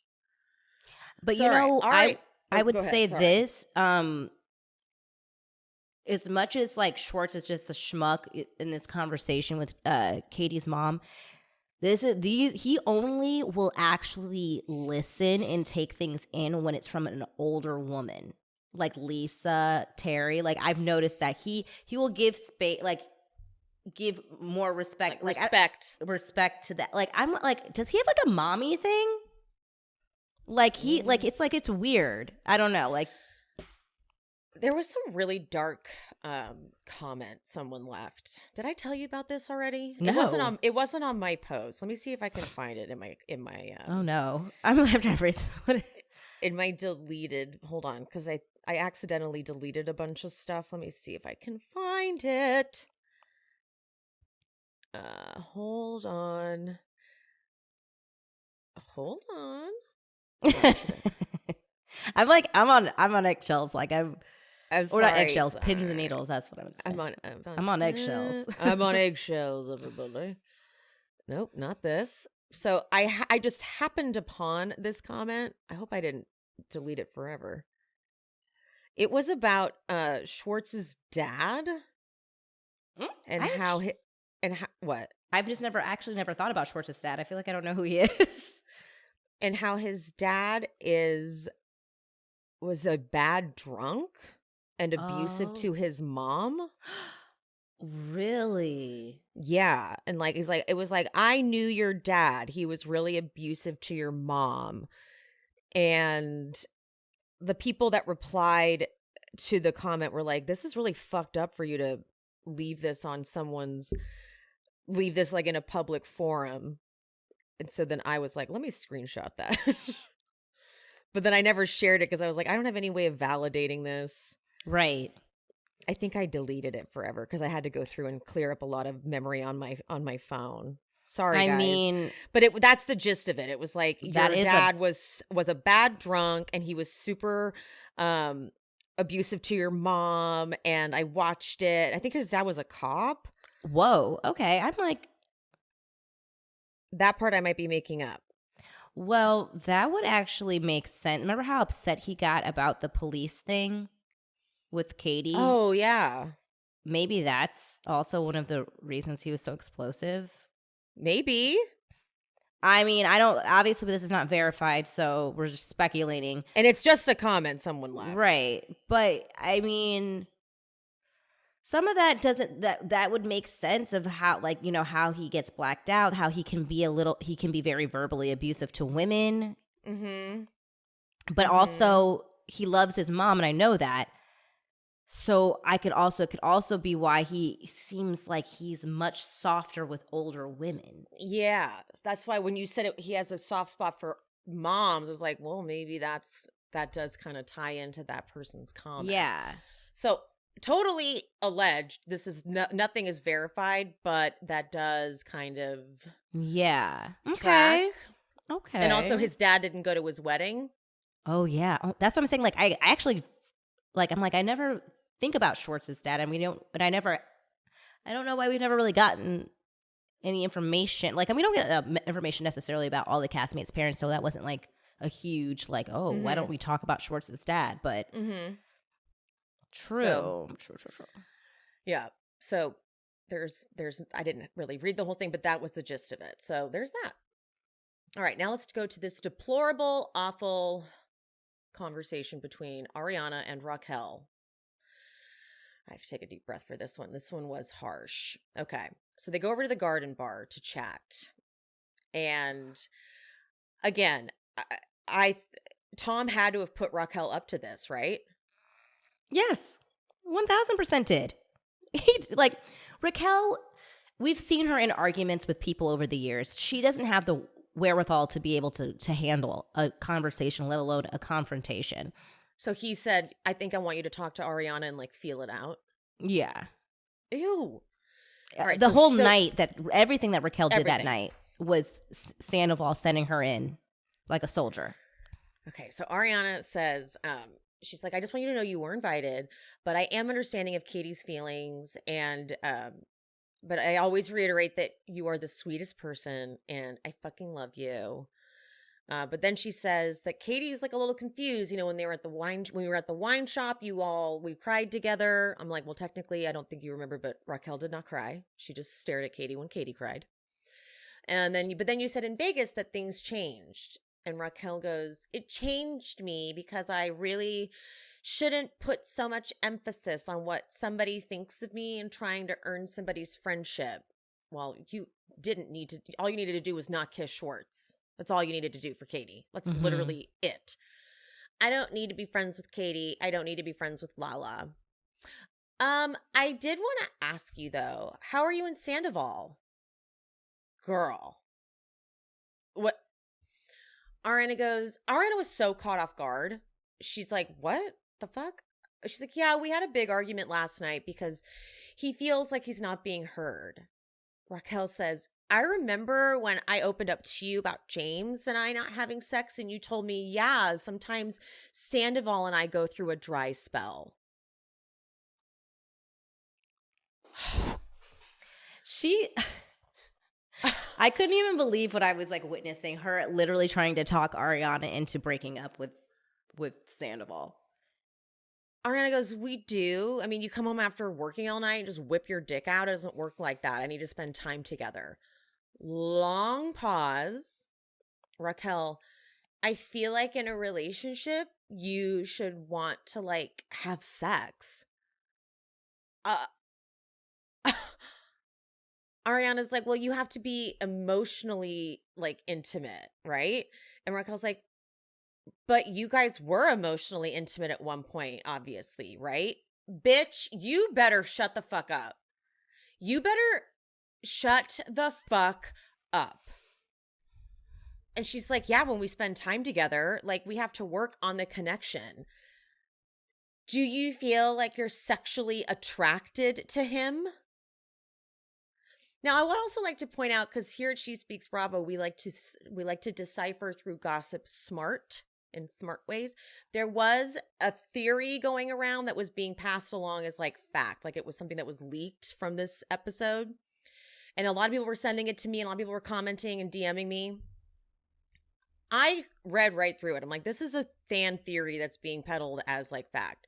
But so, you know, all right. I would say Sorry. this, as much as like Schwartz is just a schmuck in this conversation with Katie's mom, he only will actually listen and take things in when it's from an older woman, like Lisa, Terry. Like, I've noticed that he will give space, like give more respect. Like respect. Respect to that. Like, I'm like, does he have like a mommy thing? Like it's weird. I don't know. Like, there was some really dark comment someone left. Did I tell you about this already? No. It wasn't on my post. Let me see if I can find it in my oh no. I'm gonna have to erase in my deleted. Hold on, because I accidentally deleted a bunch of stuff. Let me see if I can find it. Hold on. I'm on eggshells. Like I'm or sorry, not eggshells, sorry. pins and needles. That's what I'm saying. I'm on eggshells. I'm on eggshells, everybody. Nope, not this. So I just happened upon this comment. I hope I didn't delete it forever. It was about Schwartz's dad and what? I've just never thought about Schwartz's dad. I feel like I don't know who he is. And how his dad was a bad drunk and abusive to his mom. Really? Yeah. And like it was like, I knew your dad. He was really abusive to your mom. And the people that replied to the comment were like, this is really fucked up for you to leave this like in a public forum. And so then I was like, let me screenshot that. But then I never shared it because I was like, I don't have any way of validating this. Right. I think I deleted it forever because I had to go through and clear up a lot of memory on my phone. Sorry, guys. I mean, but that's the gist of it. It was like your dad was a bad drunk and he was super abusive to your mom. And I watched it. I think his dad was a cop. Whoa. Okay. I'm like, that part I might be making up. Well, that would actually make sense. Remember how upset he got about the police thing with Katie? Oh, yeah. Maybe that's also one of the reasons he was so explosive. Maybe. I mean, obviously this is not verified, so we're just speculating. And it's just a comment someone left. Right. But I mean, some of that that would make sense of how, like, you know, how he gets blacked out, how he can be very verbally abusive to women. Mm-hmm. But also he loves his mom, and I know that. So it could also be why he seems like he's much softer with older women. Yeah. That's why when you said he has a soft spot for moms, I was like, well, maybe that does kind of tie into that person's comment. Yeah. So totally alleged. This is nothing is verified, but that does kind of track. Okay. And also his dad didn't go to his wedding. Oh yeah. That's what I'm saying. Like I actually, like, I'm like, I never think about Schwartz's dad, and I don't know why we've never really gotten any information. Like, and we don't get information necessarily about all the castmates' parents, so that wasn't like a huge like, oh, why don't we talk about Schwartz's dad? But true. Yeah. So there's I didn't really read the whole thing, but that was the gist of it. So there's that. All right, now let's go to this deplorable, awful conversation between Ariana and Raquel. I have to take a deep breath for this one. This one was harsh. Okay. So they go over to the garden bar to chat. And again, Tom had to have put Raquel up to this, right? Yes. 1000% did. Like, Raquel, we've seen her in arguments with people over the years. She doesn't have the wherewithal to be able to handle a conversation, let alone a confrontation. So he said, I think I want you to talk to Ariana and like feel it out. Yeah. Ew. All right, the whole night, everything that Raquel did that night was Sandoval sending her in like a soldier. Okay. So Ariana says, she's like, I just want you to know you were invited, but I am understanding of Katie's feelings. And, but I always reiterate that you are the sweetest person and I fucking love you. But then she says that Katie's like a little confused, you know, when we were at the wine shop, we cried together. I'm like, well, technically, I don't think you remember, but Raquel did not cry. She just stared at Katie when Katie cried. But then you said in Vegas that things changed. And Raquel goes, it changed me because I really shouldn't put so much emphasis on what somebody thinks of me and trying to earn somebody's friendship. Well, you didn't need to. All you needed to do was not kiss Schwartz. That's all you needed to do for Katie. That's literally it. I don't need to be friends with Katie. I don't need to be friends with Lala. I did want to ask you though, how are you in Sandoval? Girl. What? Ariana was so caught off guard. She's like, what the fuck? She's like, yeah, we had a big argument last night because he feels like he's not being heard. Raquel says, I remember when I opened up to you about James and I not having sex and you told me, yeah, sometimes Sandoval and I go through a dry spell. I couldn't even believe what I was like witnessing, her literally trying to talk Ariana into breaking up with Sandoval. Ariana goes, we do. I mean, you come home after working all night and just whip your dick out. It doesn't work like that. I need to spend time together. Long pause. Raquel, I feel like in a relationship, you should want to like have sex. Ariana's like, well, you have to be emotionally like intimate, right? And Raquel's like, but you guys were emotionally intimate at one point, obviously, right? Bitch, you better shut the fuck up. You better shut the fuck up. And she's like, yeah, when we spend time together, like we have to work on the connection. Do you feel like you're sexually attracted to him? Now, I would also like to point out, because here at She Speaks Bravo, we like to decipher through gossip in smart ways. There was a theory going around that was being passed along as like fact, like it was something that was leaked from this episode. And a lot of people were sending it to me, and a lot of people were commenting and DMing me. I read right through it. I'm like, this is a fan theory that's being peddled as like fact.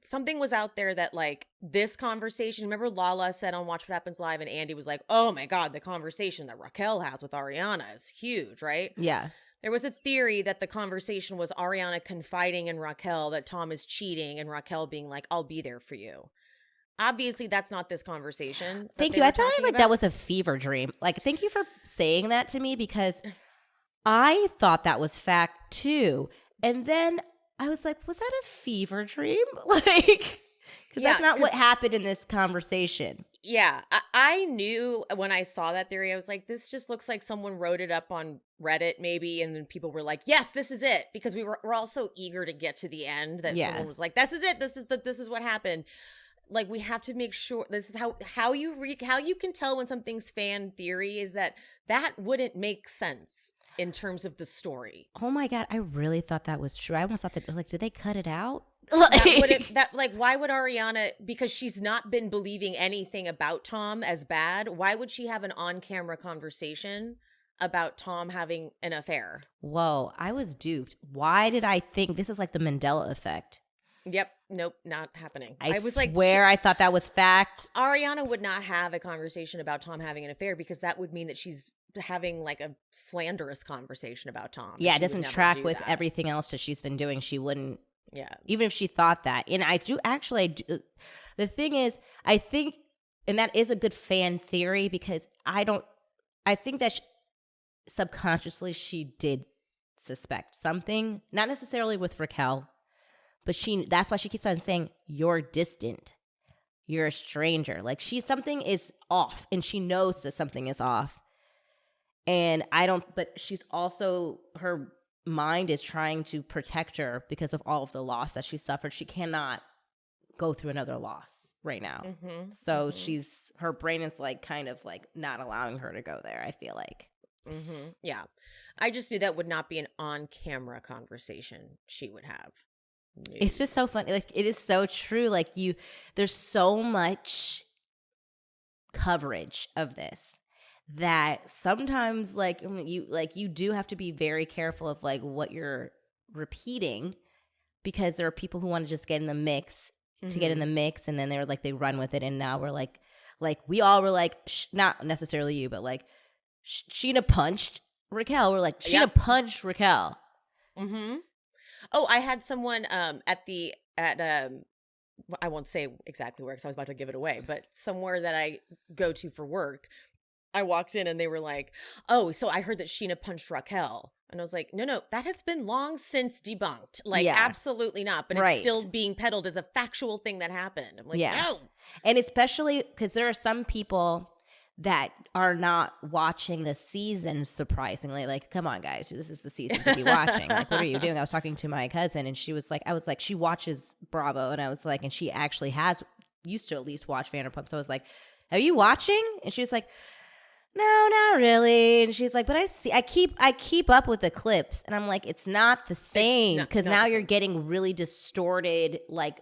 Something was out there that like this conversation, remember Lala said on Watch What Happens Live and Andy was like, oh my God, the conversation that Raquel has with Ariana is huge, right? Yeah. There was a theory that the conversation was Ariana confiding in Raquel that Tom is cheating and Raquel being like, I'll be there for you. Obviously, that's not this conversation. Thank you. I thought that was a fever dream. Like, thank you for saying that to me because I thought that was fact too. And then I was like, was that a fever dream? Like, because that's not what happened in this conversation. Yeah. I knew when I saw that theory, I was like, this just looks like someone wrote it up on Reddit maybe. And then people were like, yes, this is it. Because we're all so eager to get to the end that someone was like, this is it. This is what happened. Like, we have to make sure this is how you can tell when something's fan theory is that wouldn't make sense in terms of the story. Oh my God, I really thought that was true. I almost thought that it was like, did they cut it out? Why would Ariana, because she's not been believing anything about Tom as bad, why would she have an on-camera conversation about Tom having an affair? Whoa, I was duped. Why did I think this is like the Mandela effect? Yep. Nope. Not happening. I thought that was fact. Ariana would not have a conversation about Tom having an affair because that would mean that she's having like a slanderous conversation about Tom. Yeah, it doesn't track with everything else that she's been doing. She wouldn't. Yeah. Even if she thought that. And I do actually, the thing is, I think, and that is a good fan theory because I think that subconsciously she did suspect something, not necessarily with Raquel. But that's why she keeps on saying, you're distant. You're a stranger. Like something is off and she knows that something is off. And but she's also, her mind is trying to protect her because of all of the loss that she suffered. She cannot go through another loss right now. Mm-hmm. So her brain is like kind of like not allowing her to go there, I feel like. Mm-hmm. Yeah. I just knew that would not be an on-camera conversation she would have. It's just so funny. Like, it is so true. Like, there's so much coverage of this that sometimes you do have to be very careful of like what you're repeating because there are people who want to just get in the mix to get in the mix, and then they're like, they run with it. And now we're like we all were like, not necessarily you, but like Sheena punched Raquel. We're like, Sheena punched Raquel. Mm-hmm. Oh, I had someone I won't say exactly where because I was about to give it away, but somewhere that I go to for work, I walked in and they were like, "Oh, so I heard that Sheena punched Raquel." And I was like, no, that has been long since debunked. Like, Yeah. absolutely not. But it's Right. still being peddled as a factual thing that happened. I'm like, Yeah. no. And especially because there are some people that are not watching the season, surprisingly. Like, come on, guys, this is the season to be watching. Like, what are you doing? I was talking to my cousin, and she was like, she watches Bravo, and I was like, and she actually used to at least watch Vanderpump. So I was like, are you watching? And she was like, no, not really. And she's like, but I keep up with the clips. And I'm like, it's not the same because now you're getting really distorted, like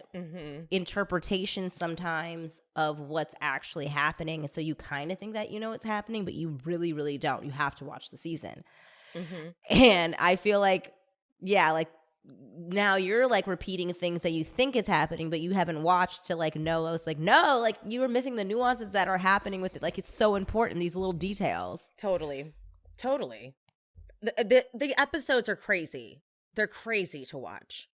interpretation sometimes of what's actually happening. And so you kind of think that you know what's happening, but you really, really don't. You have to watch the season. And I feel like, yeah, like now you're like repeating things that you think is happening, but you haven't watched to like know. I was like, no, like you were missing the nuances that are happening with it. Like it's so important, these little details. Totally. The episodes are crazy. They're crazy to watch.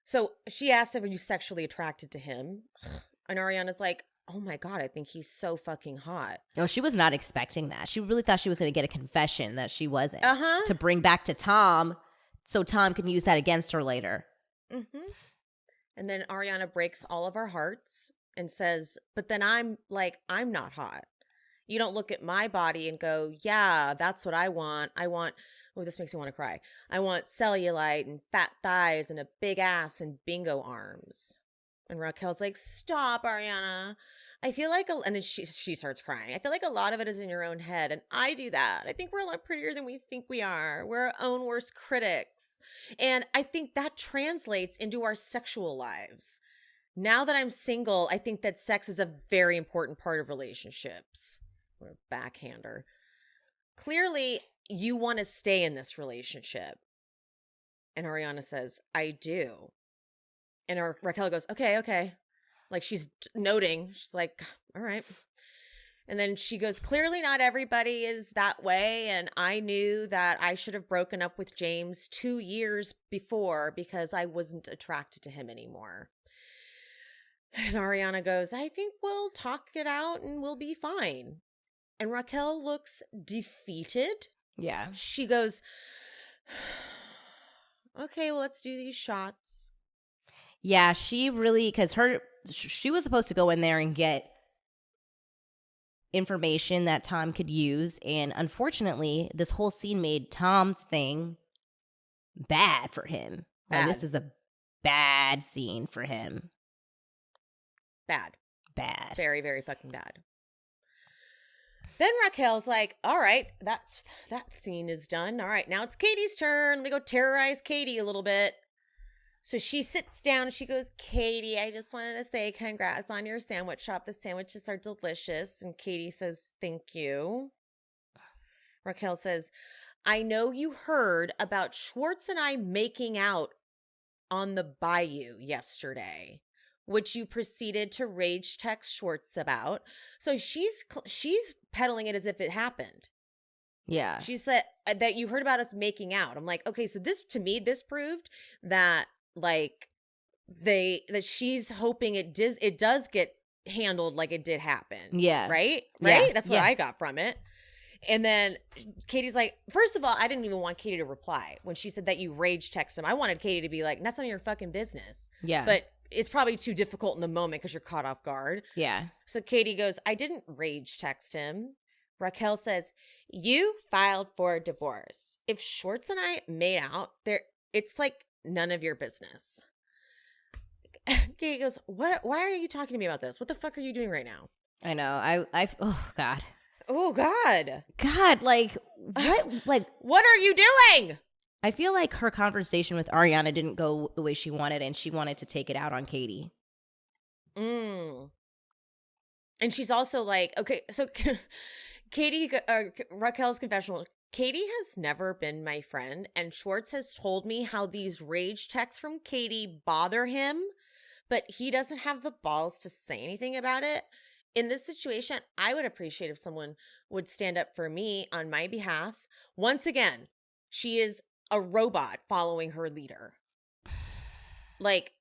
So she asked if, are you sexually attracted to him? And Ariana's like, oh my God, I think he's so fucking hot. No, she was not expecting that. She really thought she was going to get a confession that she wasn't to bring back to Tom so Tom can use that against her later. And then Ariana breaks all of our hearts and says, but then I'm not hot. You don't look at my body and go, yeah, that's what I want. Oh, this makes me want to cry. I want cellulite and fat thighs and a big ass and bingo arms. And Raquel's like, stop, Ariana. I feel like, and then she starts crying. I feel like a lot of it is in your own head. And I do that. I think we're a lot prettier than we think we are. We're our own worst critics. And I think that translates into our sexual lives. Now that I'm single, I think that sex is a very important part of relationships. We're a backhander. Clearly, you want to stay in this relationship. And Ariana says, I do. And Raquel goes, okay. Like she's noting. She's like, all right. And then she goes, clearly not everybody is that way. And I knew that I should have broken up with James 2 years before because I wasn't attracted to him anymore. And Ariana goes, I think we'll talk it out and we'll be fine. And Raquel looks defeated. Yeah. She goes, okay, well, let's do these shots. Yeah, she really, because she was supposed to go in there and get information that Tom could use. And unfortunately, this whole scene made Tom's thing bad for him. Like, this is a bad scene for him. Bad. Very, very fucking bad. Then Raquel's like, all right, that scene is done. All right, now it's Katie's turn. Let me go terrorize Katie a little bit. So she sits down and she goes, Katie, I just wanted to say congrats on your sandwich shop. The sandwiches are delicious. And Katie says, thank you. Raquel says, I know you heard about Schwartz and I making out on the bayou yesterday, which you proceeded to rage text Schwartz about. So she's peddling it as if it happened. Yeah. She said that you heard about us making out. I'm like, okay, so this proved that like that she's hoping it does get handled like it did happen. Yeah. Right? Yeah. That's what I got from it. And then Katie's like, first of all, I didn't even want Katie to reply when she said that you rage text him. I wanted Katie to be like, that's none of your fucking business. Yeah. But it's probably too difficult in the moment because you're caught off guard. Yeah. So Katie goes, I didn't rage text him. Raquel says, you filed for a divorce. If Schwartz and I made out, it's like none of your business. Katie goes, why are you talking to me about this? What the fuck are you doing right now? I know. Oh, God. Oh, God. God, like, what? Like, what are you doing? I feel like her conversation with Ariana didn't go the way she wanted, and she wanted to take it out on Katie. And she's also like, okay, so Raquel's confessional, Katie has never been my friend, and Schwartz has told me how these rage texts from Katie bother him, but he doesn't have the balls to say anything about it. In this situation, I would appreciate if someone would stand up for me on my behalf. Once again, she is a robot following her leader. Like,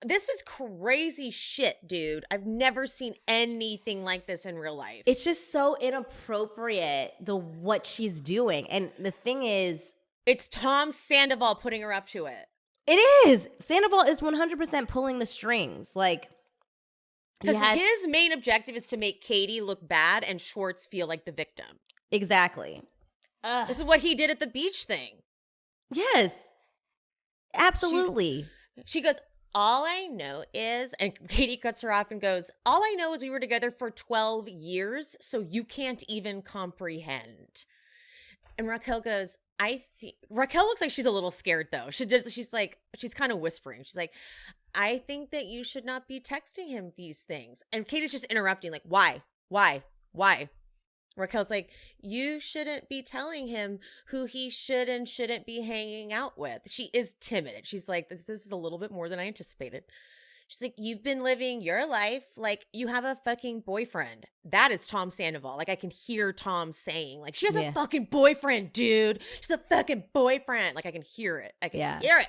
this is crazy shit, dude. I've never seen anything like this in real life. It's just so inappropriate, what she's doing. And the thing is, it's Tom Sandoval putting her up to it. It is. Sandoval is 100% pulling the strings. Like, because his main objective is to make Katie look bad and Schwartz feel like the victim. Exactly. This is what he did at the beach thing. Yes. Absolutely. She goes, all I know is, and Katie cuts her off and goes, all I know is we were together for 12 years, so you can't even comprehend. And Raquel goes, Raquel looks like she's a little scared though. She's kind of whispering. She's like, I think that you should not be texting him these things. And Katie's just interrupting, like, why? Raquel's like, you shouldn't be telling him who he should and shouldn't be hanging out with. She is timid. She's like, this is a little bit more than I anticipated. She's like, you've been living your life like you have a fucking boyfriend. That is Tom Sandoval. Like, I can hear Tom saying, like, she has a fucking boyfriend, dude. She's a fucking boyfriend. Like, I can hear it. I can hear it.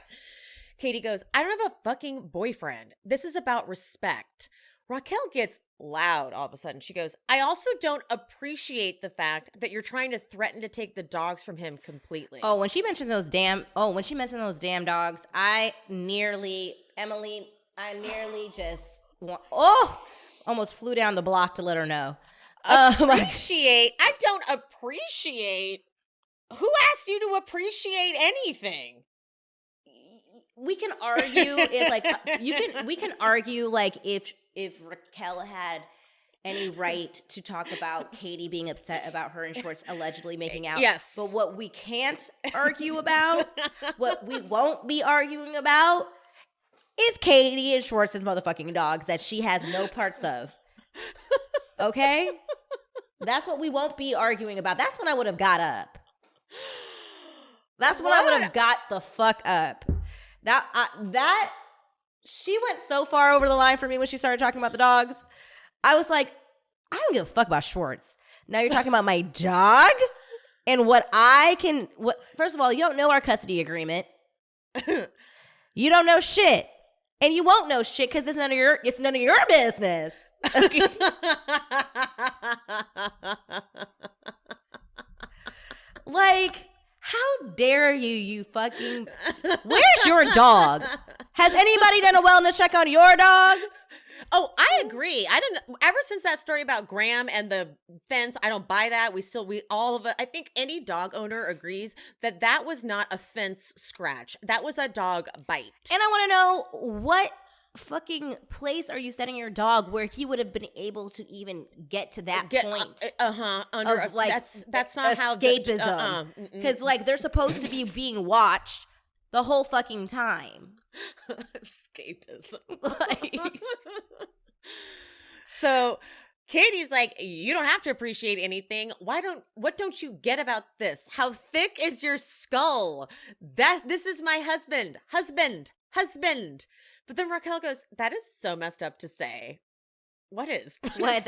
Katie goes, I don't have a fucking boyfriend. This is about respect. Raquel gets loud all of a sudden. She goes, I also don't appreciate the fact that you're trying to threaten to take the dogs from him completely. When she mentioned those damn dogs, I nearly just almost flew down the block to let her know. I don't appreciate. Who asked you to appreciate anything? We can argue we can argue like if Raquel had any right to talk about Katie being upset about her and Schwartz allegedly making out. Yes. But what we can't argue about, what we won't be arguing about, is Katie and Schwartz's motherfucking dogs that she has no parts of. Okay? That's what we won't be arguing about. That's when I would have got up. That's when I would have got the fuck up. That she went so far over the line for me when she started talking about the dogs. I was like, I don't give a fuck about Schwartz. Now you're talking about my dog and what first of all, you don't know our custody agreement. You don't know shit. And you won't know shit because it's none of your business. Like, how dare you fucking... Where's your dog? Has anybody done a wellness check on your dog? Oh, I agree. Ever since that story about Graham and the fence, I don't buy that. I think any dog owner agrees that was not a fence scratch. That was a dog bite. And I want to know, what fucking place are you setting your dog where he would have been able to even get to that point? That's not how escapism. Because like they're supposed to be being watched the whole fucking time. Escapism. So Katie's like, you don't have to appreciate anything. What don't you get about this? How thick is your skull? This is my husband. But then Raquel goes, that is so messed up to say. What is? What?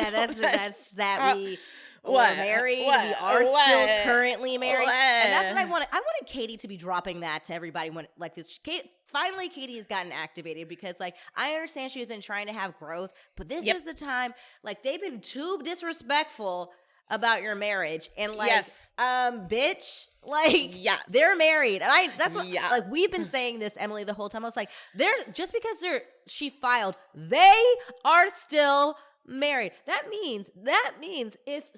We were married. We are still currently married. And that's what I wanted. I wanted Katie to be dropping that to everybody when like this. Finally, Katie has gotten activated because like I understand she has been trying to have growth, but this is the time. Like they've been too disrespectful about your marriage and like bitch, like they're married. And that's what like we've been saying this, Emily, the whole time. I was like, just because she filed, they are still married. That means if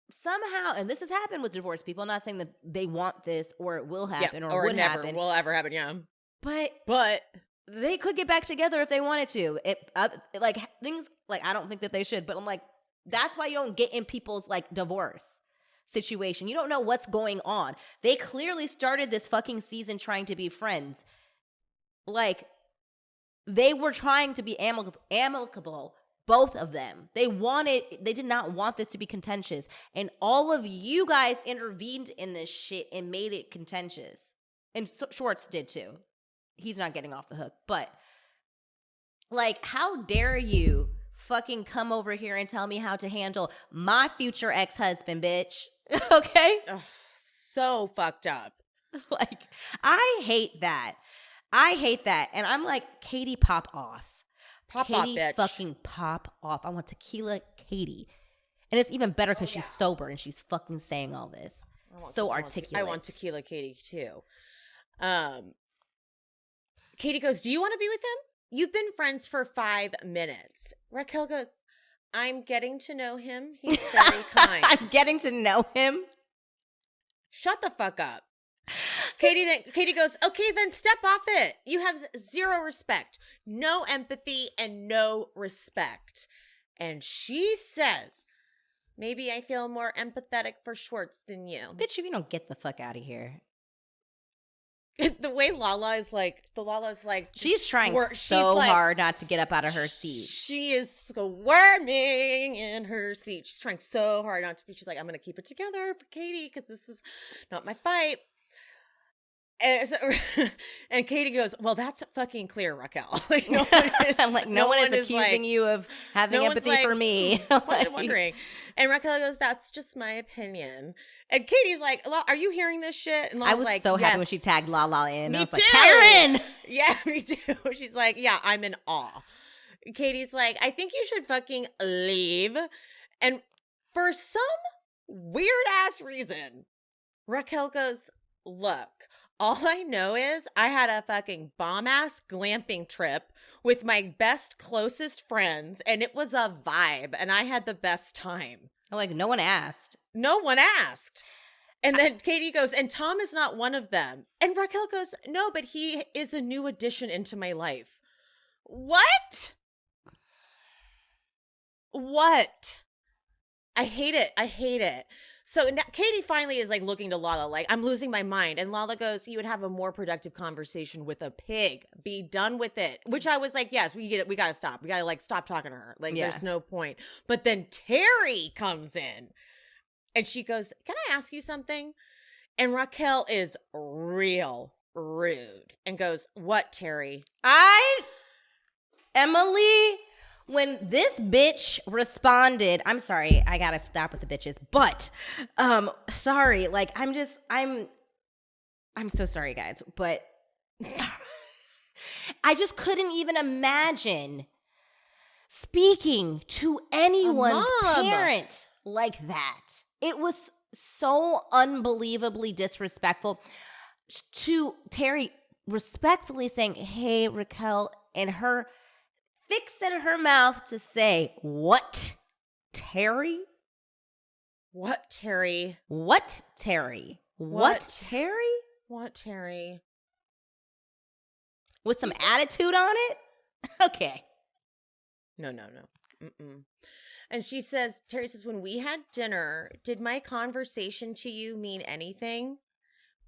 somehow, and this has happened with divorced people, I'm not saying that they want this or it will happen or would never happen. will ever happen, But they could get back together if they wanted to. Like things like I don't think that they should, but I'm like, that's why you don't get in people's like divorce situation. You don't know what's going on. They clearly started this fucking season trying to be friends. Like they were trying to be amicable, both of them. They did not want this to be contentious. And all of you guys intervened in this shit and made it contentious. And Schwartz did too. He's not getting off the hook. But like, how dare you fucking come over here and tell me how to handle my future ex-husband, bitch. Okay? Ugh, so fucked up. Like, I hate that. And I'm like, Katie, pop off. Pop Katie, off, bitch. fucking pop off. I want tequila Katie. And it's even better because she's sober and she's fucking saying all this. So articulate. I want tequila Katie too. Katie goes, do you want to be with him? You've been friends for 5 minutes. Raquel goes, I'm getting to know him. He's very kind. I'm getting to know him. Shut the fuck up. Katie goes, okay, then step off it. You have 0 respect, no empathy, and no respect. And she says, maybe I feel more empathetic for Schwartz than you. Bitch, if you don't get the fuck out of here. The way Lala is like, she's trying hard not to get up out of her seat. She is squirming in her seat. She's trying so hard not to be. She's like, I'm going to keep it together for Katie because this is not my fight. And Katie goes, well, that's fucking clear, Raquel. Like, no one is, I'm like, no one is accusing you of having empathy for me. I'm wondering. And Raquel goes, that's just my opinion. And Katie's like, are you hearing this shit? And I was like, so happy when she tagged Lala in. Me I was too. like, Karen! Yeah, me too. She's like, yeah, I'm in awe. Katie's like, I think you should fucking leave. And for some weird ass reason, Raquel goes, look, all I know is I had a fucking bomb-ass glamping trip with my best, closest friends, and it was a vibe, and I had the best time. I'm like, no one asked. No one asked. And then Katie goes, and Tom is not one of them. And Raquel goes, no, but he is a new addition into my life. What? What? I hate it. So now Katie finally is like looking to Lala like, I'm losing my mind. And Lala goes, you would have a more productive conversation with a pig. Be done with it. Which I was like, yes, we get it. We got to stop. We got to like stop talking to her. Like there's no point. But then Terry comes in and she goes, can I ask you something? And Raquel is real rude and goes, what, Terry? Emily, when this bitch responded, I'm sorry, I gotta stop with the bitches, but sorry, like I'm so sorry, guys, but I just couldn't even imagine speaking to anyone's parent like that. It was so unbelievably disrespectful. To Terry respectfully saying, hey, Raquel, and her fixing her mouth to say, what, Terry? What, Terry? What, Terry? What, Terry? What, Terry? With some attitude on it? Okay. No. Mm-mm. And she says, Terry says, when we had dinner, did my conversation to you mean anything?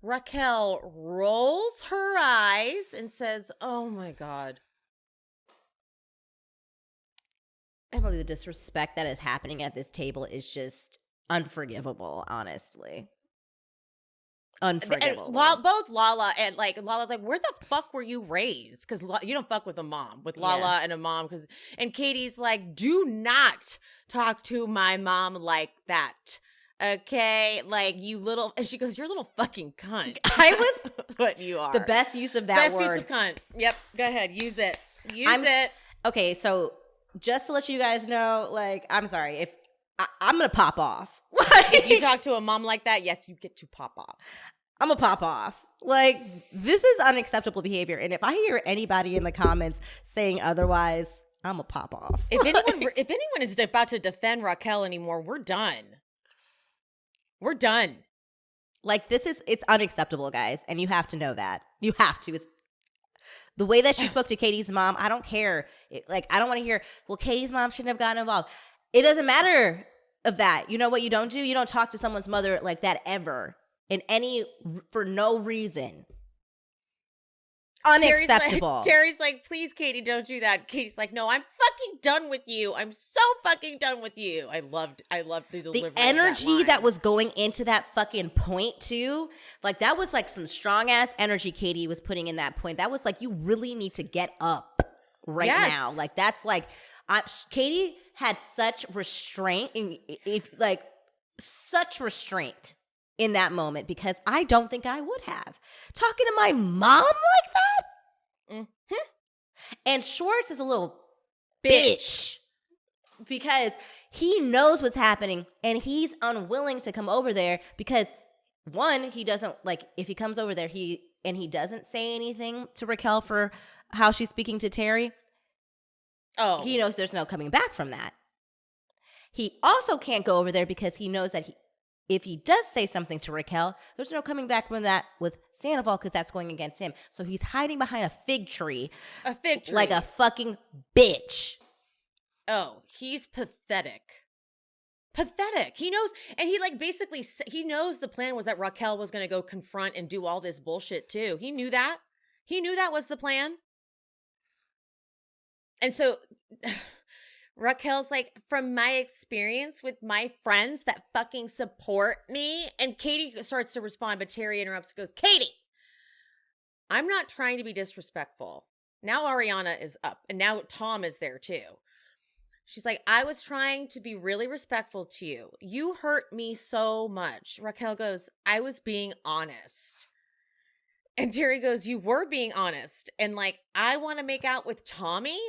Raquel rolls her eyes and says, oh my God. Emily, the disrespect that is happening at this table is just unforgivable, honestly. Unforgivable. And both Lala and like Lala's like, where the fuck were you raised? Because you don't fuck with a mom, with Lala and a mom. And Katie's like, do not talk to my mom like that. Okay, like you little, and she goes, you're a little fucking cunt. I was what you are. The best use of that best word. Use of cunt. Yep, go ahead, use it. Use it. Okay, so just to let you guys know, like, I'm sorry if I'm gonna pop off. If you talk to a mom like that, yes, you get to pop off. I'm gonna pop off. Like, this is unacceptable behavior, and if I hear anybody in the comments saying otherwise, I'm gonna pop off. If anyone is about to defend Raquel anymore, we're done. We're done. Like, it's unacceptable, guys, and you have to know that. You have to. It's the way that she spoke to Katie's mom, I don't care. I don't want to hear, well, Katie's mom shouldn't have gotten involved. It doesn't matter of that. You know what you don't do? You don't talk to someone's mother like that ever. For no reason. Unacceptable. Terry's like, please, Katie, don't do that. Katie's like, no, I'm fucking done with you. I'm so fucking done with you. I loved the delivery. The energy of that was going into that fucking point too. Like, that was like some strong ass energy Katie was putting in that point. That was like, you really need to get up right now. Like, that's like, Katie had such restraint, such restraint in that moment because I don't think I would have. Talking to my mom like that? Mm-hmm. And Schwartz is a little bitch because he knows what's happening and he's unwilling to come over there because, one, he doesn't, like, if he comes over there he doesn't say anything to Raquel for how she's speaking to Terry, he knows there's no coming back from that. He also can't go over there because he knows that if he does say something to Raquel, there's no coming back from that with Sandoval because that's going against him. So he's hiding behind a fig tree. A fig tree. Like a fucking bitch. Oh, he's pathetic. Pathetic. He knows, and he like basically, he knows the plan was that Raquel was going to go confront and do all this bullshit too. He knew that. He knew that was the plan. And so Raquel's like, from my experience with my friends that fucking support me. And Katie starts to respond, but Terry interrupts and goes, Katie, I'm not trying to be disrespectful. Now Ariana is up and now Tom is there too. She's like, I was trying to be really respectful to you. You hurt me so much. Raquel goes, I was being honest. And Terry goes, you were being honest. And like, I want to make out with Tommy.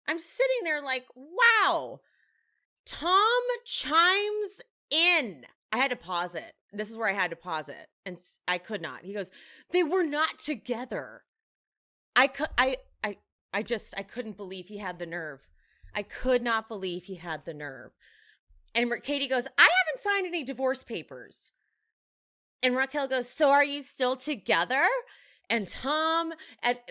I'm sitting there like, wow. Tom chimes in. I had to pause it. This is where I had to pause it. And I could not. He goes, they were not together. I couldn't believe he had the nerve. I could not believe he had the nerve. And Katie goes, I haven't signed any divorce papers. And Raquel goes, so are you still together? And Tom,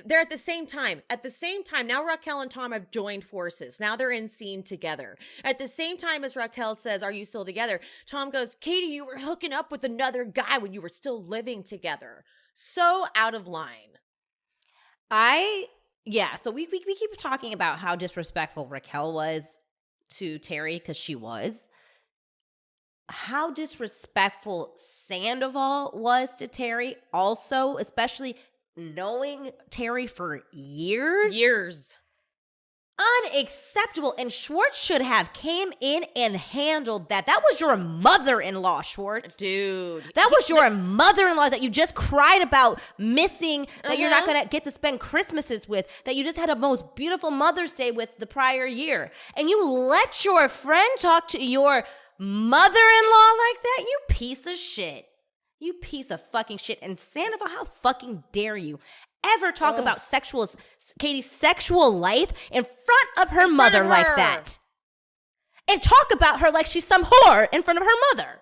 they're at the same time. At the same time, now Raquel and Tom have joined forces. Now they're in scene together. At the same time as Raquel says, are you still together? Tom goes, Katie, you were hooking up with another guy when you were still living together. So out of line. Yeah, so we keep talking about how disrespectful Raquel was to Terry, because she was. How disrespectful Sandoval was to Terry also, especially knowing Terry for years. Unacceptable. And Schwartz should have came in and handled that. That was your mother-in-law, Schwartz. Dude. That was your mother-in-law that you just cried about missing, that you're not going to get to spend Christmases with, that you just had a most beautiful Mother's Day with the prior year. And you let your friend talk to your mother-in-law like that? You piece of shit. You piece of fucking shit. And Sandoval, how fucking dare you ever talk about Katie's sexual life in front of her mother like that? And talk about her like she's some whore in front of her mother.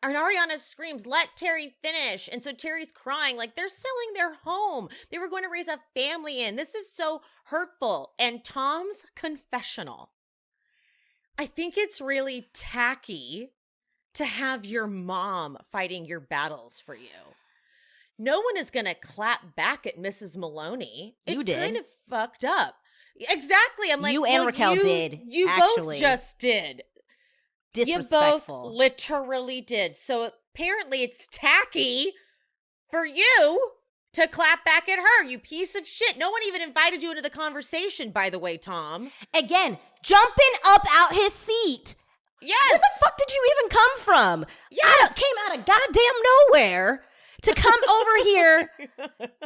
And Ariana screams, let Terry finish. And so Terry's crying like they're selling their home. They were going to raise a family in. This is so hurtful. And Tom's confessional. I think it's really tacky to have your mom fighting your battles for you. No one is going to clap back at Mrs. Maloney. You did. It's kind of fucked up. Exactly. I'm like, you and Raquel did. You actually. both just did. Disrespectful. You both literally did. So apparently it's tacky for you to clap back at her, you piece of shit. No one even invited you into the conversation, by the way, Tom. Again, jumping up out his seat. Yes. Where the fuck did you even come from? Yes. Came out of goddamn nowhere to come over here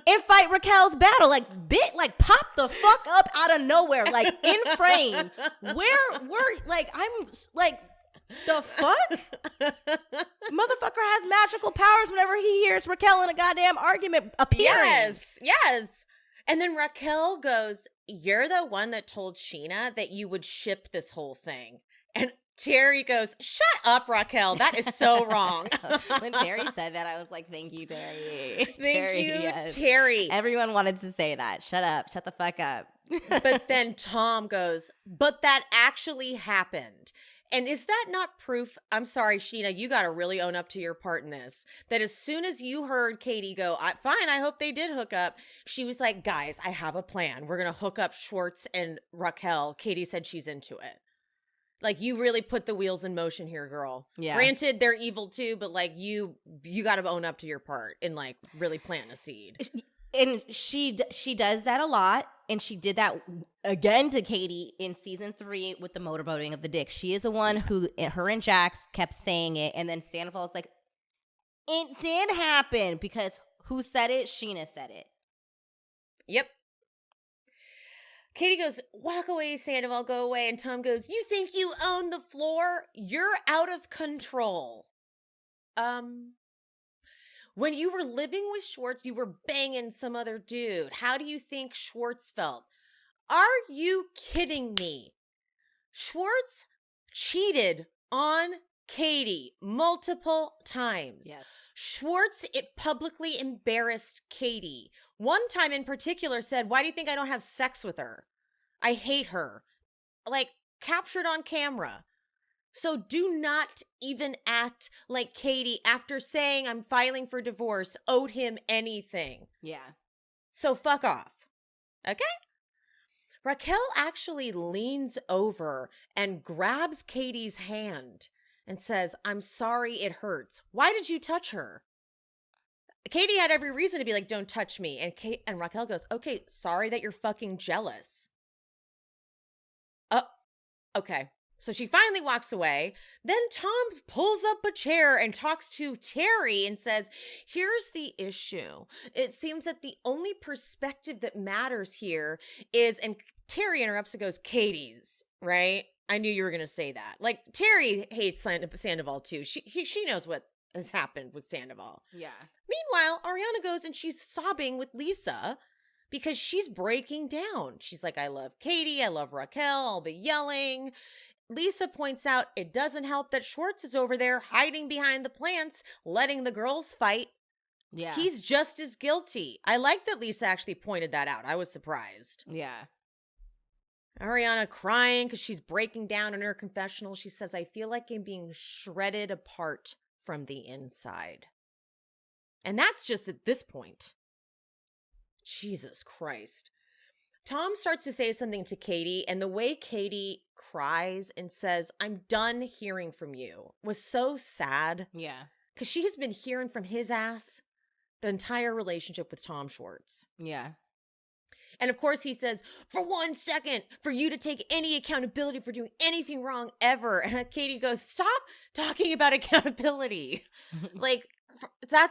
and fight Raquel's battle. Like, pop the fuck up out of nowhere. Like, in frame. I'm like, the fuck? Motherfucker has magical powers whenever he hears Raquel in a goddamn argument appearing. Yes. And then Raquel goes, you're the one that told Sheena that you would ship this whole thing. And Terry goes, shut up, Raquel. That is so wrong. When Terry said that, I was like, thank you, Terry. Terry. Everyone wanted to say that. Shut up. Shut the fuck up. But then Tom goes, but that actually happened. And is that not proof? I'm sorry, Sheena, you got to really own up to your part in this. That as soon as you heard Katie go, fine, I hope they did hook up. She was like, guys, I have a plan. We're going to hook up Schwartz and Raquel. Katie said she's into it. Like, you really put the wheels in motion here, girl. Yeah. Granted, they're evil too, but like you got to own up to your part and like really plant a seed. And she does that a lot. And she did that again to Katie in season 3 with the motorboating of the dick. She is the one who, her and Jax kept saying it. And then Sandoval's like, It did happen because who said it? Sheena said it. Yep. Katie goes, walk away, Sandoval, go away. And Tom goes, you think you own the floor? You're out of control. When you were living with Schwartz, you were banging some other dude. How do you think Schwartz felt? Are you kidding me? Schwartz cheated on Katie multiple times. Yes. Schwartz publicly embarrassed Katie. One time in particular said, why do you think I don't have sex with her? I hate her. Like, captured on camera. So do not even act like Katie, after saying I'm filing for divorce, owed him anything. Yeah. So fuck off. Okay? Raquel actually leans over and grabs Katie's hand and says, I'm sorry it hurts. Why did you touch her? Katie had every reason to be like, don't touch me. And Raquel goes, okay, sorry that you're fucking jealous. Okay. So she finally walks away. Then Tom pulls up a chair and talks to Terry and says, here's the issue. It seems that the only perspective that matters here is, and Terry interrupts and goes, Katie's, right? I knew you were going to say that. Like, Terry hates Sandoval too. She knows what has happened with Sandoval. Yeah. Meanwhile, Ariana goes and she's sobbing with Lisa because she's breaking down. She's like, I love Katie. I love Raquel. All the yelling. Lisa points out it doesn't help that Schwartz is over there hiding behind the plants, letting the girls fight. Yeah. He's just as guilty. I like that Lisa actually pointed that out. I was surprised. Yeah. Ariana crying because she's breaking down in her confessional. She says, I feel like I'm being shredded apart from the inside. And that's just at this point. Jesus Christ. Tom starts to say something to Katie, and the way Katie cries and says, I'm done hearing from you, was so sad. Yeah. Because she has been hearing from his ass the entire relationship with Tom Schwartz. Yeah. And of course he says, for 1 second, for you to take any accountability for doing anything wrong ever. And Katie goes, stop talking about accountability. Like,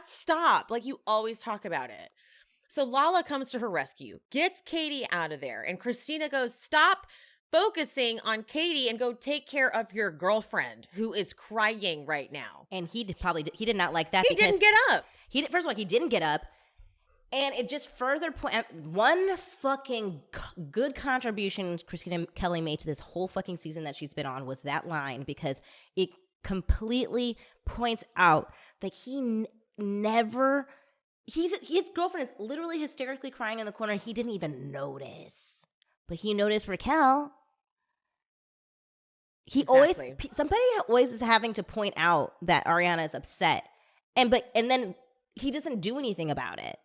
stop. Like, you always talk about it. So Lala comes to her rescue, gets Katie out of there. And Christina goes, stop focusing on Katie and go take care of your girlfriend who is crying right now. And he did not like that. He didn't get up. First of all, he didn't get up. And it just further one fucking good contribution Christina Kelly made to this whole fucking season that she's been on was that line, because it completely points out that his girlfriend is literally hysterically crying in the corner. He didn't even notice, but he noticed Raquel. Somebody always is having to point out that Ariana is upset, and then he doesn't do anything about it.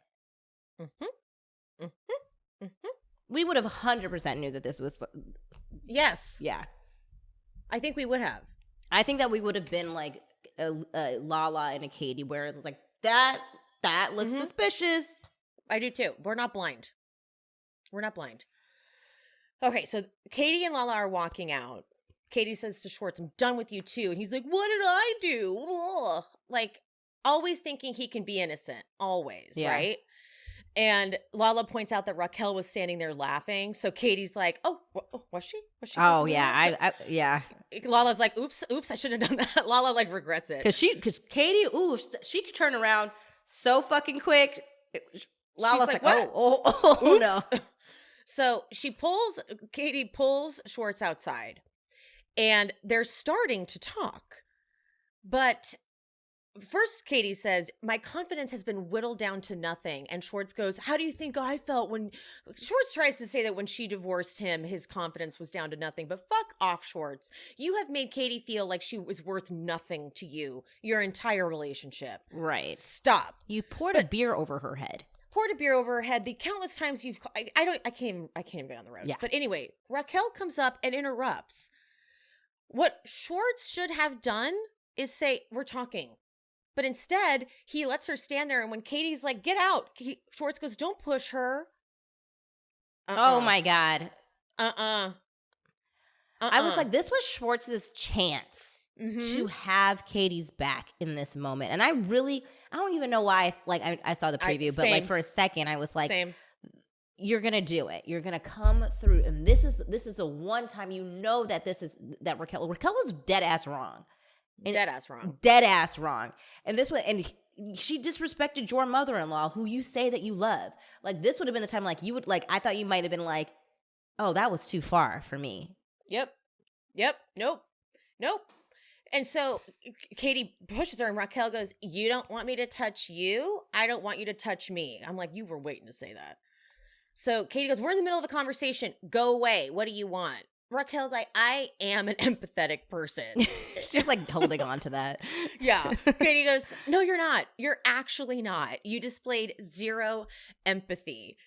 Mm-hmm. Mm-hmm. Mm-hmm. We would have 100% knew that this was. Yes. Yeah. I think we would have. I think that we would have been like a Lala and a Katie, where it's like, that looks suspicious. I do too. We're not blind. Okay, so Katie and Lala are walking out. Katie says to Schwartz, I'm done with you too. And he's like, what did I do? Ugh. Like, always thinking he can be innocent. Always, yeah. Right? And Lala points out that Raquel was standing there laughing. So Katie's like, oh, was she? Oh, yeah. Yeah. Lala's like, oops, I shouldn't have done that. Lala, like, regrets it. Because Katie, she could turn around so fucking quick. Lala's like, oh, no. So Katie pulls Schwartz outside. And they're starting to talk. But first, Katie says, my confidence has been whittled down to nothing. And Schwartz goes, how do you think I felt when... Schwartz tries to say that when she divorced him, his confidence was down to nothing. But fuck off, Schwartz. You have made Katie feel like she was worth nothing to you your entire relationship. Right. Stop. You poured a beer over her head. Poured a beer over her head. The countless times you've... I can't even get on the road. Yeah. But anyway, Raquel comes up and interrupts. What Schwartz should have done is say, we're talking. But instead, he lets her stand there. And when Katie's like, get out, Schwartz goes, don't push her. Oh, my God. I I was like, this was Schwartz's chance to have Katie's back in this moment. And I don't even know why, I saw the preview, but like for a second I was like, Same. You're gonna do it. You're gonna come through, and this is a one time. You know that Raquel was dead ass wrong, Dead ass wrong. And this one, and she disrespected your mother-in-law, who you say that you love. Like this would have been the time, like you would like. I thought you might have been like, oh, that was too far for me. Yep. Nope. And so Katie pushes her, and Raquel goes, "You don't want me to touch you? I don't want you to touch me." I'm like, you were waiting to say that. So Katie goes, "We're in the middle of a conversation. Go away. What do you want?" Raquel's like, "I am an empathetic person." She's like holding on to that. Yeah. Katie goes, "No, you're not. You're actually not. You displayed zero empathy."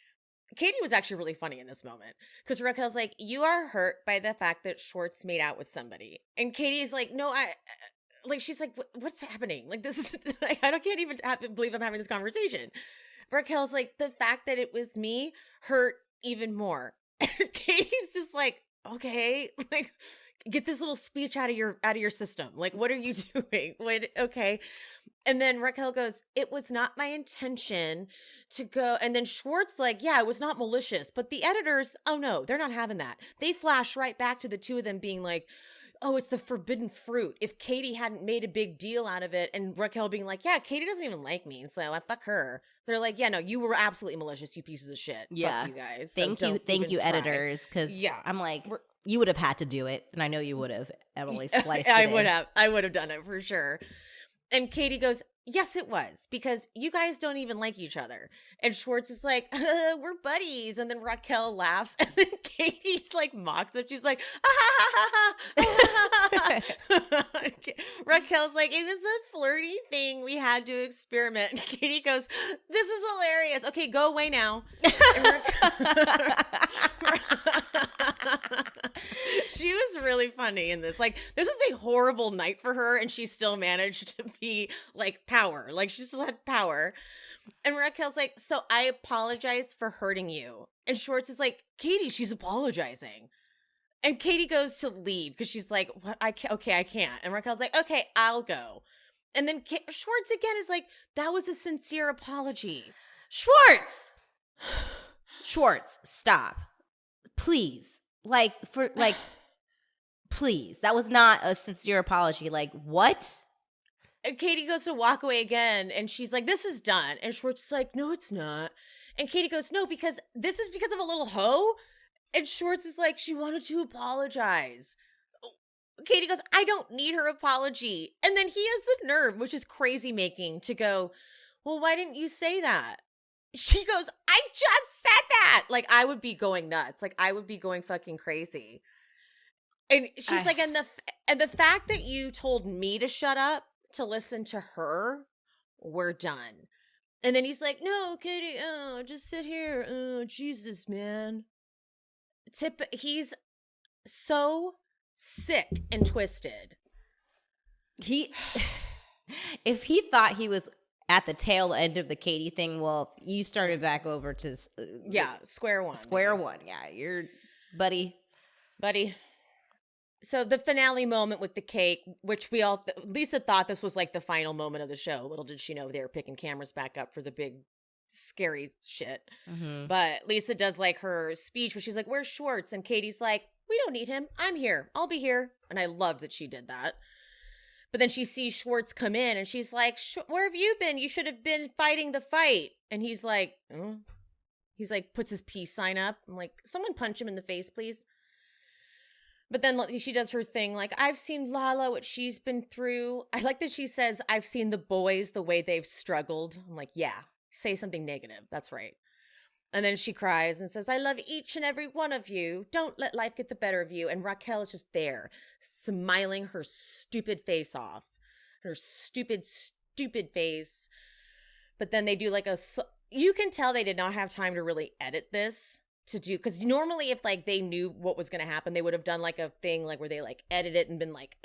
Katie was actually really funny in this moment because Raquel's like, "You are hurt by the fact that Schwartz made out with somebody." And Katie's like, "No, she's like, what's happening? Like, this is, like, can't even believe I'm having this conversation." Raquel's like, "The fact that it was me hurt even more." And Katie's just like, "Okay, like, get this little speech out of your system. Like, what are you doing?" Okay. And then Raquel goes, "It was not my intention to go." And then Schwartz like, "Yeah, it was not malicious." But the editors, oh no, they're not having that. They flash right back to the two of them being like, "Oh, it's the forbidden fruit." If Katie hadn't made a big deal out of it, and Raquel being like, "Yeah, Katie doesn't even like me, so I fuck her." They're like, "Yeah, no, you were absolutely malicious, you pieces of shit. Yeah. Fuck you guys." Thank you, editors, because I'm like, you would have had to do it, and I know you would have. Emily spliced it I in. would have done it for sure. And Katie goes, "Yes, it was, because you guys don't even like each other." And Schwartz is like, "We're buddies." And then Raquel laughs. And then Katie like mocks them. She's like, Raquel's like, "It was a flirty thing. We had to experiment." And Katie goes, "This is hilarious. Okay, go away now." She was really funny in this. Like, this was a horrible night for her, and she still managed to be like power. Like, she still had power. And Raquel's like, "So I apologize for hurting you." And Schwartz is like, "Katie, she's apologizing." And Katie goes to leave because she's like, "What? I can't." And Raquel's like, "Okay, I'll go." And then Schwartz again is like, "That was a sincere apology." Schwartz, stop, please. Please. That was not a sincere apology. Like, what? And Katie goes to walk away again, and she's like, "This is done." And Schwartz is like, "No, it's not." And Katie goes, "No, because this is because of a little hoe." And Schwartz is like, "She wanted to apologize." Katie goes, "I don't need her apology." And then he has the nerve, which is crazy making, to go, "Well, why didn't you say that?" She goes, "I just said that." Like, I would be going nuts. Like, I would be going fucking crazy. And she's like, and the fact that you told me to shut up to listen to her, we're done." And then he's like, "No, Katie, just sit here. Oh, Jesus, man." He's so sick and twisted. If he thought he was at the tail end of the Katie thing, well, you started back over to square one. Square one. Yeah, you're buddy. So the finale moment with the cake, which Lisa thought this was like the final moment of the show. Little did she know they were picking cameras back up for the big scary shit. Mm-hmm. But Lisa does like her speech where she's like, "Where's Schwartz?" And Katie's like, "We don't need him. I'm here. I'll be here." And I loved that she did that. But then she sees Schwartz come in and she's like, "Where have you been? You should have been fighting the fight." And he's like, he's like, puts his peace sign up. I'm like, someone punch him in the face, please. But then she does her thing, like, "I've seen Lala, what she's been through." I like that she says, "I've seen the boys, the way they've struggled." I'm like, yeah, say something negative. That's right. And then she cries and says, "I love each and every one of you. Don't let life get the better of you." And Raquel is just there, smiling her stupid face off. Her stupid face. But then they do like you can tell they did not have time to really edit this. To do, because normally if like they knew what was going to happen, they would have done like a thing like where they like edit it and been like,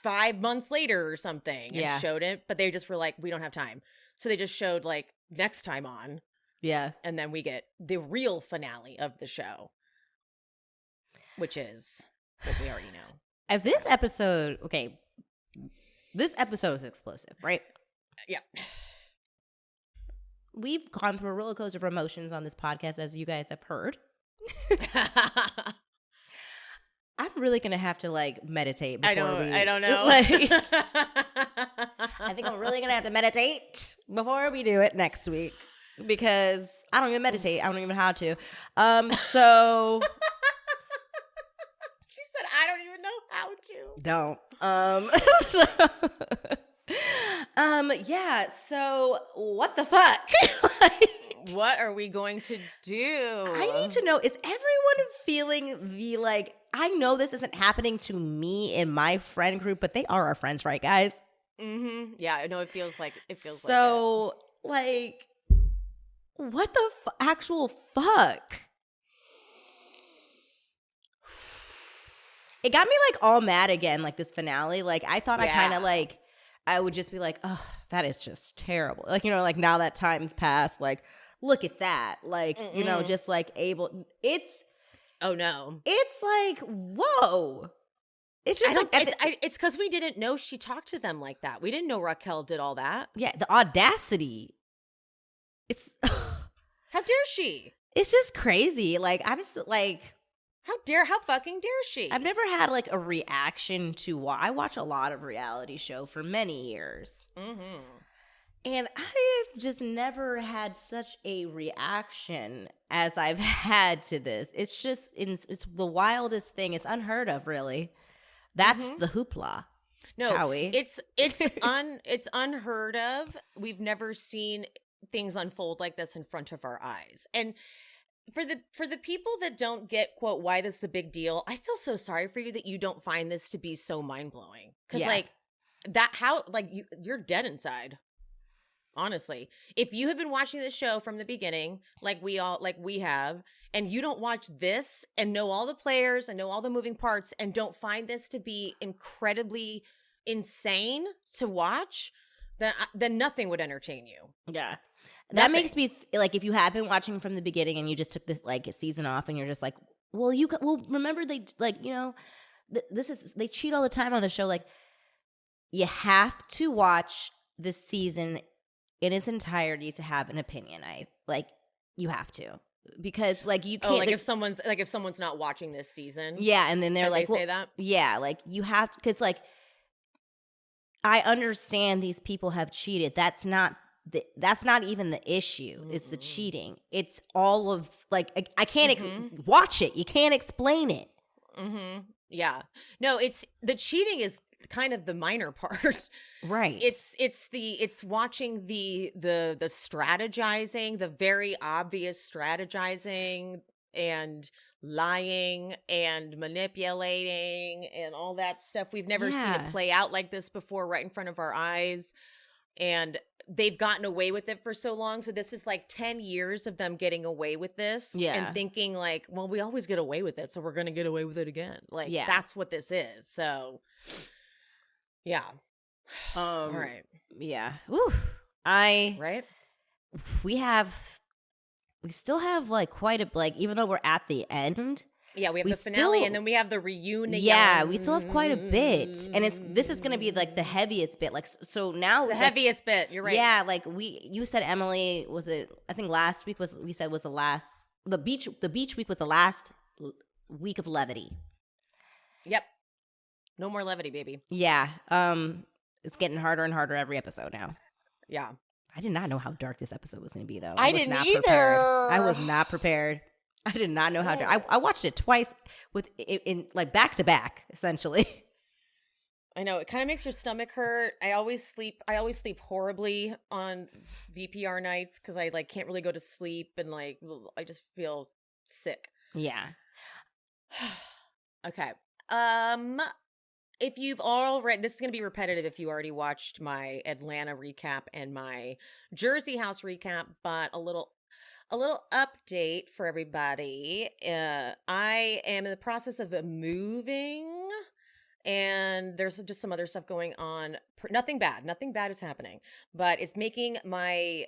5 months later or something and showed it, but they just were like, we don't have time, so they just showed like next time on, and then we get the real finale of the show, which is what we already know. If this episode, okay, this episode is explosive, right? Yeah. We've gone through a roller coaster of emotions on this podcast, as you guys have heard. I'm really gonna have to like meditate. I Before don't know. I think I'm really gonna have to meditate before we do it next week because I don't even meditate. I don't even know how to. So She said, "I don't even know how to." don't. Yeah. So what the fuck? What are we going to do? I need to know, is everyone feeling the like, I know this isn't happening to me in my friend group, but they are our friends, right, guys? Mm-hmm. Yeah, I know it feels like so, like, what the actual fuck? It got me, like, all mad again, like, this finale. Like, I thought I kind of, like, I would just be like, oh, that is just terrible. Like, you know, like, now that time's passed, like, look at that. Like, you know, just, like, it's. Oh, no. It's like, whoa. It's just it's because we didn't know she talked to them like that. We didn't know Raquel did all that. Yeah, the audacity. It's how dare she? It's just crazy. Like, I'm like, how fucking dare she? I've never had like a reaction to I watch a lot of reality show for many years. Mm-hmm. And I've just never had such a reaction as I've had to this. It's just, it's the wildest thing. It's unheard of, really. That's the hoopla. No, Howie. it's unheard of. We've never seen things unfold like this in front of our eyes. And for the people that don't get, quote, why this is a big deal, I feel so sorry for you that you don't find this to be so mind-blowing. Because like that, how, like, you're dead inside. Honestly, if you have been watching this show from the beginning, like we have, and you don't watch this and know all the players and know all the moving parts and don't find this to be incredibly insane to watch, then nothing would entertain you. Yeah. That makes me like, if you have been watching from the beginning and you just took this like a season off and you're just like, well, remember they like, you know, they cheat all the time on the show. Like, you have to watch this season in its entirety to have an opinion. You have to, because like you can't. Oh, like if someone's not watching this season, yeah, and then they're like, say that, yeah, like you have to, because like I understand these people have cheated. That's not even the issue. Mm-mm. It's the cheating. It's all of like I can't watch it. You can't explain it. Mm-hmm. Yeah, no, it's the cheating is kind of the minor part, right? It's watching the strategizing, the very obvious strategizing and lying and manipulating and all that stuff. We've never seen it play out like this before, right in front of our eyes, and they've gotten away with it for so long. So this is like 10 years of them getting away with this and thinking like, well, we always get away with it, so we're gonna get away with it again. Like, that's what this is. So yeah. All right. Yeah. Woo. We still have like quite a, like, even though we're at the end. Yeah, we have the finale and then we have the reunion. Yeah, we still have quite a bit. And this is going to be like the heaviest bit. Like, so now. The heaviest bit, you're right. Yeah, like you said, Emily, I think last week was the last, the beach week was the last week of levity. Yep. No more levity, baby. Yeah. It's getting harder and harder every episode now. Yeah. I did not know how dark this episode was going to be, though. I didn't either. I was not prepared. I did not know how dark. I watched it twice in like back to back, essentially. I know, it kind of makes your stomach hurt. I always sleep horribly on VPR nights because I like can't really go to sleep and like I just feel sick. Yeah. Okay. If you've already, this is going to be repetitive if you already watched my Atlanta recap and my Jersey House recap, but a little update for everybody. I am in the process of moving, and there's just some other stuff going on. Nothing bad is happening, but it's making my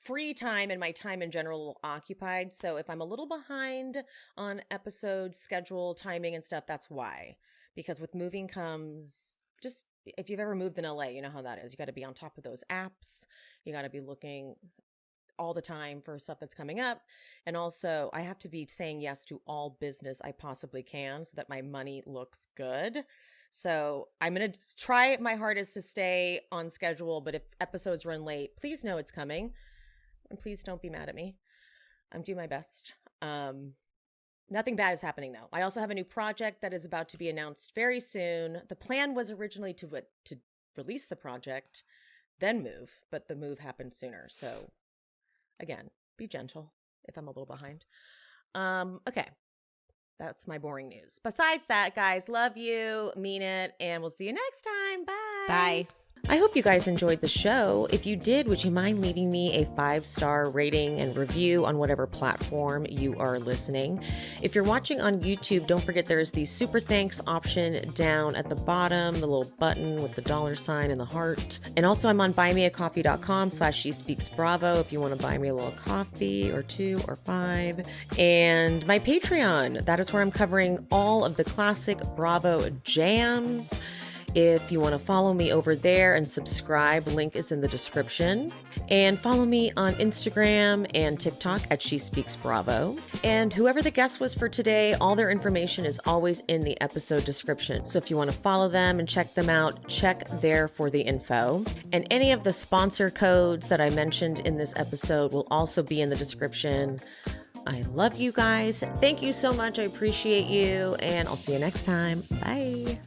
free time and my time in general occupied. So if I'm a little behind on episode schedule, timing, and stuff, that's why. because with moving comes just, if you've ever moved in LA, you know how that is. You got to be on top of those apps. You got to be looking all the time for stuff that's coming up. And also, I have to be saying yes to all business I possibly can so that my money looks good. So I'm going to try my hardest to stay on schedule. But if episodes run late, please know it's coming. And please don't be mad at me. I'm doing my best. Nothing bad is happening, though. I also have a new project that is about to be announced very soon. The plan was originally to release the project, then move, but the move happened sooner. So again, be gentle if I'm a little behind. Okay. That's my boring news. Besides that, guys, love you, mean it, and we'll see you next time. Bye. Bye. I hope you guys enjoyed the show. If you did, would you mind leaving me a 5-star rating and review on whatever platform you are listening? If you're watching on YouTube, don't forget there's the super thanks option down at the bottom, the little button with the $ and the heart. And also I'm on buymeacoffee.com/SheSpeaksBravo if you want to buy me a little coffee or 2 or 5. And my Patreon, that is where I'm covering all of the classic Bravo jams. If you want to follow me over there and subscribe, link is in the description. And follow me on Instagram and TikTok at She Speaks Bravo. And whoever the guest was for today, all their information is always in the episode description. So if you want to follow them and check them out, check there for the info. And any of the sponsor codes that I mentioned in this episode will also be in the description. I love you guys. Thank you so much. I appreciate you. And I'll see you next time. Bye.